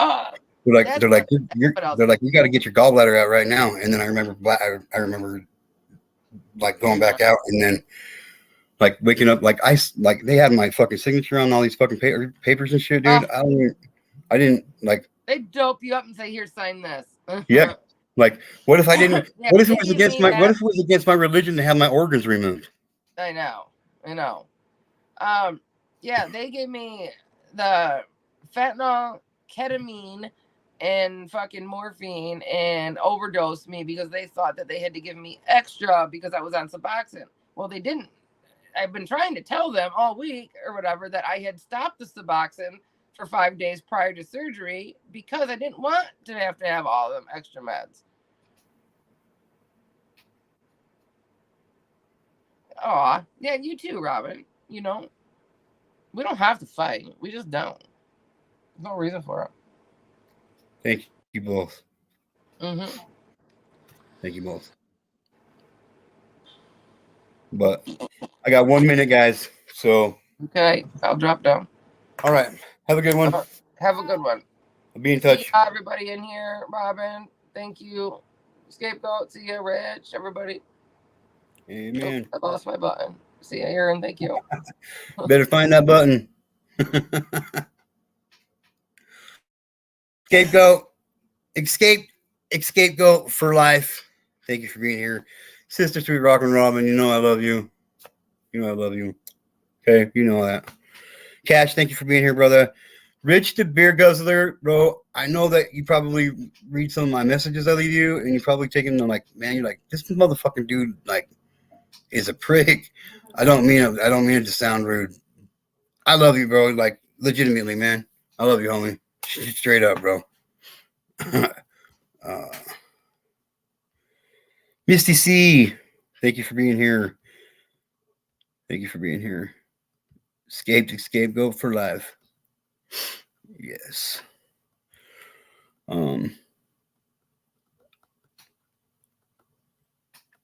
They're like, you got to get your gallbladder out right now. And then I remember like going back out, and then like waking up, like they had my fucking signature on all these fucking papers and shit, dude. I didn't like. They dope you up and say, here, sign this. Yeah. Like, what if I didn't? What if it was against my? What if it was against my religion to have my organs removed? I know. Yeah, they gave me the fentanyl, ketamine, and fucking morphine, and overdosed me because they thought that they had to give me extra because I was on Suboxone. Well, they didn't. I've been trying to tell them all week or whatever that I had stopped the Suboxone for 5 days prior to surgery because I didn't want to have all them extra meds. Aw, yeah, you too, Robin. We don't have to fight. We just don't. There's no reason for it. Thank you both. Mm-hmm. Thank you both. But I got 1 minute, guys. So okay, I'll drop down. All right. Have a good one. Have a good one. I'll be in touch. See everybody in here, Robin. Thank you. Scapegoat. See you, Rich. Everybody. Amen. I lost my button. See you, Aaron. Thank you. Better find that button. Scapegoat. Scapegoat for life. Thank you for being here. Sister Sweet Rock and Robin, I love you. I love you. Okay, you know that. Cash, thank you for being here, brother. Rich the Beer Guzzler, bro. I know that you probably read some of my messages I leave you, and you're probably taking them like, man, you're like, this motherfucking dude, like, is a prick. I don't mean it to sound rude. I love you, bro. Like, legitimately, man. I love you, homie. Straight up, bro. Misty C, thank you for being here. Thank you for being here. Scapegoat for life. Yes.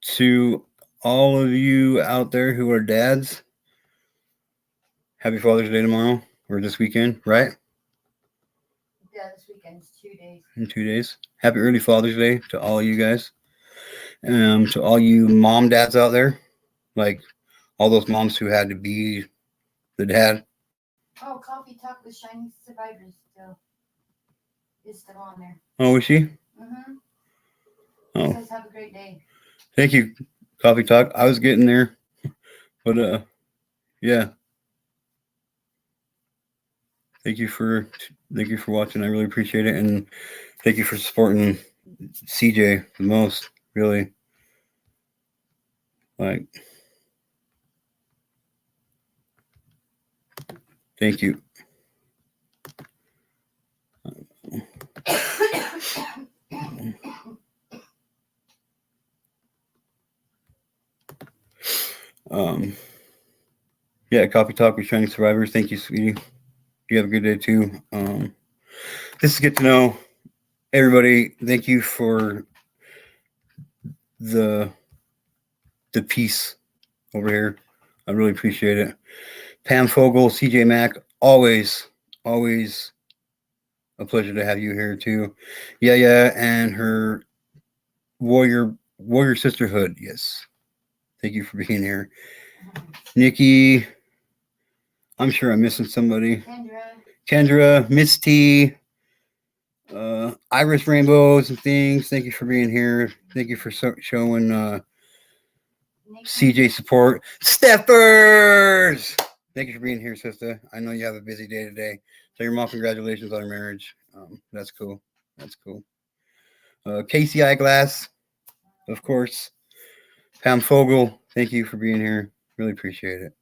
To all of you out there who are dads, happy Father's Day tomorrow or this weekend, right? Yeah, this weekend. weekends, 2 days. In 2 days. Happy early Father's Day to all of you guys. To all you mom dads out there, like all those moms who had to be the dad. Oh, Coffee Talk with Shining Survivors is still on there. Oh, is she? Mm-hmm. Oh, It says have a great day. thank you, Coffee Talk. I was getting there, but yeah. Thank you for watching. I really appreciate it, and thank you for supporting CJ the most. Really, like, thank you. Yeah, Coffee Talk with Shining Survivors. Thank you, sweetie. You have a good day too. This is Get to Know everybody. Thank you for the peace over here. I really appreciate it. Pam Fogel, CJ Mack, always a pleasure to have you here too. Yeah, and her warrior sisterhood. Yes, thank you for being here. Nikki, I'm sure I'm missing somebody. Kendra, Miss T, Iris Rainbows and things. Thank you for being here. Thank you for showing CJ support. Steppers! Thank you for being here, sister. I know you have a busy day today. Tell your mom congratulations on her marriage. That's cool. That's cool. Casey Eyeglass, of course. Pam Fogel, thank you for being here. Really appreciate it.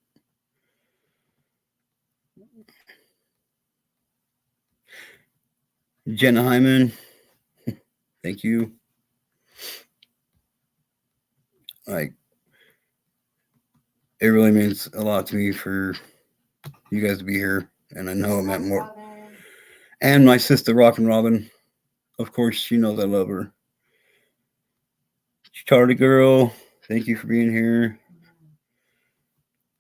Jenna Hyman, thank you. Like, it really means a lot to me for you guys to be here, and I know it meant more. And my sister, Rockin' Robin, of course, she knows I love her. Charlie Girl, thank you for being here.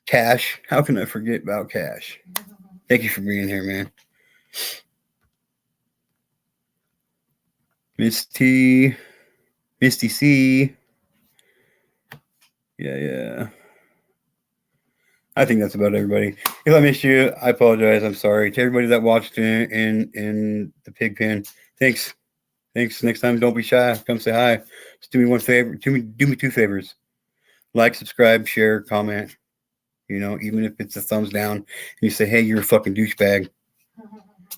Cash, how can I forget about Cash? Thank you for being here, man. Misty C. Yeah. I think that's about everybody. If I missed you, I apologize. I'm sorry. To everybody that watched in the pig pen, thanks. Next time, don't be shy. Come say hi. Just do me one favor. Do me two favors. Like, subscribe, share, comment. You know, even if it's a thumbs down, and you say, "Hey, you're a fucking douchebag,"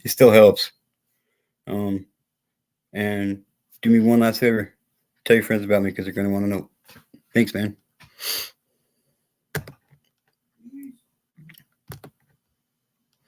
it still helps. And do me one last favor. Tell your friends about me because they're going to want to know. Thanks, man.